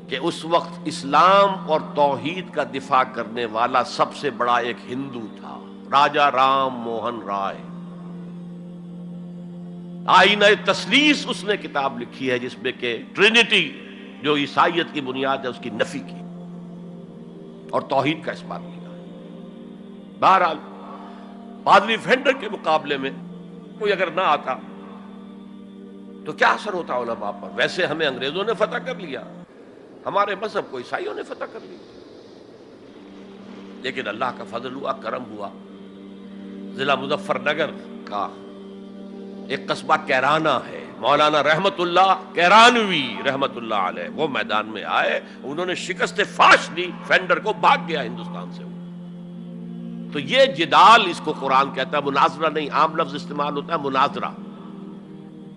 کہ اس وقت اسلام اور توحید کا دفاع کرنے والا سب سے بڑا ایک ہندو تھا، راجا رام موہن رائے. آئینہ تثلیث اس نے کتاب لکھی ہے جس میں کہ ٹرینٹی جو عیسائیت کی بنیاد ہے اس کی نفی کی اور توحید کا اس بات کیا. بہرحال پادری فینڈر کے مقابلے میں کوئی اگر نہ آتا تو کیا اثر ہوتا علماء پر؟ ویسے ہمیں انگریزوں نے فتح کر لیا، ہمارے مذہب کو عیسائیوں نے فتح کر لیا، لیکن اللہ کا فضل ہوا، کرم ہوا. ضلع مظفر نگر کا ایک قصبہ کیرانہ ہے، مولانا رحمت اللہ کیرانوی رحمت اللہ علیہ وہ میدان میں آئے، انہوں نے شکست فاش دی، فینڈر کو بھاگ گیا ہندوستان سے. تو یہ جدال اس کو قرآن کہتا ہے، مناظرہ نہیں، عام لفظ استعمال ہوتا ہے مناظرہ،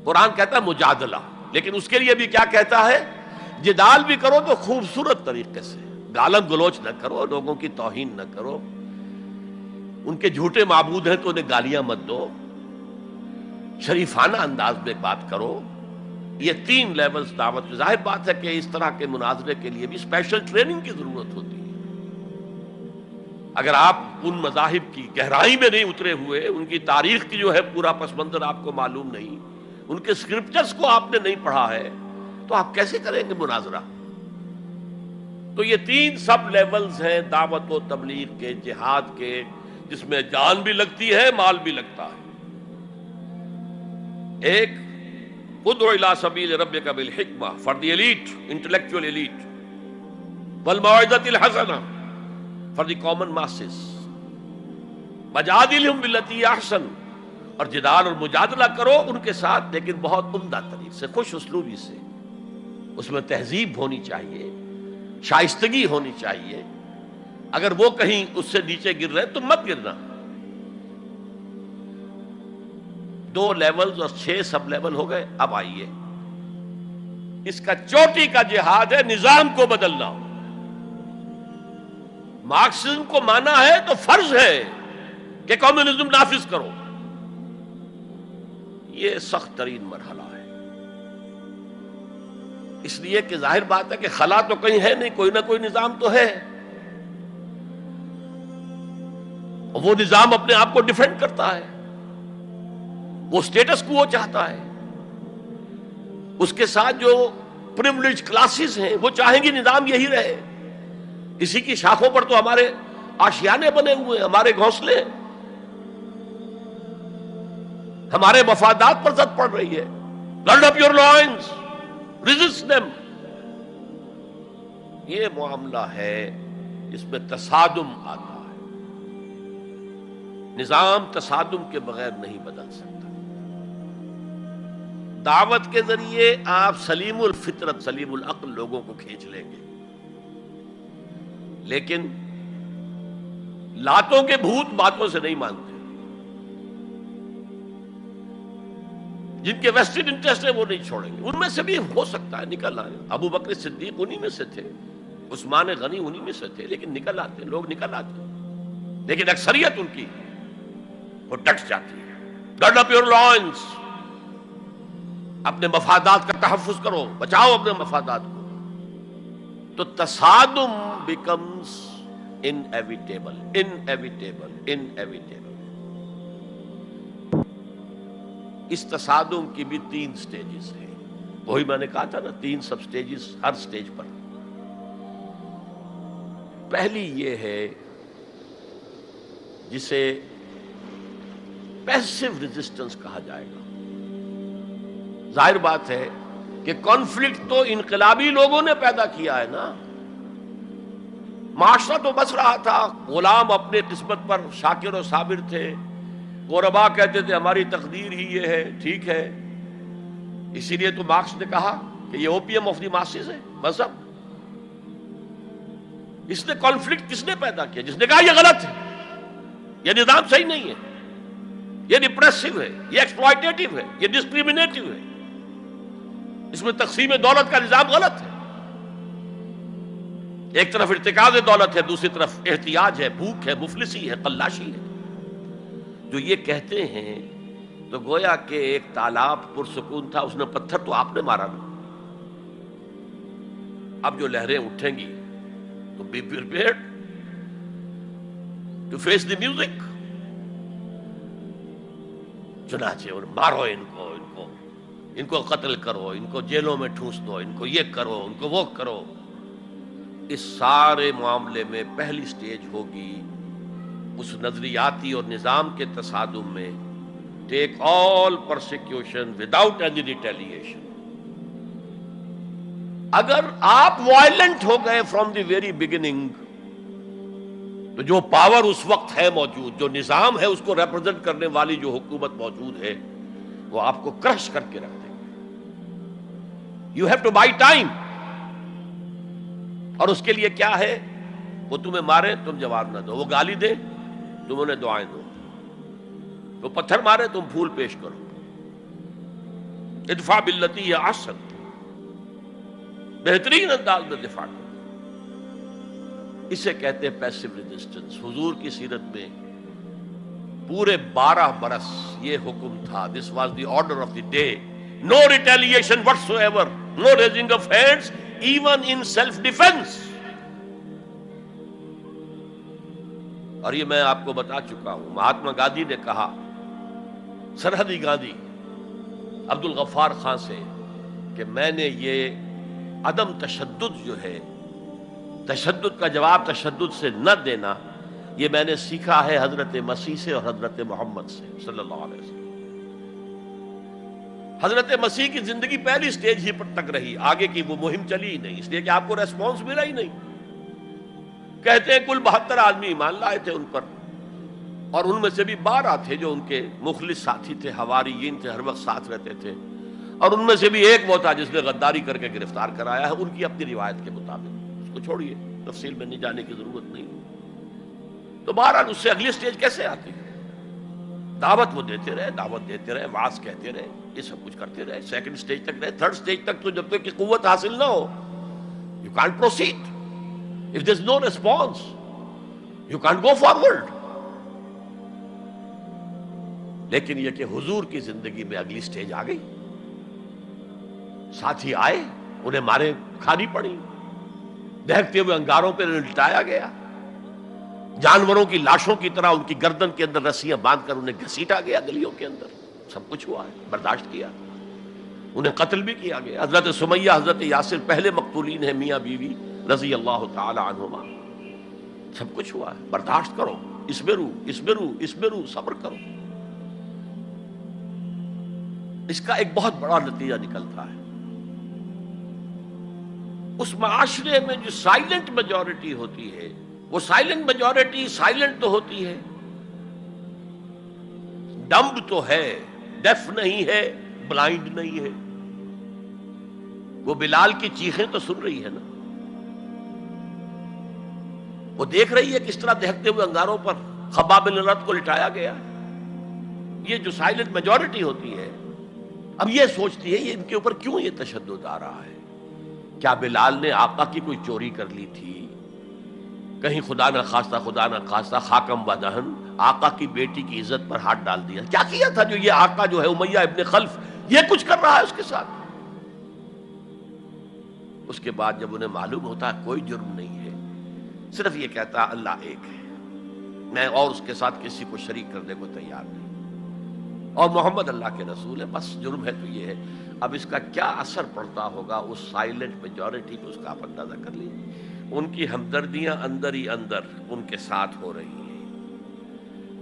قرآن کہتا ہے مجادلہ. لیکن اس کے لیے بھی کیا کہتا ہے؟ جدال بھی کرو تو خوبصورت طریقے سے، گالم گلوچ نہ کرو، لوگوں کی توہین نہ کرو، ان کے جھوٹے معبود ہیں تو انہیں گالیاں مت دو، شریفانہ انداز میں بات کرو. یہ 3 لیولز دعوت. ظاہر بات ہے کہ اس طرح کے مناظرے کے لیے بھی اسپیشل ٹریننگ کی ضرورت ہوتی ہے. اگر آپ ان مذاہب کی گہرائی میں نہیں اترے ہوئے، ان کی تاریخ کی جو ہے پورا پس منظر آپ کو معلوم نہیں، ان کے اسکرپچرز کو آپ نے نہیں پڑھا ہے، تو آپ کیسے کریں گے مناظرہ؟ تو یہ 3 سب لیولز ہیں دعوت و تبلیغ کے، جہاد کے، جس میں جان بھی لگتی ہے، مال بھی لگتا ہے. ایک ادعو الی سبیل ربک بالحکمہ for the elite, intellectual elite, والموعظۃ الحسنہ فار دی کامن ماسز، وجادلہم باللتی احسن، اور جدال اور مجادلہ کرو ان کے ساتھ، لیکن بہت عمدہ طریقے سے، خوش اسلوبی سے. اس میں تہذیب ہونی چاہیے، شائستگی ہونی چاہیے. اگر وہ کہیں اس سے نیچے گر رہے تو مت گرنا. 2 لیولز اور 6 سب لیول ہو گئے. اب آئیے، اس کا چوٹی کا جہاد ہے نظام کو بدلنا. مارکسزم کو مانا ہے تو فرض ہے کہ کمیونزم نافذ کرو. یہ سخت ترین مرحلہ ہے، اس لیے کہ ظاہر بات ہے کہ خلا تو کہیں ہے نہیں، کوئی نہ کوئی نظام تو ہے، اور وہ نظام اپنے آپ کو ڈیفینڈ کرتا ہے، وہ سٹیٹس کو وہ چاہتا ہے. اس کے ساتھ جو پریویلیج کلاسز ہیں وہ چاہیں گی نظام یہی رہے. اسی کی شاخوں پر تو ہمارے آشیانے بنے ہوئے ہیں، ہمارے گھونسلے، ہمارے مفادات پر زد پڑ رہی ہے. Grid up your lines, resist them. یہ معاملہ ہے جس میں تصادم آتا ہے. نظام تصادم کے بغیر نہیں بدل سکتا. دعوت کے ذریعے آپ سلیم الفطرت، سلیم العقل لوگوں کو کھینچ لیں گے، لیکن لاتوں کے بھوت باتوں سے نہیں مانتے. جن کے ویسٹڈ انٹرسٹ ہے وہ نہیں چھوڑیں گے. ان میں سے بھی ہو سکتا ہے نکل آئے. ابو بکر صدیق انہی میں سے تھے، عثمان غنی انہی میں سے تھے، لیکن نکل آتے، لوگ نکل آتے. لیکن اکثریت ان کی وہ ڈٹ جاتی ہے. گارڈ اپ یور لائنز، اپنے مفادات کا تحفظ کرو، بچاؤ اپنے مفادات کو. تو تصادم بیکمز انیویٹیبل، انیویٹیبل، انیویٹیبل. اس تصادم کی بھی 3 سٹیجز ہیں. وہی میں نے کہا تھا نا، 3 سب سٹیجز ہر سٹیج پر. پہلی یہ ہے جسے پیسو ریزسٹنس کہا جائے گا. ظاہر بات ہے کہ کانفلکٹ تو انقلابی لوگوں نے پیدا کیا ہے نا. معاشرہ تو بس رہا تھا، غلام اپنے قسمت پر شاکر و صابر تھے، غربا کہتے تھے ہماری تقدیر ہی یہ ہے، ٹھیک ہے، اسی لیے تو مارکس نے کہا کہ یہ اوپیم آف دی ماسز ہے مذہب۔ اس نے کانفلکٹ کس نے پیدا کیا؟ جس نے کہا یہ غلط ہے، یہ نظام صحیح نہیں ہے، یہ ریپریسو ہے، یہ ایکسپلائٹیٹو ہے، یہ ڈسکریمنیٹو ہے، اس میں تقسیم دولت کا نظام غلط ہے۔ ایک طرف ارتکاز دولت ہے، دوسری طرف احتیاج ہے، بھوک ہے، مفلسی ہے، قلاشی ہے۔ جو یہ کہتے ہیں تو گویا کہ ایک تالاب پرسکون تھا، اس نے پتھر تو آپ نے مارا نا، اب جو لہریں اٹھیں گی تو be prepared to face the music. چنانچہ اور مارو ان کو قتل کرو، ان کو جیلوں میں ٹھونس دو، ان کو یہ کرو، ان کو وہ کرو۔ اس سارے معاملے میں پہلی سٹیج ہوگی اس نظریاتی اور نظام کے تصادم میں ٹیک آل پرسیکیوشن وداؤٹ اینی ریٹیلیشن۔ اگر آپ وائلنٹ ہو گئے فرام دی ویری بگننگ تو جو پاور اس وقت ہے موجود، جو نظام ہے اس کو ریپرزینٹ کرنے والی جو حکومت موجود ہے، وہ آپ کو کرش کر کے رکھ دیں گے۔ You have to buy time. اور اس کے لیے کیا ہے؟ وہ تمہیں مارے تم جواب نہ دو، وہ گالی دے تم انہیں دعائیں دو، وہ پتھر مارے تم پھول پیش کرو۔ ادفع باللتی ہی احسن، بہترین انداز میں دفاع کرو۔ اسے کہتے ہیں پیسو ریزسٹنس۔ حضور کی سیرت میں پورے 12 برس یہ حکم تھا، this was the order of the day, no retaliation whatsoever, no raising of hands even in self defence. اور یہ میں آپ کو بتا چکا ہوں، مہاتما گاندھی نے کہا، سرحدی گاندھی عبد الغفار خان سے، کہ میں نے یہ عدم تشدد جو ہے، تشدد کا جواب تشدد سے نہ دینا، یہ میں نے سیکھا ہے حضرت مسیح سے اور حضرت محمد سے صلی اللہ علیہ وسلم۔ حضرت مسیح کی زندگی پہلی سٹیج ہی پر تک رہی، آگے کی وہ مہم چلی ہی نہیں، اس لیے کہ آپ کو ریسپانس ملا ہی نہیں۔ کہتے ہیں کل 72 آدمی ایمان لائے تھے ان پر، اور ان میں سے بھی 12 تھے جو ان کے مخلص ساتھی تھے، حواریین تھے، ہر وقت ساتھ رہتے تھے، اور ان میں سے بھی ایک وہ تھا جس نے غداری کر کے گرفتار کرایا ہے، ان کی اپنی روایت کے مطابق۔ اس کو چھوڑیے، تفصیل میں نہیں جانے کی ضرورت نہیں۔ تو بہرحال اس سے اگلی سٹیج کیسے آتی؟ دعوت وہ دیتے رہے، دعوت دیتے رہے، وعظ کہتے رہے، یہ سب کچھ کرتے رہے، سیکنڈ سٹیج تک رہے، تھرڈ سٹیج تک تو جب تک کہ قوت حاصل نہ ہو you can't proceed. If there's no response you can't go forward. لیکن یہ کہ حضور کی زندگی میں اگلی سٹیج آ گئی، ساتھی آئے، انہیں مارے کھانی پڑی، دہکتے ہوئے انگاروں پہ لٹایا گیا، جانوروں کی لاشوں کی طرح ان کی گردن کے اندر رسیاں باندھ کر انہیں گھسیٹا گیا گلیوں کے اندر، سب کچھ ہوا ہے، برداشت کیا، انہیں قتل بھی کیا گیا۔ حضرت سمیہ، حضرت یاسر پہلے مقتولین ہیں، میاں بیوی رضی اللہ تعالی عنہما، سب کچھ ہوا ہے، برداشت کرو، اسبرو، صبر کرو۔ اس کا ایک بہت بڑا نتیجہ نکلتا ہے، اس معاشرے میں جو سائلنٹ میجورٹی ہوتی ہے، وہ سائلنٹ میجورٹی سائلنٹ تو ہوتی ہے، ڈمب تو ہے، ڈیف نہیں ہے، بلائنڈ نہیں ہے۔ وہ بلال کی چیخیں تو سن رہی ہے نا، وہ دیکھ رہی ہے کس طرح دہکتے ہوئے انگاروں پر خباب بن الارت کو لٹایا گیا۔ یہ جو سائلنٹ میجورٹی ہوتی ہے، اب یہ سوچتی ہے یہ ان کے اوپر کیوں یہ تشدد آ رہا ہے؟ کیا بلال نے آقا کی کوئی چوری کر لی تھی؟ کہیں خدا نہ خواستہ خاکم و دہن آقا کی بیٹی کی عزت پر ہاتھ ڈال دیا؟ کیا کیا تھا جو یہ آقا جو ہے امیہ ابن خلف یہ کچھ کر رہا ہے اس کے ساتھ؟ اس کے بعد جب انہیں معلوم ہوتا ہے کوئی جرم نہیں ہے، صرف یہ کہتا ہے اللہ ایک ہے، میں اور اس کے ساتھ کسی کو شریک کرنے کو تیار نہیں، اور محمد اللہ کے رسول ہے، بس جرم ہے تو یہ ہے۔ اب اس کا کیا اثر پڑتا ہوگا اس سائلنٹ میجورٹی پہ، اس کا آپ اندازہ کر لیجیے۔ ان کی ہمدردیاں اندر ہی اندر ان کے ساتھ ہو رہی ہیں،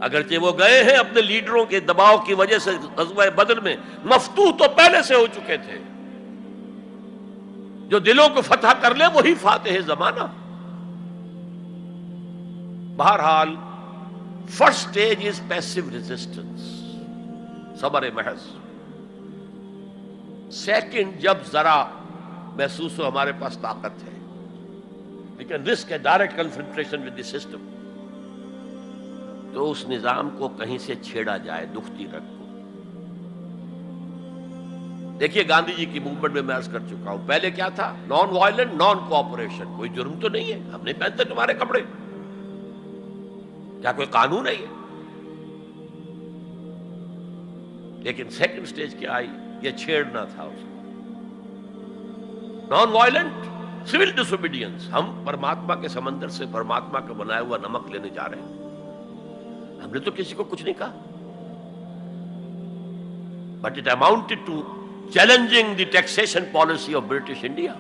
اگرچہ وہ گئے ہیں اپنے لیڈروں کے دباؤ کی وجہ سے غزوہ بدر میں، مفتوح تو پہلے سے ہو چکے تھے، جو دلوں کو فتح کر لے وہی فاتح زمانہ۔ بہرحال first stage is passive resistance, صبر محض. سیکنڈ، جب ذرا محسوس ہو ہمارے پاس طاقت ہے، we can risk a direct confrontation with the system، تو اس نظام کو کہیں سے چھیڑا جائے دکھتی رگ کو. دیکھیے گاندھی جی کی موومنٹ میں عرض کر چکا ہوں، پہلے کیا تھا؟ Non violent, naan cooperation. کوئی جرم تو نہیں ہے، ہم نہیں پہنتے تمہارے کپڑے، کیا کوئی قانون ہے یہ؟ لیکن سیکنڈ سٹیج کیا آئی؟ یہ چھیڑنا تھا اس کو. Non violent civil disobedience. ہم پرماتما کے سمندر سے پرماتما کا بنایا ہوا نمک لینے جا رہے ہیں، ہم نے تو کسی کو کچھ نہیں کہا، but it amounted to challenging the taxation policy of British India.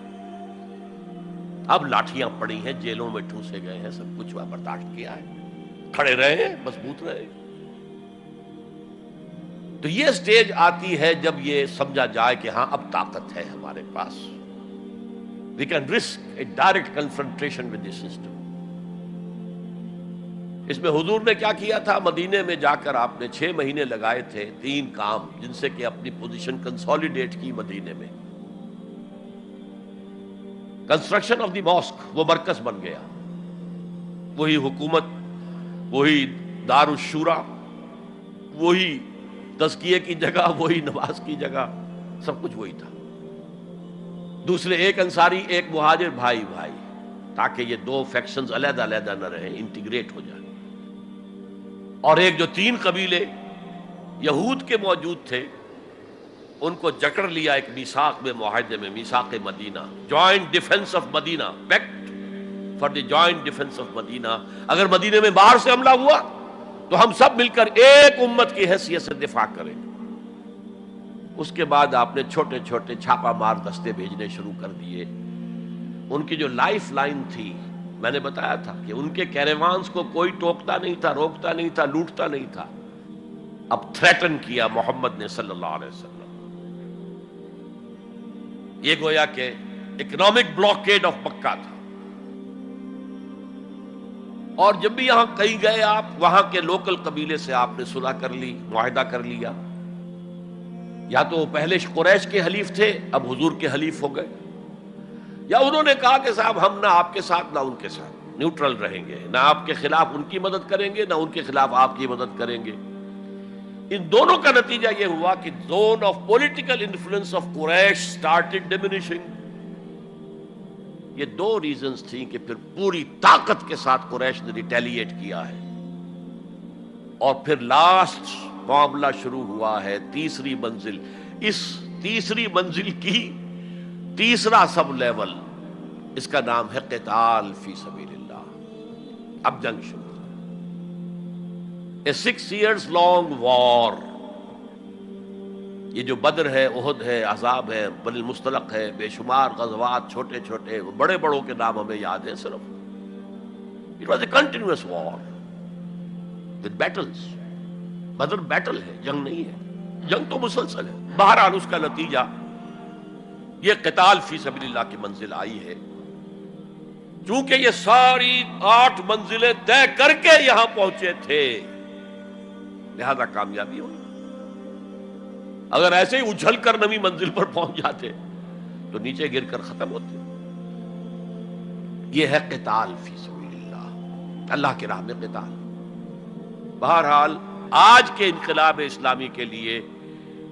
اب لاٹھیاں پڑی ہیں، جیلوں میں ٹھوسے گئے ہیں، سب کچھ برداشت کیا ہے، کھڑے رہے ہیں، مضبوط رہے. تو یہ سٹیج آتی ہے جب یہ سمجھا جائے کہ ہاں اب طاقت ہے ہمارے پاس، we can risk a direct confrontation with the system. اس میں حضور نے کیا کیا تھا؟ مدینے میں جا کر آپ نے 6 مہینے لگائے تھے، 3 کام جن سے کہ اپنی پوزیشن کنسالیڈیٹ کی. مدینے میں کنسٹرکشن آف دی ماسک، وہ مرکز بن گیا، وہی حکومت، وہی دار الشورا، وہی تزکیے کی جگہ، وہی نماز کی جگہ، سب کچھ وہی تھا. دوسرے، ایک انصاری ایک مہاجر، بھائی بھائی، تاکہ یہ 2 فیکشنز علیحدہ علیحدہ نہ رہیں، انٹیگریٹ ہو جائیں. اور ایک جو 3 قبیلے یہود کے موجود تھے، ان کو جکڑ لیا ایک میثاق میں، معاہدے میں، میثاق Madina, joint defence of Madina, pact for the joint defence of Madina. اگر مدینے میں باہر سے حملہ ہوا تو ہم سب مل کر ایک امت کی حیثیت سے دفاع کریں. اس کے بعد آپ نے چھوٹے چھوٹے چھاپا مار دستے بھیجنے شروع کر دیے. ان کی جو لائف لائن تھی، میں نے بتایا تھا کہ ان کے کیریوانز کو کوئی ٹوکتا نہیں تھا، روکتا نہیں تھا، لوٹتا نہیں تھا. اب تھریٹن کیا محمد نے صلی اللہ علیہ وسلم. یہ گویا کہ اکنامک بلاکیڈ آف مکہ تھا. اور جب بھی یہاں کہیں گئے آپ، وہاں کے لوکل قبیلے سے آپ نے صلح کر لی، معاہدہ کر لیا. یا تو وہ پہلے قریش کے حلیف تھے، اب حضور کے حلیف ہو گئے، یا انہوں نے کہا کہ صاحب ہم نہ آپ کے ساتھ نہ ان کے ساتھ، نیوٹرل رہیں گے، نہ آپ کے خلاف ان کی مدد کریں گے، نہ ان کے خلاف آپ کی مدد کریں گے. ان دونوں کا نتیجہ یہ ہوا کہ zone of political influence of Quraysh started diminishing. یہ 2 ریزنز تھیں کہ پھر پوری طاقت کے ساتھ قریش نے ریٹیلیٹ کیا ہے. اور پھر لاسٹ معاملہ شروع ہوا ہے، تیسری منزل. اس تیسری منزل کی تیسرا سب لیول، اس کا نام ہے قتال فی سبیل اللہ. اب جنگ شروع، اے 6 years long وار. یہ جو بدر ہے، احد ہے، احزاب ہے، بنی المصطلق ہے، بے شمار غزوات، چھوٹے چھوٹے، بڑے بڑوں کے نام ہمیں یاد ہیں صرف. It was a continuous war with battles. Badr battle ہے، جنگ نہیں ہے، جنگ تو مسلسل ہے. بہرحال اس کا نتیجہ یہ قتال فی سبیل اللہ کی منزل آئی ہے. چونکہ یہ ساری 8 منزلیں طے کر کے یہاں پہنچے تھے، لہذا کامیابی ہوئی. اگر ایسے ہی اچھل کر نویں منزل پر پہنچ جاتے تو نیچے گر کر ختم ہوتے. یہ ہے قتال فی سبیل اللہ، اللہ کی راہ میں قتال. بہرحال آج کے انقلاب اسلامی کے لیے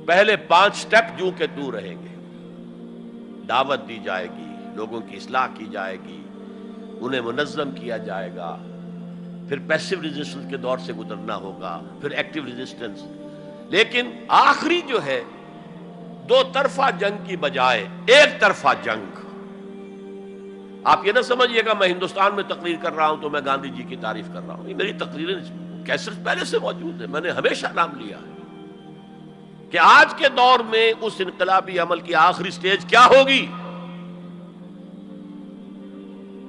پہلے 5 سٹیپ جو کہ تو رہیں گے. دعوت دی جائے گی، لوگوں کی اصلاح کی جائے گی، انہیں منظم کیا جائے گا، پھر پیسو ریزسٹنس کے دور سے گزرنا ہوگا، پھر ایکٹیو ریزسٹنس. لیکن آخری جو ہے 2 طرفہ جنگ کی بجائے ایک طرفہ جنگ. آپ یہ نہ سمجھیے گا میں ہندوستان میں تقریر کر رہا ہوں تو میں گاندھی جی کی تعریف کر رہا ہوں. یہ میری تقریریں کیسٹ پہلے سے موجود ہے، میں نے ہمیشہ نام لیا ہے کہ آج کے دور میں اس انقلابی عمل کی آخری سٹیج کیا ہوگی.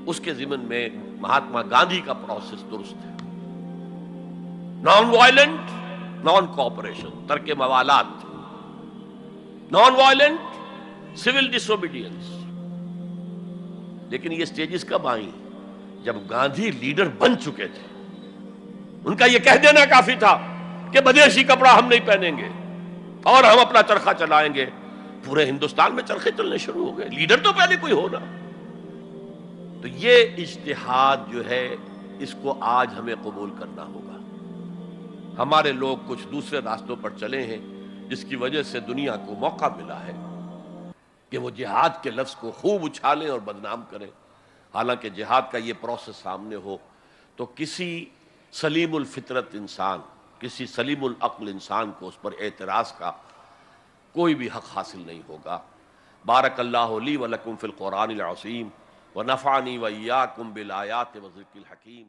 اس کے ضمن میں مہاتما گاندھی کا پروسیس درست ہے. نان وائلنٹ، نان کوآپریشن، ترک موالات، نان وائلنٹ، سول ڈس اوبیڈینس. لیکن یہ سٹیجز کب آئیں؟ جب گاندھی لیڈر بن چکے تھے. ان کا یہ کہہ دینا کافی تھا کہ بدیشی کپڑا ہم نہیں پہنیں گے اور ہم اپنا چرخہ چلائیں گے. پورے ہندوستان میں چرخے چلنے شروع ہو گئے. لیڈر تو پہلے کوئی ہونا. تو یہ اجتہاد جو ہے اس کو آج ہمیں قبول کرنا ہوگا. ہمارے لوگ کچھ دوسرے راستوں پر چلے ہیں جس کی وجہ سے دنیا کو موقع ملا ہے کہ وہ جہاد کے لفظ کو خوب اچھالیں اور بدنام کریں. حالانکہ جہاد کا یہ پروسیس سامنے ہو تو کسی سلیم الفطرت انسان، کسی سلیم العقل انسان کو اس پر اعتراض کا کوئی بھی حق حاصل نہیں ہوگا. بارک اللہ لی ولکم فی القرآن العظیم ونفعنی وإیاکم بالآیات والذکر الحکیم.